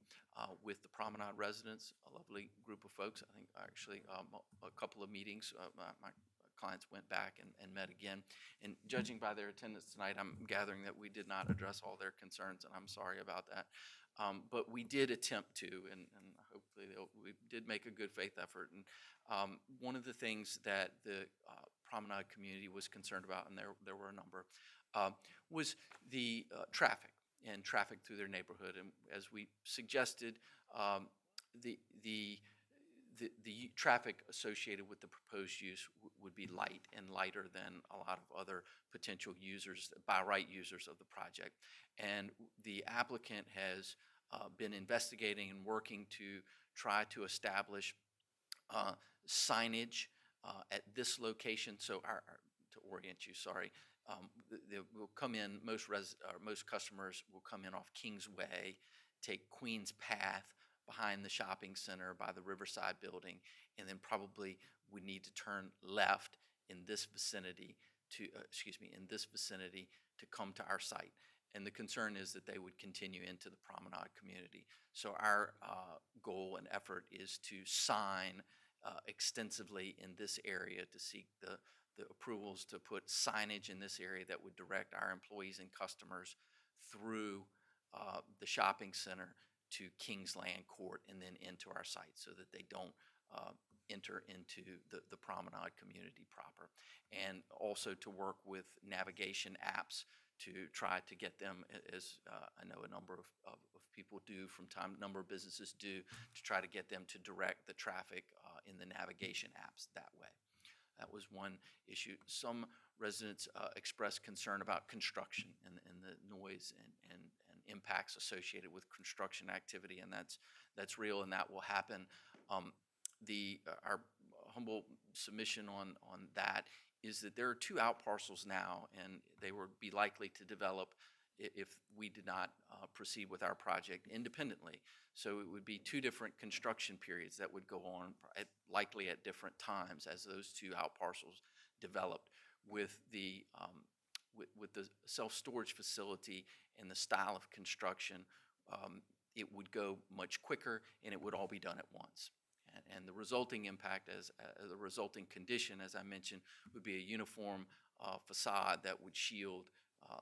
Speaker 15: with the Promenade residents, a lovely group of folks. I think actually a couple of meetings. My clients went back and met again. And judging by their attendance tonight, I'm gathering that we did not address all their concerns, and I'm sorry about that. But we did attempt to, and hopefully we did make a good faith effort. And one of the things that the Promenade community was concerned about, and there were a number, was the traffic through their neighborhood. And as we suggested, the traffic associated with the proposed use would be light and lighter than a lot of other potential users, by right users of the project. And the applicant has been investigating and working to try to establish signage at this location. So to orient you, sorry, they will come in, most customers will come in off Kingsway, take Queens Path behind the shopping center by the Riverside building, and then probably would need to turn left in this vicinity to, to come to our site. And the concern is that they would continue into the Promenade community. So our goal and effort is to sign extensively in this area, to seek the approvals to put signage in this area that would direct our employees and customers through the shopping center to Kingsland Court and then into our site, so that they don't enter into the Promenade community proper. And also to work with navigation apps to try to get them, as I know a number of people do from time, number of businesses do, to try to get them to direct the traffic in the navigation apps that way. That was one issue. Some residents expressed concern about construction and the noise and impacts associated with construction activity, and that's real and that will happen. Our humble submission on that is that there are 2 out parcels now, and they would be likely to develop if we did not proceed with our project independently. So it would be 2 different construction periods that would go on likely at different times as those 2 out parcels developed. With the self-storage facility and the style of construction, it would go much quicker and it would all be done at once. And the resulting impact, the resulting condition, as I mentioned, would be a uniform facade that would shield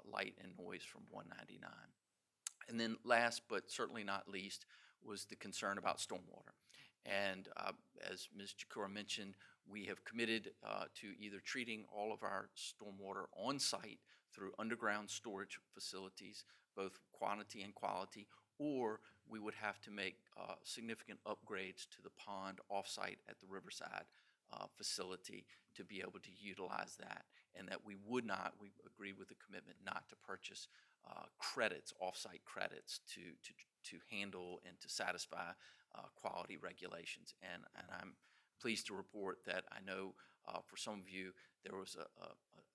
Speaker 15: light and noise from 199. And then last, but certainly not least, was the concern about stormwater. And as Ms. Jakura mentioned, we have committed to either treating all of our stormwater on site through underground storage facilities, both quantity and quality, or we would have to make significant upgrades to the pond offsite at the Riverside facility to be able to utilize that, and that we agree with the commitment not to purchase credits, offsite credits to handle and to satisfy quality regulations. And I'm pleased to report that I know for some of you there was a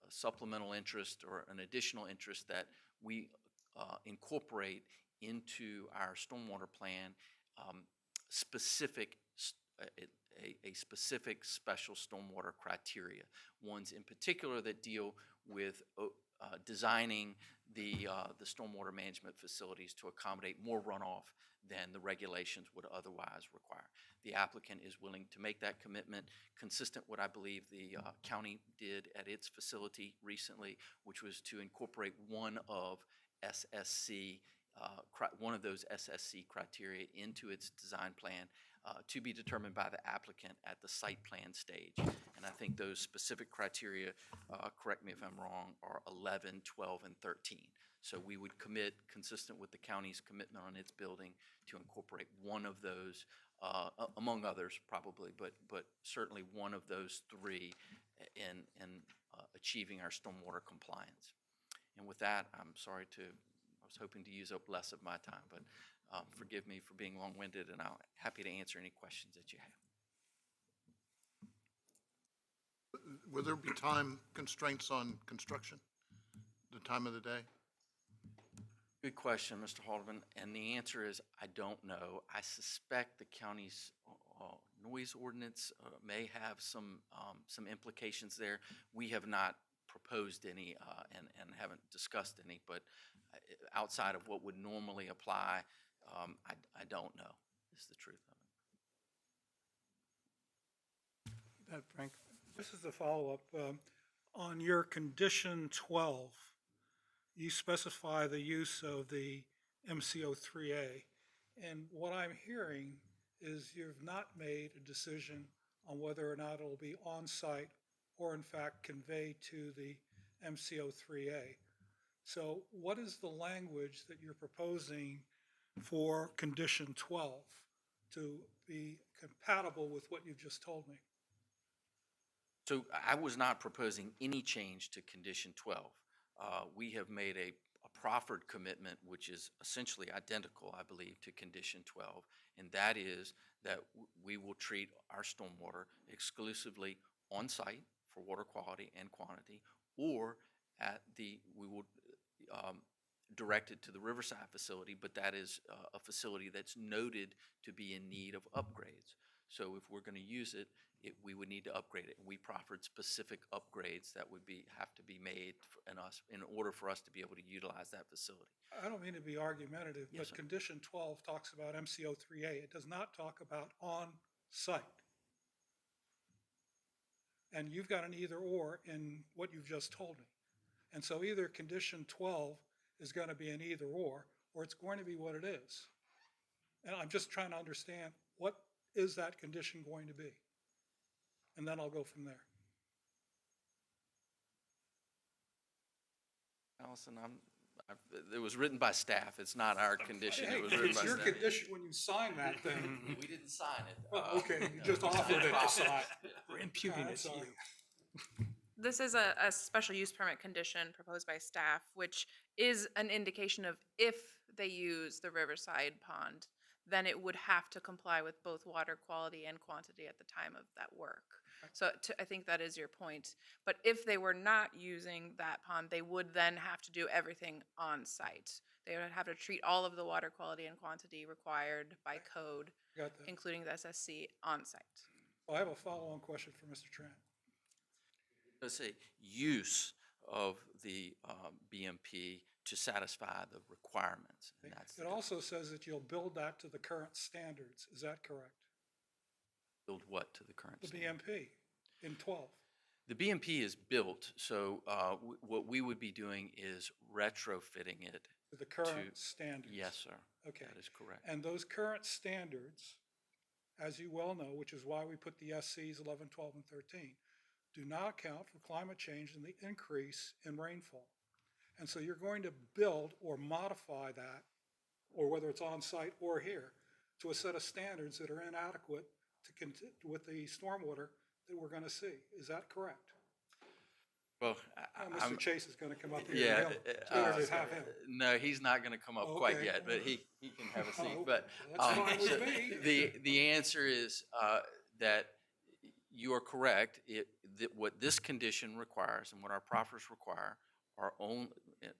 Speaker 15: supplemental interest or an additional interest that we incorporate into our stormwater plan a specific special stormwater criteria, ones in particular that deal with designing the stormwater management facilities to accommodate more runoff than the regulations would otherwise require. The applicant is willing to make that commitment, consistent with what I believe the county did at its facility recently, which was to incorporate one of those SSC criteria into its design plan to be determined by the applicant at the site plan stage. And I think those specific criteria, correct me if I'm wrong, are 11, 12, and 13. So we would commit, consistent with the county's commitment on its building, to incorporate one of those, among others probably, but certainly one of those 3 in achieving our stormwater compliance. And with that, I was hoping to use up less of my time, but forgive me for being long-winded, and I'm happy to answer any questions that you have.
Speaker 11: Will there be time constraints on construction, the time of the day?
Speaker 15: Good question, Mr. Haldeman, and the answer is I don't know. I suspect the county's noise ordinance may have some implications there. We have not proposed any and haven't discussed any, but outside of what would normally apply, I don't know, is the truth of it.
Speaker 1: Frank?
Speaker 5: This is a follow-up. On your condition 12, you specify the use of the MCO3A. And what I'm hearing is you've not made a decision on whether or not it will be on-site or in fact conveyed to the MCO3A. So what is the language that you're proposing for condition 12 to be compatible with what you've just told me?
Speaker 15: So I was not proposing any change to condition 12. We have made a proffered commitment, which is essentially identical, I believe, to condition 12, and that is that we will treat our stormwater exclusively on-site for water quality and quantity, or we will direct it to the Riverside facility, but that is a facility that's noted to be in need of upgrades. So if we're going to use it, we would need to upgrade it. We proffered specific upgrades that would have to be made in order for us to be able to utilize that facility.
Speaker 5: I don't mean to be argumentative,
Speaker 15: Yes,
Speaker 5: but
Speaker 15: sir.
Speaker 5: condition 12 talks about MCO3A. It does not talk about on-site. And you've got an either-or in what you've just told me. And so either condition 12 is going to be an either-or it's going to be what it is. And I'm just trying to understand what is that condition going to be? And then I'll go from there.
Speaker 15: Allison, it was written by staff. It's not our condition.
Speaker 5: Hey,
Speaker 15: It was written
Speaker 5: it's
Speaker 15: by
Speaker 5: your
Speaker 15: staff.
Speaker 5: condition when you sign that thing.
Speaker 15: We didn't sign it.
Speaker 5: Well, okay, you just offered it to sign.
Speaker 1: We're imputing
Speaker 5: I'm
Speaker 1: it to
Speaker 5: sorry.
Speaker 1: you.
Speaker 12: This is a special use permit condition proposed by staff, which is an indication of if they use the Riverside Pond, then it would have to comply with both water quality and quantity at the time of that work. So I think that is your point. But if they were not using that pond, they would then have to do everything on site. They would have to treat all of the water quality and quantity required by code,
Speaker 5: Got that.
Speaker 12: including the SSC on site.
Speaker 5: Well, I have a follow-on question for Mr. Trent.
Speaker 15: Let's say use of the BMP to satisfy the requirements. And that's
Speaker 5: It also says that you'll build that to the current standards. Is that correct?
Speaker 15: build what to the current
Speaker 5: The
Speaker 15: standard?
Speaker 5: BMP in 12.
Speaker 15: The BMP is built, so what we would be doing is retrofitting it.
Speaker 5: To the current standards.
Speaker 15: Yes, sir.
Speaker 5: Okay.
Speaker 15: That is correct.
Speaker 5: And those current standards, as you well know, which is why we put the SCs 11, 12, and 13, do not account for climate change and the increase in rainfall. And so you're going to build or modify that, or whether it's on site or here, to a set of standards that are inadequate to with the stormwater that we're going to see. Is that correct?
Speaker 15: Well,
Speaker 5: Mr. Chase is going to come up here.
Speaker 15: yeah.
Speaker 5: And it's better to have him.
Speaker 15: No, he's not going to come up quite
Speaker 5: Okay.
Speaker 15: yet, but he can have a seat.
Speaker 5: Oh,
Speaker 15: But
Speaker 5: that's fine with me.
Speaker 15: the answer is that you are correct. That what this condition requires and what our proffers require are only,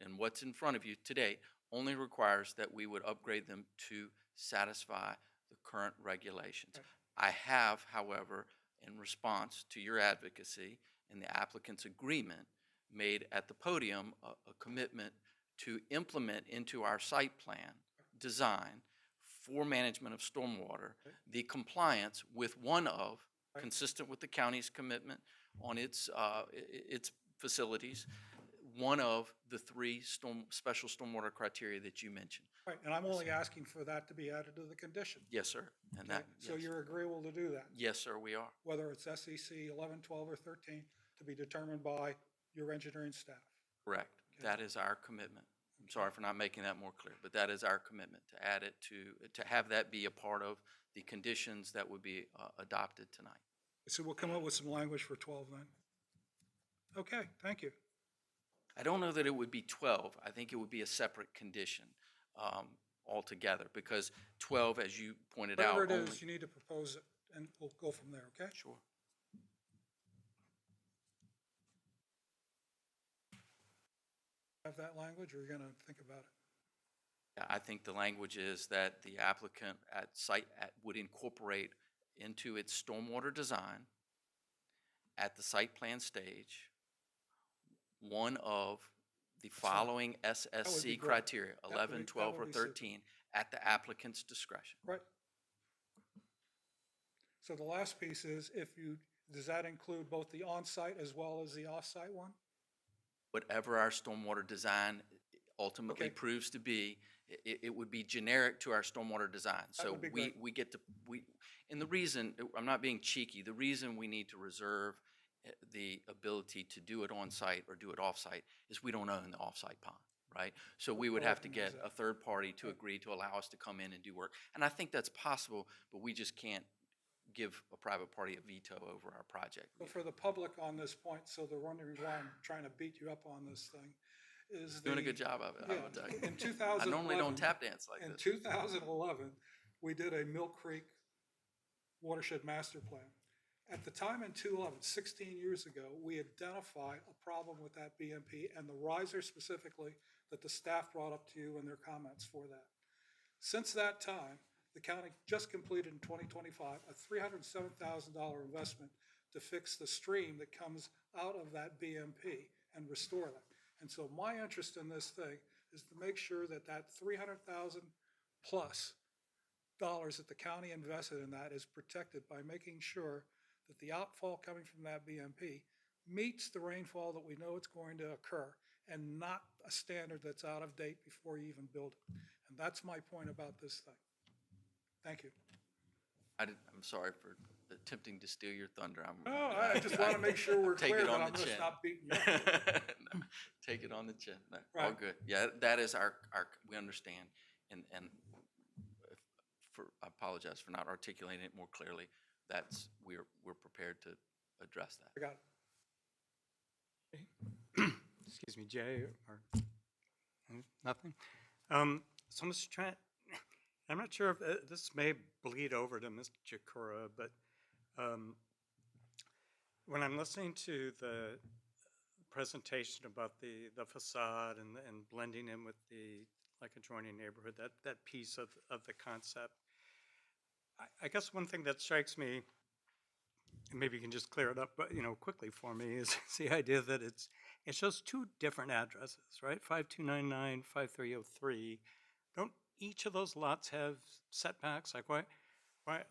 Speaker 15: and what's in front of you today only requires that we would upgrade them to satisfy the current regulations.
Speaker 5: Okay.
Speaker 15: I have, however, in response to your advocacy and the applicant's agreement, made at the podium a commitment to implement into our site plan design for management of stormwater, the compliance with one of, consistent with the county's commitment on its facilities, one of the three special stormwater criteria that you mentioned.
Speaker 5: Right, and I'm only asking for that to be added to the condition.
Speaker 15: Yes, sir. And that,
Speaker 5: So
Speaker 15: yes.
Speaker 5: you're agreeable to do that?
Speaker 15: Yes, sir, we are.
Speaker 5: Whether it's SEC 11, 12, or 13, to be determined by your engineering staff.
Speaker 15: Correct.
Speaker 5: Okay.
Speaker 15: That is our commitment. I'm sorry for not making that more clear, but that is our commitment to add it to have that be a part of the conditions that would be adopted tonight.
Speaker 5: So we'll come up with some language for 12 then. Okay, thank you.
Speaker 15: I don't know that it would be 12. I think it would be a separate condition altogether, because 12, as you pointed out.
Speaker 5: Whatever it
Speaker 15: only-
Speaker 5: is, you need to propose it, and we'll go from there, okay?
Speaker 15: Sure.
Speaker 5: Have that language, or you're going to think about it?
Speaker 15: Yeah, I think the language is that the applicant at site would incorporate into its stormwater design at the site plan stage one of the following
Speaker 5: be
Speaker 15: SSC
Speaker 5: great.
Speaker 15: criteria,
Speaker 5: That would
Speaker 15: 11,
Speaker 5: be-
Speaker 15: 12,
Speaker 5: that
Speaker 15: or
Speaker 5: would be super.
Speaker 15: 13, at the applicant's discretion.
Speaker 5: Right. So the last piece is, does that include both the on-site as well as the off-site one?
Speaker 15: Whatever our stormwater design ultimately
Speaker 5: Okay.
Speaker 15: proves to be, it would be generic to our stormwater design. So
Speaker 5: would be great.
Speaker 15: we get to, and the reason, I'm not being cheeky, the reason we need to reserve the ability to do it on-site or do it off-site is we don't own the off-site pond, right? So we would have to get a third party to agree to allow us to come in and do work. And I think that's possible, but we just can't give a private party a veto over our project.
Speaker 5: But for the public on this point, so they're wondering why I'm trying to beat you up on this thing, is
Speaker 15: Doing a good job of it, I
Speaker 5: Yeah,
Speaker 15: will tell you.
Speaker 5: in 2011.
Speaker 15: I normally don't tap dance like
Speaker 5: In
Speaker 15: this.
Speaker 5: 2011, we did a Mill Creek watershed master plan. At the time in 2011, 16 years ago, we identified a problem with that BMP and the riser specifically that the staff brought up to you in their comments for that. Since that time, the county just completed in 2025 a $307,000 investment to fix the stream that comes out of that BMP and restore that. And so my interest in this thing is to make sure that that $300,000 plus dollars that the county invested in that is protected by making sure that the outfall coming from that BMP meets the rainfall that we know it's going to occur and not a standard that's out of date before you even build it. And that's my point about this thing. Thank you.
Speaker 15: I'm sorry for attempting to steal your thunder.
Speaker 5: Oh, I just want to make sure we're
Speaker 15: Take
Speaker 5: clear
Speaker 15: it
Speaker 5: that
Speaker 15: on
Speaker 5: I'm
Speaker 15: the
Speaker 5: going to
Speaker 15: chin.
Speaker 5: stop beating you up.
Speaker 15: No, take it on the chin. No, all
Speaker 5: Right.
Speaker 15: good. Yeah, that is our, we understand. And I apologize for not articulating it more clearly. We're prepared to address that.
Speaker 5: I got it.
Speaker 1: Excuse me, Jay, or nothing? So, Mr. Trent, I'm not sure if this may bleed over to Mr. Jakura, but when I'm listening to the presentation about the facade and blending in with the like adjoining neighborhood, that piece of the concept, I guess one thing that strikes me, and maybe you can just clear it up, but quickly for me, is the idea that it shows two different addresses, right? 5299, 5303. Don't each of those lots have setbacks? Like why?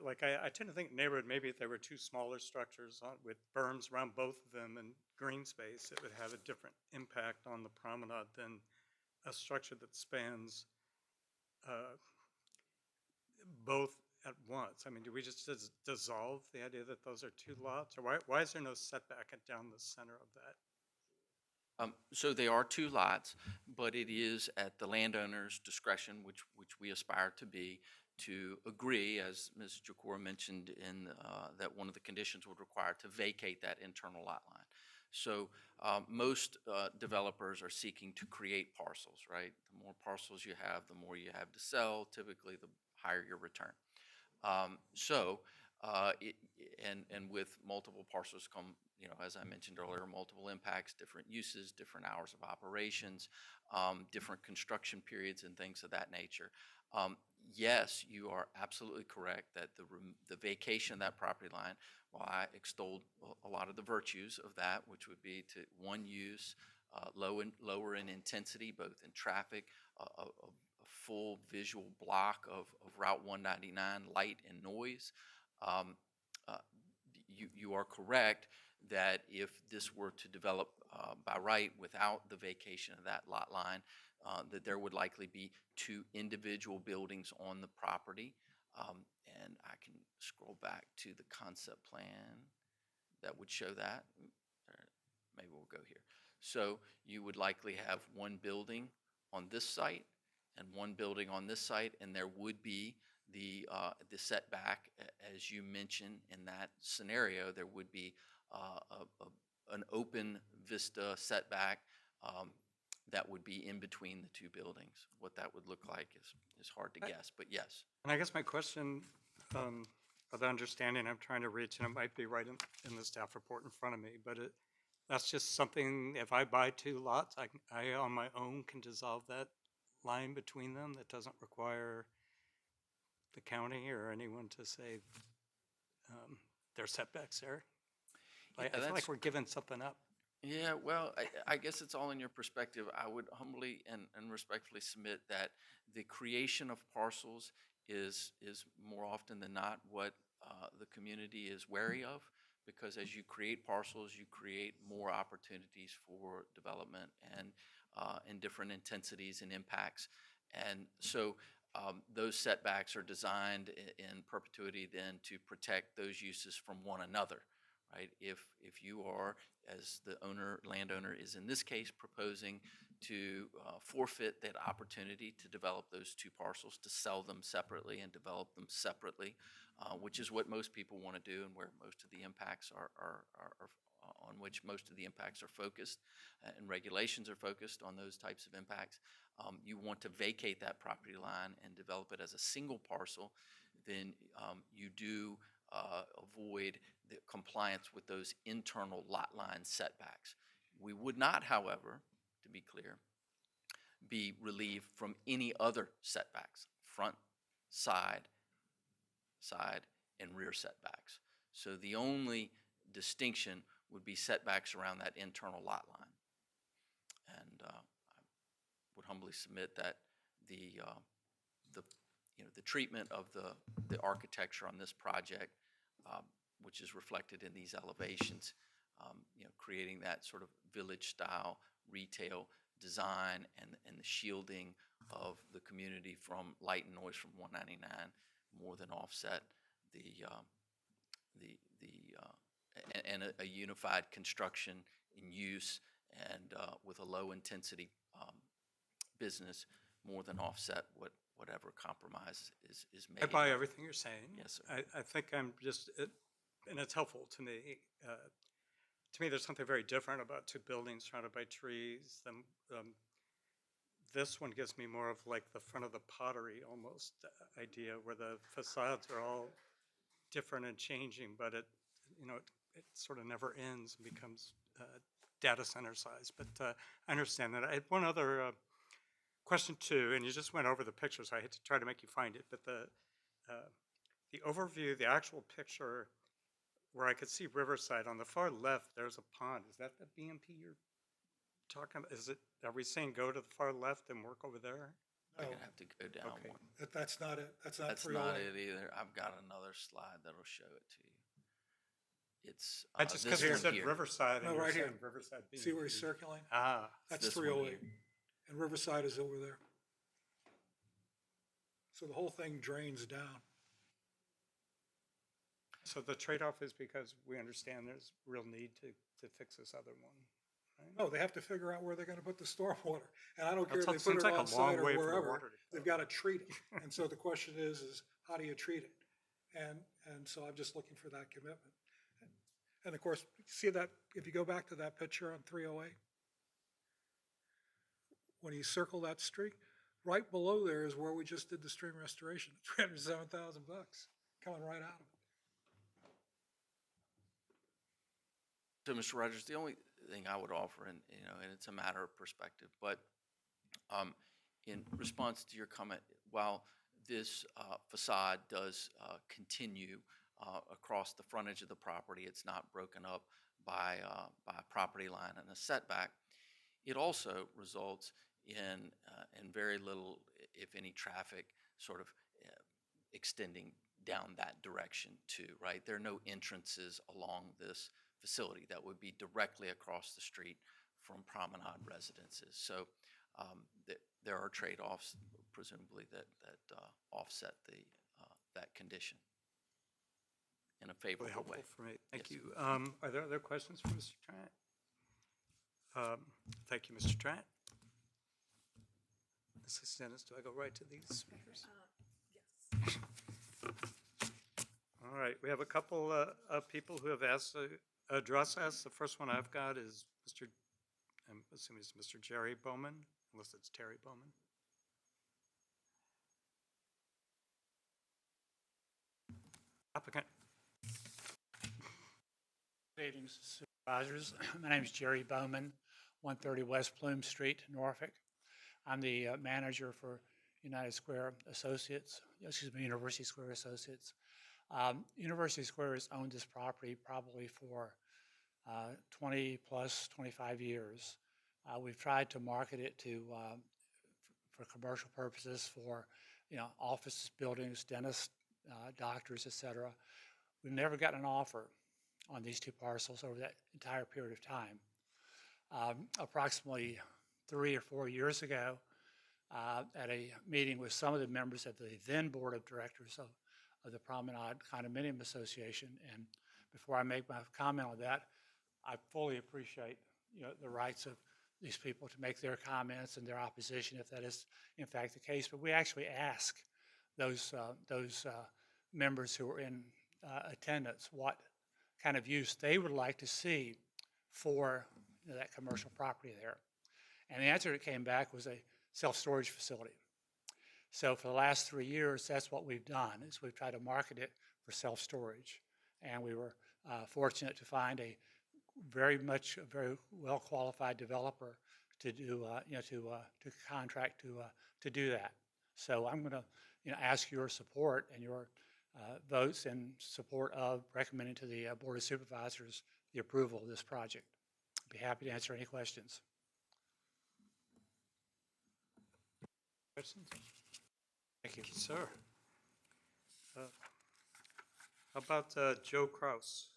Speaker 1: Like I tend to think neighborhood, maybe if there were two smaller structures with berms around both of them and green space, it would have a different impact on the promenade than a structure that spans both at once. I mean, do we just dissolve the idea that those are two lots? Or why is there no setback down the center of that?
Speaker 15: So they are two lots, but it is at the landowner's discretion, which we aspire to be, to agree, as Ms. Jakora mentioned, that one of the conditions would require to vacate that internal lot line. So most developers are seeking to create parcels, right? The more parcels you have, the more you have to sell. Typically, the higher your return. And with multiple parcels come, as I mentioned earlier, multiple impacts, different uses, different hours of operations, different construction periods, and things of that nature. Yes, you are absolutely correct that the vacation of that property line, while I extolled a lot of the virtues of that, which would be to one use, lower in intensity, both in traffic, a full visual block of Route 199, light and noise. You are correct that if this were to develop by right without the vacation of that lot line, that there would likely be two individual buildings on the property. And I can scroll back to the concept plan that would show that. Maybe we'll go here. So you would likely have one building on this site and one building on this site, and there would be the setback, as you mentioned in that scenario. There would be an open vista setback that would be in between the two buildings. What that would look like is hard to guess, but yes.
Speaker 1: And I guess my question, or the understanding I'm trying to reach, and it might be right in the staff report in front of me, but that's just something, if I buy two lots, I on my own can dissolve that line between them. That doesn't require the county or anyone to say there's setbacks there. I feel like we're giving something up.
Speaker 15: Yeah, well, I guess it's all in your perspective. I would humbly and respectfully submit that the creation of parcels is more often than not what the community is wary of, because as you create parcels, you create more opportunities for development and different intensities and impacts. And so those setbacks are designed in perpetuity then to protect those uses from one another. Right? If you are, as the landowner is in this case, proposing to forfeit that opportunity to develop those two parcels, to sell them separately and develop them separately, which is what most people want to do and where most of the impacts are on which most of the impacts are focused, and regulations are focused on those types of impacts. You want to vacate that property line and develop it as a single parcel, then you do avoid the compliance with those internal lot line setbacks. We would not, however, to be clear, be relieved from any other setbacks, front, side, and rear setbacks. So the only distinction would be setbacks around that internal lot line. And I would humbly submit that the treatment of the architecture on this project, which is reflected in these elevations, creating that sort of village-style retail design and the shielding of the community from light and noise from 199 more than offset and a unified construction in use and with a low-intensity business more than offset whatever compromise is made.
Speaker 1: I buy everything you're saying.
Speaker 15: Yes, sir.
Speaker 1: I think I'm just, and it's helpful to me. To me, there's something very different about two buildings surrounded by trees. This one gives me more of like the front of the pottery almost idea, where the facades are all different and changing, but it sort of never ends and becomes data center size. But I understand that. I had one other question too, and you just went over the picture, so I had to try to make you find it. But the overview, the actual picture, where I could see Riverside on the far left, there's a pond. Is that the BMP you're talking about? Are we saying go to the far left and work over there?
Speaker 15: We're gonna have to go down
Speaker 1: Okay.
Speaker 15: one.
Speaker 5: That's not it. That's not
Speaker 15: That's
Speaker 5: 308.
Speaker 15: not it either. I've got another slide that'll show it to you. It's
Speaker 1: I just,
Speaker 15: this
Speaker 1: because you
Speaker 15: one
Speaker 1: said
Speaker 15: here.
Speaker 1: Riverside,
Speaker 5: No,
Speaker 1: and you're
Speaker 5: right here.
Speaker 1: saying Riverside BMP.
Speaker 5: See where he's circling?
Speaker 1: Ah,
Speaker 5: That's
Speaker 15: this one
Speaker 5: 308.
Speaker 15: here.
Speaker 5: And Riverside is over there. So the whole thing drains down.
Speaker 1: so the trade-off is because we understand there's real need to fix this other one, right?
Speaker 5: No, they have to figure out where they're gonna put the stormwater. And I don't care if
Speaker 1: That's
Speaker 5: they put
Speaker 1: seems
Speaker 5: it
Speaker 1: like
Speaker 5: on
Speaker 1: a long
Speaker 5: site or
Speaker 1: way for the
Speaker 5: wherever,
Speaker 1: water to
Speaker 5: they've
Speaker 1: go.
Speaker 5: gotta treat it. And so the question is how do you treat it? And so I'm just looking for that commitment. And of course, see that, if you go back to that picture on 308, when you circle that streak, right below there is where we just did the stream restoration, $307,000 coming right out of it.
Speaker 15: So, Mr. Rogers, the only thing I would offer, and it's a matter of perspective, but in response to your comment, while this facade does continue across the frontage of the property, it's not broken up by a property line and a setback. It also results in very little, if any, traffic sort of extending down that direction too, right? There are no entrances along this facility that would be directly across the street from Promenade residences. So there are trade-offs, presumably, that offset that condition in a
Speaker 1: Really
Speaker 15: favorable
Speaker 1: helpful
Speaker 15: way.
Speaker 1: for me. Thank
Speaker 15: Yes.
Speaker 1: you. Are there other questions for Mr. Trant? Thank you, Mr. Trant. Mrs. Dennis, do I go right to these speakers?
Speaker 14: Yes.
Speaker 1: All right, we have a couple of people who have asked to address us. The first one I've got is I'm assuming it's Mr. Jerry Bowman, unless it's Terry Bowman. Applicant.
Speaker 16: Good evening, supervisors. My name is Jerry Bowman, 130 West Plume Street, Norfolk. I'm the manager for University Square Associates. University Square has owned this property probably for 20 plus 25 years. We've tried to market it for commercial purposes, for office buildings, dentists, doctors, etc. We've never gotten an offer on these two parcels over that entire period of time. Approximately 3 or 4 years ago, at a meeting with some of the members of the then board of directors of the Promenade Condominium Association, and before I make my comment on that, I fully appreciate the rights of these people to make their comments and their opposition if that is in fact the case. But we actually ask those members who are in attendance what kind of use they would like to see for that commercial property there. And the answer that came back was a self-storage facility. So for the last 3 years, that's what we've done, is we've tried to market it for self-storage. And we were fortunate to find a very well-qualified developer to do, to contract to do that. So I'm going to ask your support and your votes in support of recommending to the Board of Supervisors the approval of this project. I'd be happy to answer any questions.
Speaker 1: Questions? Thank you, sir. How about Joe Kraus?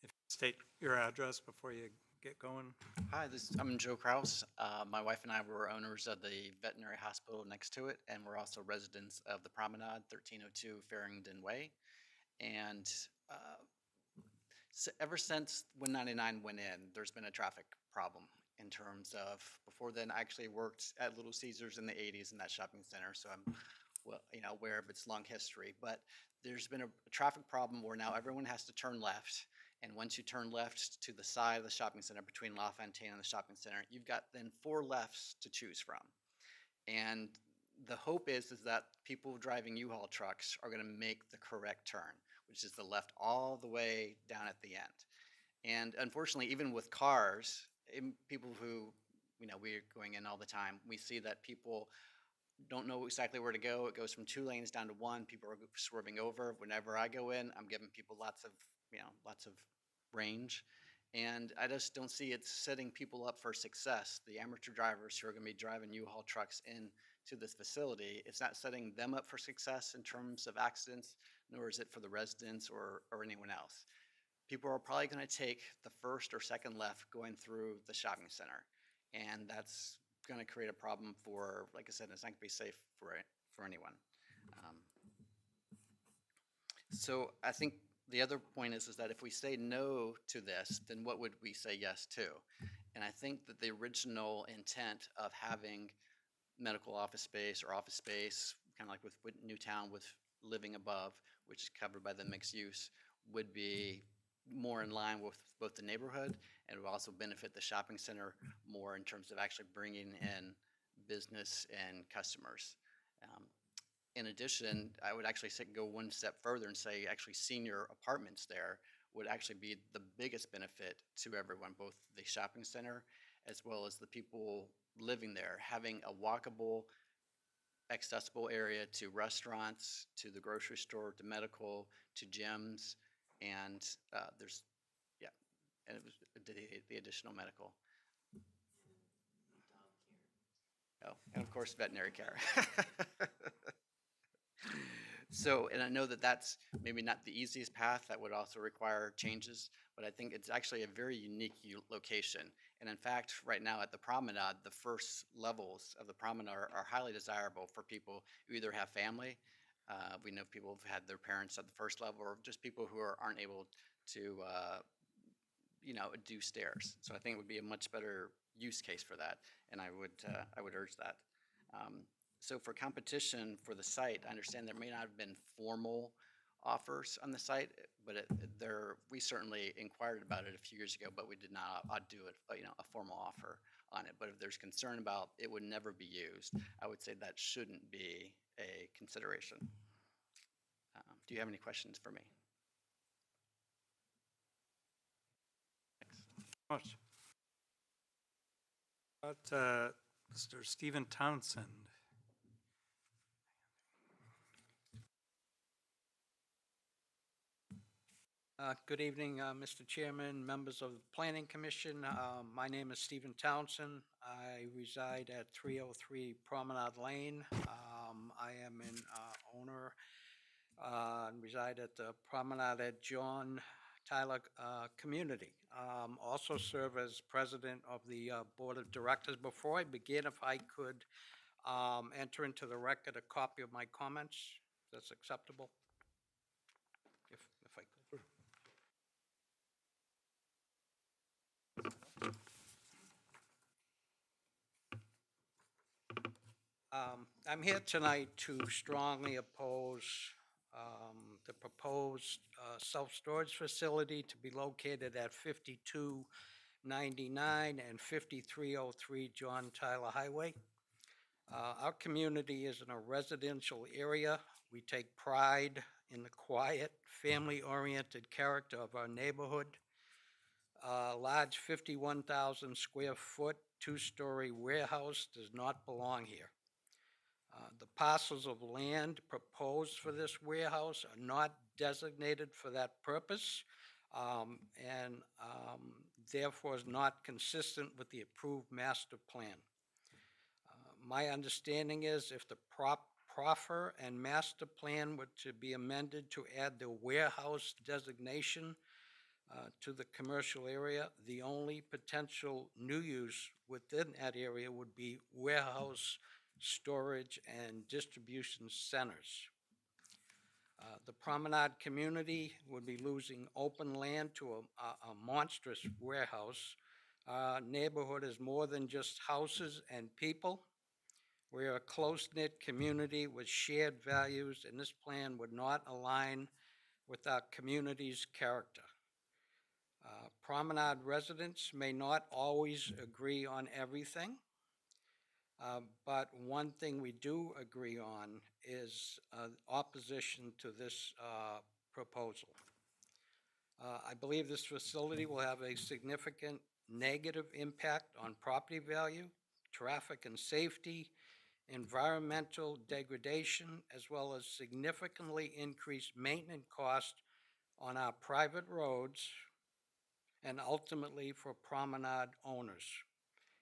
Speaker 1: If you state your address before you get going.
Speaker 17: Hi, I'm Joe Kraus. My wife and I were owners of the veterinary hospital next to it, and we're also residents of the Promenade, 1302 Farringdon Way. And ever since 199 went in, there's been a traffic problem in terms of, before then, I actually worked at Little Caesars in the 80s in that shopping center, so I'm well, aware of its long history. But there's been a traffic problem where now everyone has to turn left. And once you turn left to the side of the shopping center between La Fontaine and the shopping center, you've got then 4 lefts to choose from. And the hope is that people driving U-Haul trucks are going to make the correct turn, which is the left all the way down at the end. And unfortunately, even with cars, people who, we're going in all the time, we see that people don't know exactly where to go. It goes from 2 lanes down to 1. People are swerving over. Whenever I go in, I'm giving people lots of range. And I just don't see it setting people up for success. The amateur drivers who are going to be driving U-Haul trucks into this facility, it's not setting them up for success in terms of accidents, nor is it for the residents or anyone else. People are probably going to take the first or second left going through the shopping center. And that's going to create a problem for, like I said, it's not going to be safe for anyone. So I think the other point is that if we say no to this, then what would we say yes to? And I think that the original intent of having medical office space or office space, kind of like with Newtown with living above, which is covered by the mixed use, would be more in line with both the neighborhood and would also benefit the shopping center more in terms of actually bringing in business and customers. In addition, I would actually go one step further and say actually senior apartments there would actually be the biggest benefit to everyone, both the shopping center as well as the people living there, having a walkable, accessible area to restaurants, to the grocery store, to medical, to gyms, and and it was the additional medical. Oh, and of course veterinary care. So, and I know that that's maybe not the easiest path, that would also require changes, but I think it's actually a very unique location. And in fact, right now at the Promenade, the first levels of the Promenade are highly desirable for people who either have family, we know people who've had their parents at the first level, or just people who aren't able to, do stairs. So I think it would be a much better use case for that, and I would urge that. So for competition for the site, I understand there may not have been formal offers on the site, but we certainly inquired about it a few years ago, but we did not do a formal offer on it. But if there's concern about it would never be used, I would say that shouldn't be a consideration. Do you have any questions for me?
Speaker 1: Much. About Mr. Stephen Townsend.
Speaker 18: Good evening, Mr. Chairman, members of the Planning Commission. My name is Stephen Townsend. I reside at 303 Promenade Lane. I am an owner and reside at the Promenade Adjournment Tyler community. Also serve as president of the board of directors. Before I begin, if I could enter into the record a copy of my comments, if that's acceptable. If I could. I'm here tonight to strongly oppose the proposed self-storage facility to be located at 5299 and 5303 John Tyler Highway. Our community is in a residential area. We take pride in the quiet, family-oriented character of our neighborhood. Large 51,000 square foot, 2-story warehouse does not belong here. The parcels of land proposed for this warehouse are not designated for that purpose, and therefore is not consistent with the approved master plan. My understanding is if the proffer and master plan were to be amended to add the warehouse designation, to the commercial area. The only potential new use within that area would be warehouse, storage, and distribution centers. The Promenade community would be losing open land to a monstrous warehouse. Our neighborhood is more than just houses and people. We're a close-knit community with shared values, and this plan would not align with our community's character. Promenade residents may not always agree on everything, but one thing we do agree on is opposition to this proposal. I believe this facility will have a significant negative impact on property value, traffic and safety, environmental degradation, as well as significantly increased maintenance costs on our private roads and ultimately for promenade owners.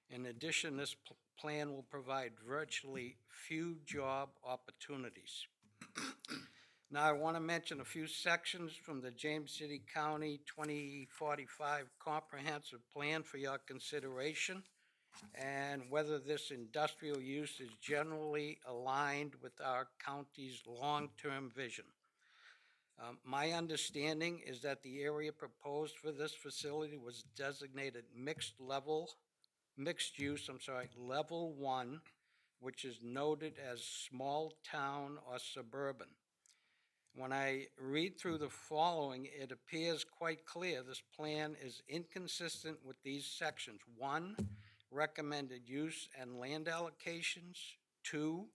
Speaker 18: In addition, this plan will provide virtually few job opportunities. Now, I want to mention a few sections from the James City County 2045 Comprehensive Plan for your consideration, and whether this industrial use is generally aligned with our county's long-term vision. My understanding is that the area proposed for this facility was designated level 1, which is noted as small town or suburban. When I read through the following, it appears quite clear this plan is inconsistent with these sections. 1, recommended use and land allocations. 2,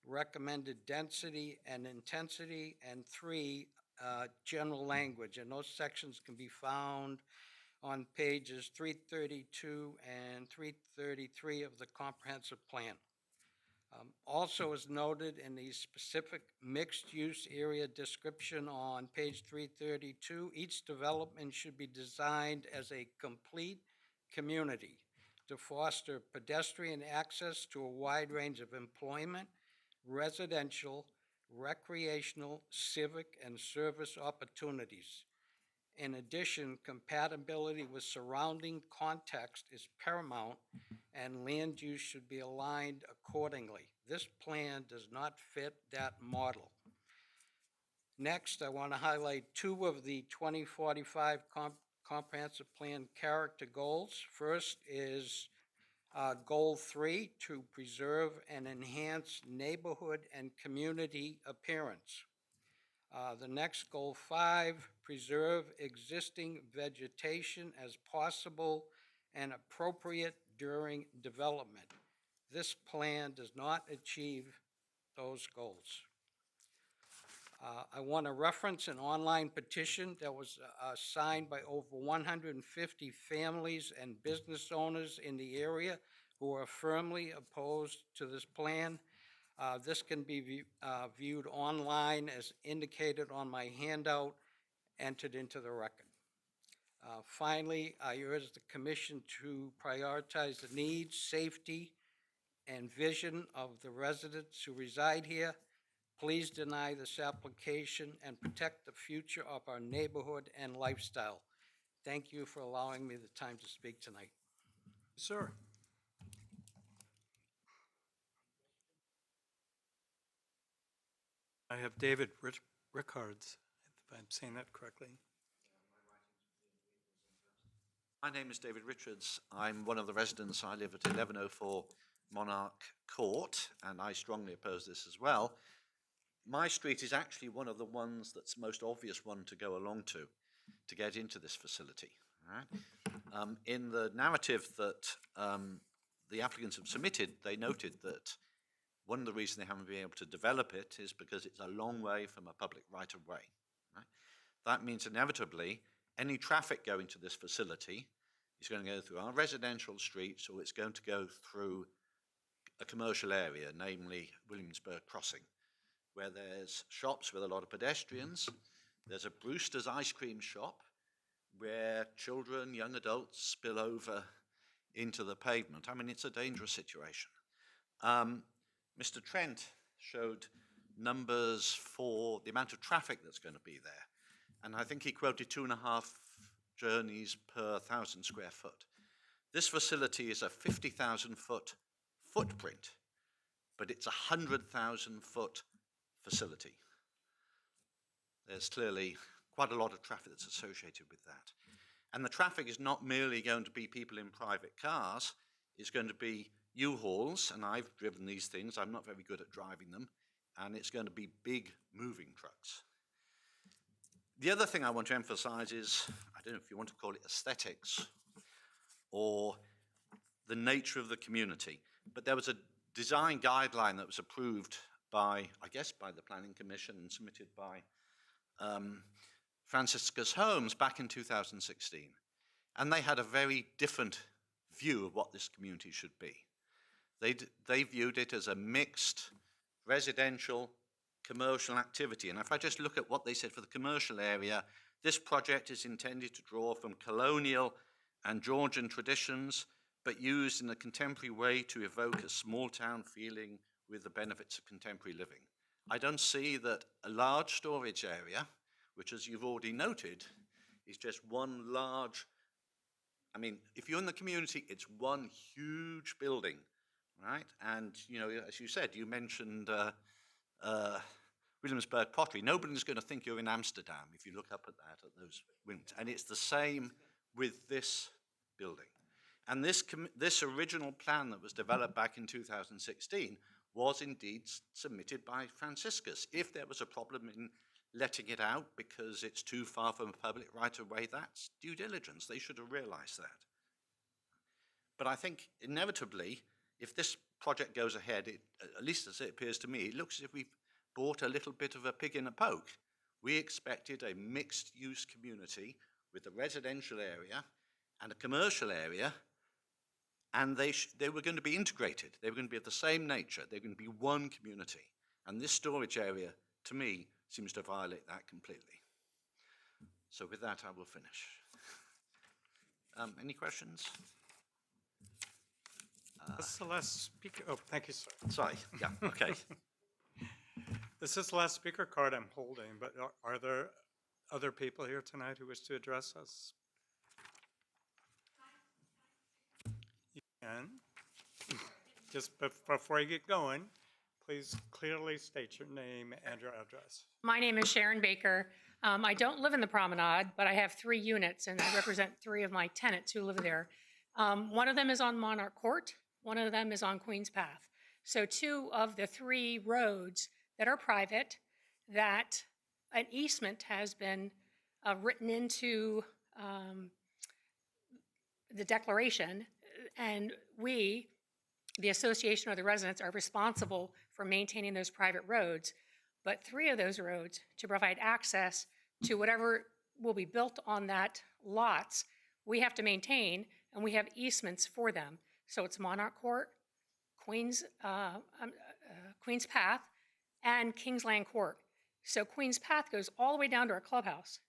Speaker 18: recommended density and intensity. And 3, general language. And those sections can be found on pages 332 and 333 of the comprehensive plan. Also, as noted in the specific mixed-use area description on page 332, each development should be designed as a complete community to foster pedestrian access to a wide range of employment, residential, recreational, civic, and service opportunities. In addition, compatibility with surrounding context is paramount, and land use should be aligned accordingly. This plan does not fit that model. Next, I want to highlight 2 of the 2045 Comprehensive Plan character goals. First is Goal 3, to preserve and enhance neighborhood and community appearance. The next, Goal 5, preserve existing vegetation as possible and appropriate during development. This plan does not achieve those goals. I want to reference an online petition that was signed by over 150 families and business owners in the area who are firmly opposed to this plan. This can be viewed online as indicated on my handout entered into the record. Finally, I urge the Commission to prioritize the needs, safety, and vision of the residents who reside here. Please deny this application and protect the future of our neighborhood and lifestyle. Thank you for allowing me the time to speak tonight.
Speaker 1: Sir. I have David Rickards, if I'm saying that correctly.
Speaker 19: My name is David Richards. I'm one of the residents. I live at 1104 Monarch Court, and I strongly oppose this as well. My street is actually one of the ones that's most obvious one to go along to get into this facility. Right? In the narrative that the applicants have submitted, they noted that one of the reasons they haven't been able to develop it is because it's a long way from a public right-of-way. Right? That means inevitably any traffic going to this facility is going to go through our residential streets, or it's going to go through a commercial area, namely Williamsburg Crossing, where there's shops with a lot of pedestrians. There's a Brewster's ice cream shop where children, young adults spill over into the pavement. I mean, it's a dangerous situation. Mr. Trent showed numbers for the amount of traffic that's going to be there. And I think he quoted 2.5 journeys per 1,000 square foot. This facility is a 50,000 foot footprint, but it's a 100,000 foot facility. There's clearly quite a lot of traffic that's associated with that. And the traffic is not merely going to be people in private cars, it's going to be U-Hauls, and I've driven these things, I'm not very good at driving them, and it's going to be big moving trucks. The other thing I want to emphasize is, I don't know if you want to call it aesthetics or the nature of the community, but there was a design guideline that was approved by, I guess, by the Planning Commission and submitted by Franciscus Holmes back in 2016. And they had a very different view of what this community should be. They viewed it as a mixed residential commercial activity. And if I just look at what they said for the commercial area, this project is intended to draw from colonial and Georgian traditions, but used in a contemporary way to evoke a small town feeling with the benefits of contemporary living. I don't see that a large storage area, which as you've already noted, is just one large, I mean, if you're in the community, it's one huge building, right? And, you know, as you said, you mentioned Williamsburg pottery. Nobody's going to think you're in Amsterdam if you look up at that, at those windows. And it's the same with this building. And this original plan that was developed back in 2016 was indeed submitted by Franciscus. If there was a problem in letting it out because it's too far from a public right-of-way, that's due diligence. They should have realized that. But I think inevitably, if this project goes ahead, at least as it appears to me, it looks as if we've bought a little bit of a pig in a poke. We expected a mixed-use community with a residential area and a commercial area, and they were going to be integrated. They were going to be of the same nature. They were going to be one community. And this storage area, to me, seems to violate that completely. So with that, I will finish. Any questions?
Speaker 1: This is the last speaker. Oh, thank you, sir.
Speaker 19: Sorry. Yeah, okay.
Speaker 1: This is the last speaker card I'm holding, but are there other people here tonight who wish to address us? You can. Just before you get going, please clearly state your name and your address.
Speaker 20: My name is Sharon Baker. I don't live in the Promenade, but I have 3 units, and I represent 3 of my tenants who live there. One of them is on Monarch Court. One of them is on Queen's Path. So 2 of the 3 roads that are private, that an easement has been written into the declaration, and we, the association or the residents, are responsible for maintaining those private roads. But 3 of those roads, to provide access to whatever will be built on that lots, we have to maintain, and we have easements for them. So it's Monarch Court, Queen's Path, and Kingsland Court. So Queen's Path goes all the way down to our clubhouse.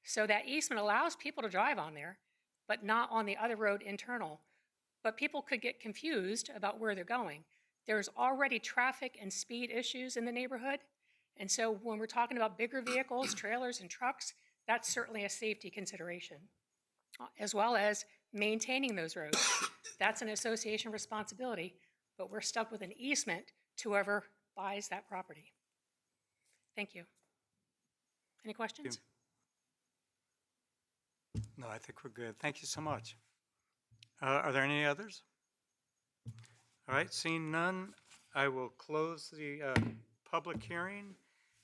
Speaker 20: So that easement allows people to drive on there, but not on the other road internal. But people could get confused about where they're going. There's already traffic and speed issues in the neighborhood. And so when we're talking about bigger vehicles, trailers and trucks, that's certainly a safety consideration, as well as maintaining those roads. That's an association responsibility, but we're stuck with an easement to whoever buys that property. Thank you. Any questions?
Speaker 1: No, I think we're good. Thank you so much. Are there any others? All right, seeing none, I will close the public hearing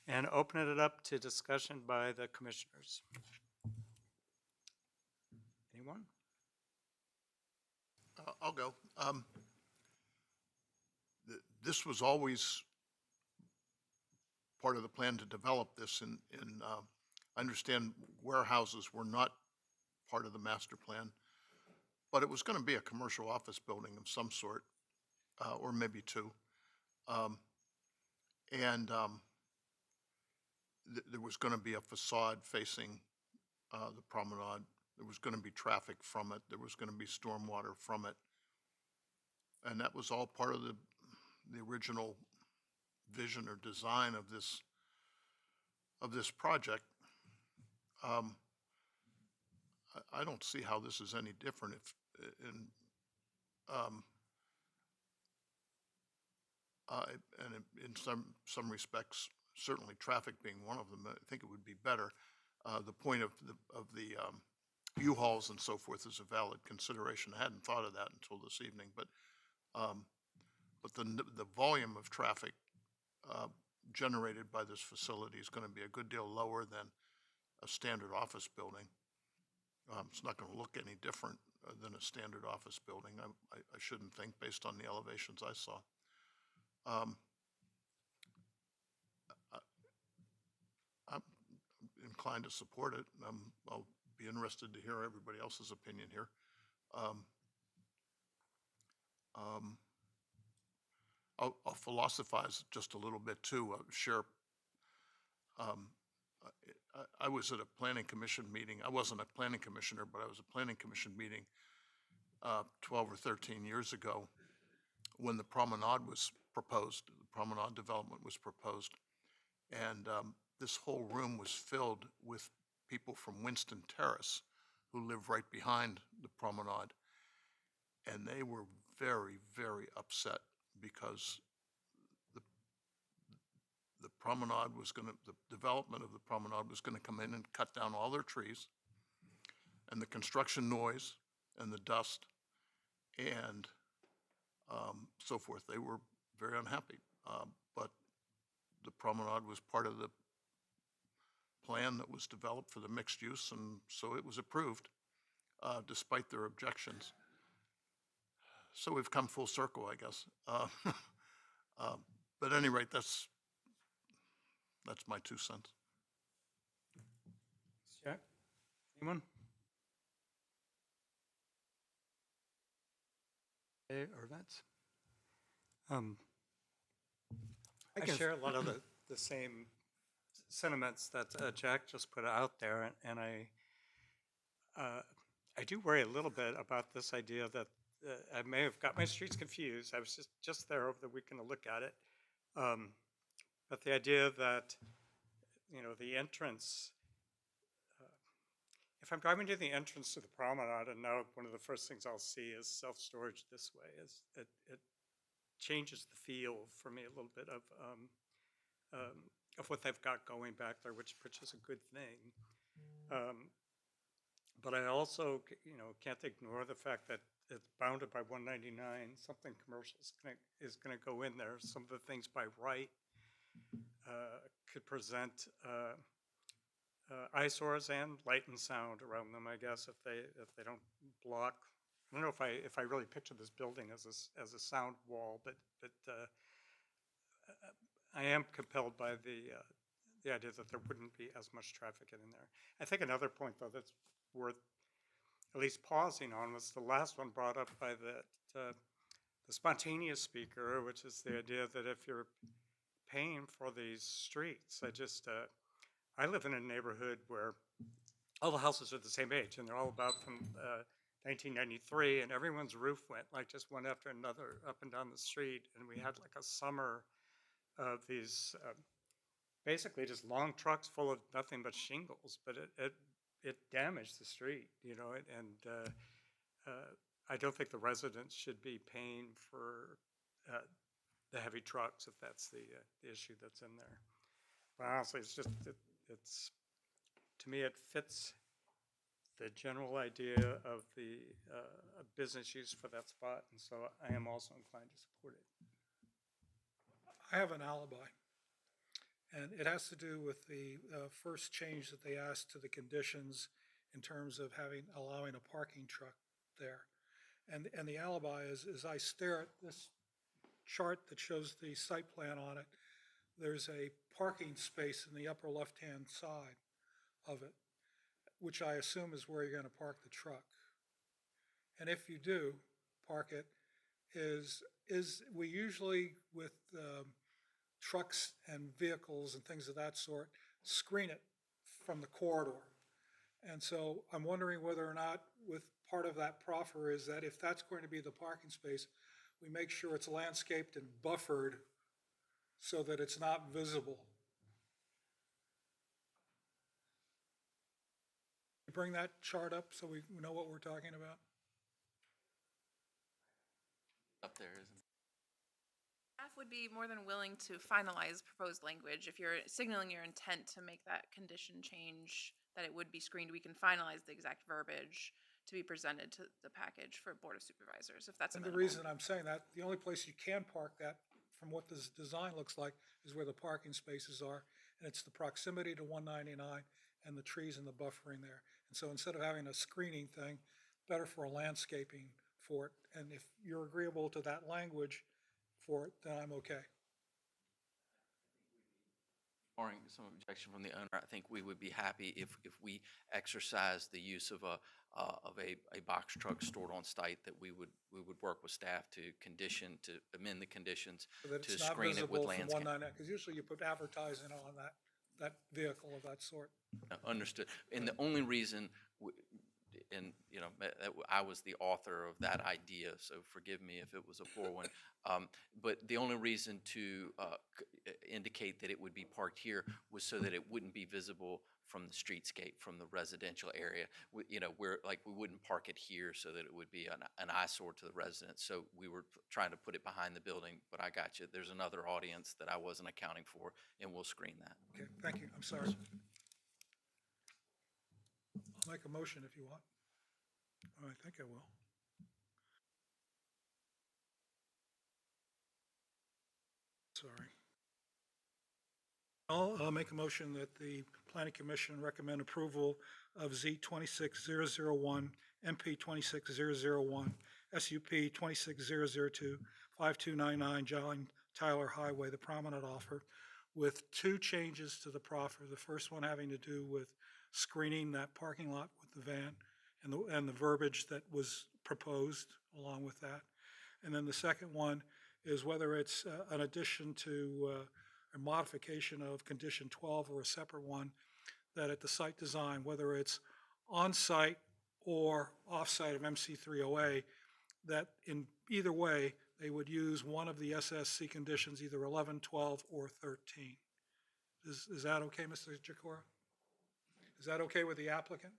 Speaker 1: and open it up to discussion by the commissioners. Anyone?
Speaker 11: I'll go. This was always part of the plan to develop this, and I understand warehouses were not part of the master plan, but it was going to be a commercial office building of some sort, or maybe 2. There was going to be a facade facing the promenade. There was going to be traffic from it. There was going to be stormwater from it. And that was all part of the original vision or design of this project. I don't see how this is any different if, um, and in some respects, certainly traffic being one of them, I think it would be better. The point of the U-Hauls and so forth is a valid consideration. I hadn't thought of that until this evening, but the volume of traffic generated by this facility is going to be a good deal lower than a standard office building. It's not going to look any different than a standard office building, I shouldn't think, based on the elevations I saw. I'm inclined to support it. I'll be interested to hear everybody else's opinion here. I'll philosophize just a little bit too. Share. I was at a planning commission meeting. I wasn't a planning commissioner, but I was a planning commission meeting 12 or 13 years ago when the Promenade was proposed. The Promenade development was proposed, and this whole room was filled with people from Winston Terrace who live right behind the Promenade, and they were very, very upset because the Promenade was going to, the development of the Promenade was going to come in and cut down all their trees, and the construction noise and the dust and so forth. They were very unhappy, but the Promenade was part of the plan that was developed for the mixed use, and so it was approved despite their objections. So we've come full circle, I guess. But at any rate, that's my 2 cents.
Speaker 1: Jack, anyone? Okay, or Vince? I share a lot of the same sentiments that Jack just put out there, and I do worry a little bit about this idea that I may have got my streets confused. I was just there over the weekend to look at it. But the idea that, you know, the entrance, if I'm driving to the entrance to the Promenade, and now one of the first things I'll see is self-storage this way, is it changes the feel for me a little bit of what they've got going back there, which is a good thing. But I also, you know, can't ignore the fact that it's bounded by 199. Something commercial is going to go in there. Some of the things by right could present eyesores and light and sound around them, I guess, if they don't block. I don't know if I really picture this building as a sound wall, but I am compelled by the idea that there wouldn't be as much traffic in there. I think another point, though, that's worth at least pausing on was the last one brought up by the spontaneous speaker, which is the idea that if you're paying for these streets, I live in a neighborhood where all the houses are the same age, and they're all about from 1993, and everyone's roof went just one after another up and down the street, and we had like a summer of these basically just long trucks full of nothing but shingles, but it damaged the street, you know, and I don't think the residents should be paying for the heavy trucks if that's the issue that's in there. But honestly, it's to me, it fits the general idea of the business use for that spot, and so I am also inclined to support it.
Speaker 5: I have an alibi, and it has to do with the first change that they asked to the conditions in terms of allowing a parking truck there. And the alibi is, as I stare at this chart that shows the site plan on it, there's a parking space in the upper left-hand side of it, which I assume is where you're going to park the truck. And if you do park it, we usually, with trucks and vehicles and things of that sort, screen it from the corridor. And so I'm wondering whether or not, with part of that proffer, is that if that's going to be the parking space, we make sure it's landscaped and buffered so that it's not visible. Bring that chart up so we know what we're talking about.
Speaker 15: Up there, isn't it?
Speaker 12: Staff would be more than willing to finalize proposed language. If you're signaling your intent to make that condition change, that it would be screened, we can finalize the exact verbiage to be presented to the package for Board of Supervisors, if that's
Speaker 5: And the
Speaker 12: amenable.
Speaker 5: reason I'm saying that, the only place you can park that, from what this design looks like, is where the parking spaces are, and it's the proximity to 199 and the trees and the buffering there. And so instead of having a screening thing, better for a landscaping for it. And if you're agreeable to that language for it, then I'm okay.
Speaker 15: Barring some objection from the owner, I think we would be happy if we exercise the use of a box truck stored on site, that we would work with staff to amend the conditions
Speaker 5: So that
Speaker 15: to
Speaker 5: it's not
Speaker 15: screen it with
Speaker 5: visible from
Speaker 15: landscape.
Speaker 5: 199, because usually you put advertising on that vehicle of that sort.
Speaker 15: Understood. And the only reason, and, you know, I was the author of that idea, so forgive me if it was a poor one. But the only reason to indicate that it would be parked here was so that it wouldn't be visible from the streetscape, from the residential area. You know, we wouldn't park it here so that it would be an eyesore to the residents. So we were trying to put it behind the building, but I got you. There's another audience that I wasn't accounting for, and we'll screen that.
Speaker 5: Okay, thank you. I'm sorry. I'll make a motion if you want. I think I will. Sorry. I'll make a motion that the Planning Commission recommend approval of Z 26001, MP 26001, SUP 26002, 5299 John Tyler Highway, the Promenade offer, with two changes to the proffer. The first one having to do with screening that parking lot with the van and the verbiage that was proposed along with that. And then the second one is whether it's an addition to a modification of condition 12 or a separate one, that at the site design, whether it's on-site or off-site of MC3OA, that in either way, they would use one of the SSC conditions, either 11, 12, or 13. Is that okay, Mr. Jacora? Is that okay with the applicant?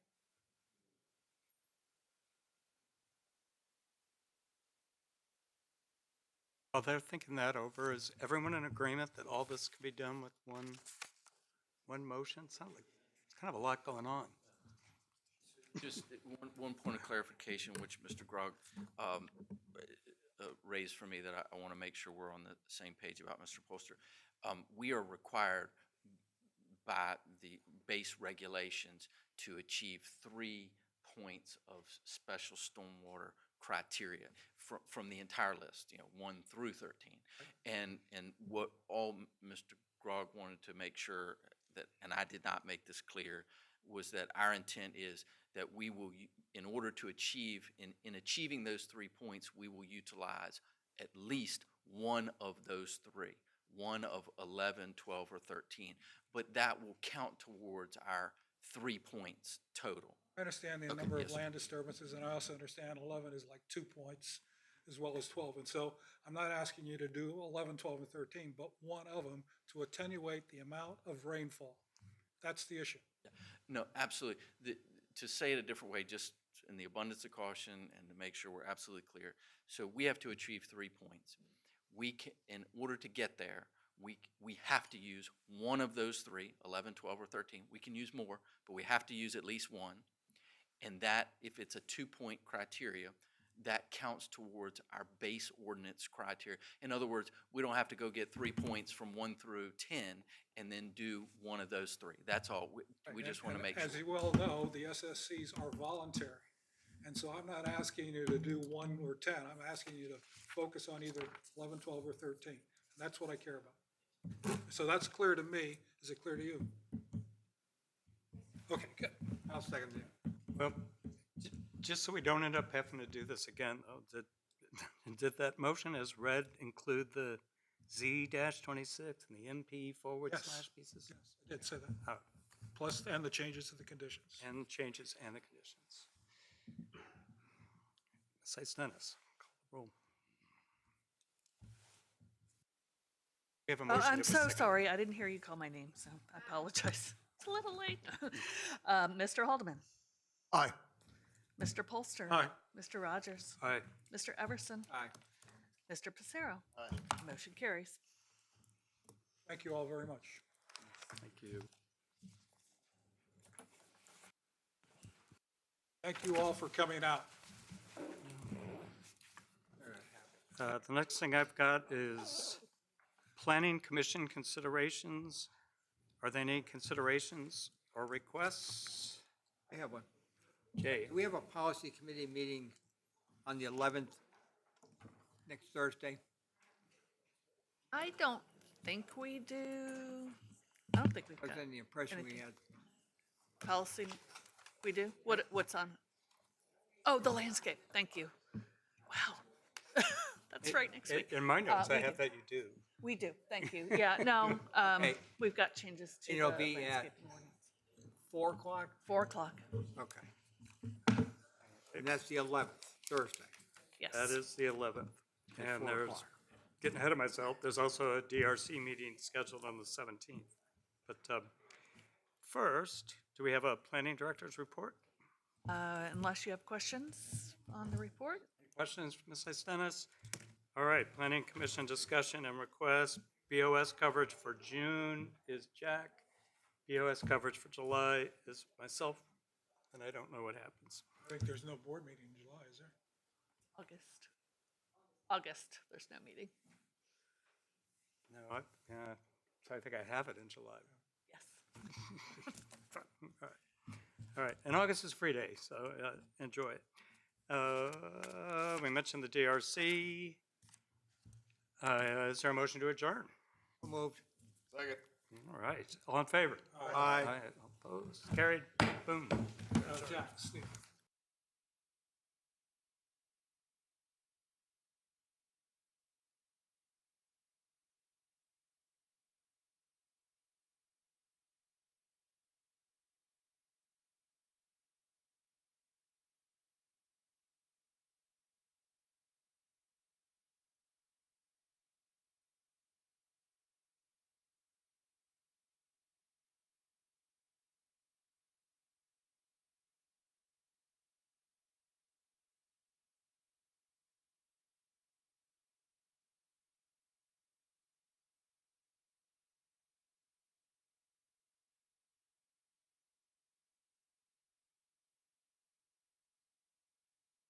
Speaker 1: While they're thinking that over, is everyone in agreement that all this can be done with one motion? Sounds like it's kind of a lot going on.
Speaker 15: Just one point of clarification, which Mr. Grog raised for me, that I want to make sure we're on the same page about, Mr. Polster. We are required by the base regulations to achieve 3 points of special stormwater criteria from the entire list, 1 through 13. And what all Mr. Grog wanted to make sure that, and I did not make this clear, was that our intent is that we will, in order to achieve, in achieving those 3 points, we will utilize at least one of those 3, one of 11, 12, or 13. But that will count towards our 3 points total.
Speaker 5: I understand the
Speaker 15: Okay,
Speaker 5: number of
Speaker 15: yes.
Speaker 5: land disturbances, and I also understand 11 is like 2 points as well as 12. And so I'm not asking you to do 11, 12, and 13, but one of them to attenuate the amount of rainfall. That's the issue.
Speaker 15: No, absolutely. To say it a different way, just in the abundance of caution and to make sure we're absolutely clear. So we have to achieve 3 points. We can, in order to get there, we have to use one of those 3, 11, 12, or 13. We can use more, but we have to use at least one. And that, if it's a 2-point criteria, that counts towards our base ordinance criteria. In other words, we don't have to go get 3 points from 1 through 10 and then do one of those 3. That's all. We just want to make sure.
Speaker 5: As you well know, the SSCs are voluntary. And so I'm not asking you to do 1 or 10. I'm asking you to focus on either 11, 12, or 13. And that's what I care about. So that's clear to me. Is it clear to you? Okay, good. I'll second that.
Speaker 1: Well, just so we don't end up having to do this again, though, did that motion as read include the Z-26 and the MP / pieces?
Speaker 5: Yes, I did say that. Plus, and the changes to the conditions.
Speaker 1: And changes and the conditions. Ms. Dennis, call the roll. We have a motion.
Speaker 2: I'm
Speaker 1: to
Speaker 2: so
Speaker 1: second.
Speaker 2: sorry. I didn't hear you call my name, so I apologize. It's a little late. Mr. Haldeman.
Speaker 11: Aye.
Speaker 2: Mr. Polster.
Speaker 5: Aye.
Speaker 2: Mr. Rogers.
Speaker 1: Aye.
Speaker 2: Mr. Everson.
Speaker 3: Aye.
Speaker 2: Mr. Pacero.
Speaker 4: Aye.
Speaker 2: Motion carries.
Speaker 5: Thank you all very much.
Speaker 1: Thank you.
Speaker 5: Thank you all for coming out.
Speaker 1: The next thing I've got is Planning Commission considerations. Are there any considerations or requests?
Speaker 3: I have one.
Speaker 1: Jay?
Speaker 3: Do we have a policy committee meeting on the 11th, next Thursday?
Speaker 2: I don't think we do. I don't think we've
Speaker 3: I was
Speaker 2: got
Speaker 3: under the impression we
Speaker 2: anything.
Speaker 3: had.
Speaker 2: Policy, we do? What's on? Oh, the landscape, thank you. Wow. That's right, next week.
Speaker 1: In my notes,
Speaker 2: we
Speaker 1: I have
Speaker 2: do.
Speaker 1: that you do.
Speaker 2: We do, thank you. Yeah, no,
Speaker 3: Okay.
Speaker 2: we've got changes to the
Speaker 3: It'll be at
Speaker 2: landscaping ordinance.
Speaker 3: 4 o'clock?
Speaker 2: 4 o'clock,
Speaker 3: Okay. And that's the 11th, Thursday.
Speaker 2: yes.
Speaker 1: That is the 11th. And
Speaker 3: 4
Speaker 1: there's,
Speaker 3: o'clock.
Speaker 1: getting ahead of myself, there's also a DRC meeting scheduled on the 17th. But first, do we have a planning director's report?
Speaker 2: Unless you have questions on the report?
Speaker 1: Questions, Ms. Istenis? All right, Planning Commission discussion and request. BOS coverage for June is Jack. BOS coverage for July is myself, and I don't know what happens.
Speaker 5: I think there's no board meeting in July, is there?
Speaker 2: August, there's no meeting.
Speaker 1: No, so I think I have it in July.
Speaker 2: Yes.
Speaker 1: All right. All right, and August is free day, so enjoy it. We mentioned the DRC. Is there a motion to adjourn?
Speaker 3: Moved.
Speaker 4: Second.
Speaker 1: All right, all in favor?
Speaker 3: Aye.
Speaker 1: Opposed? Carried? Boom.
Speaker 5: Jack, Steve.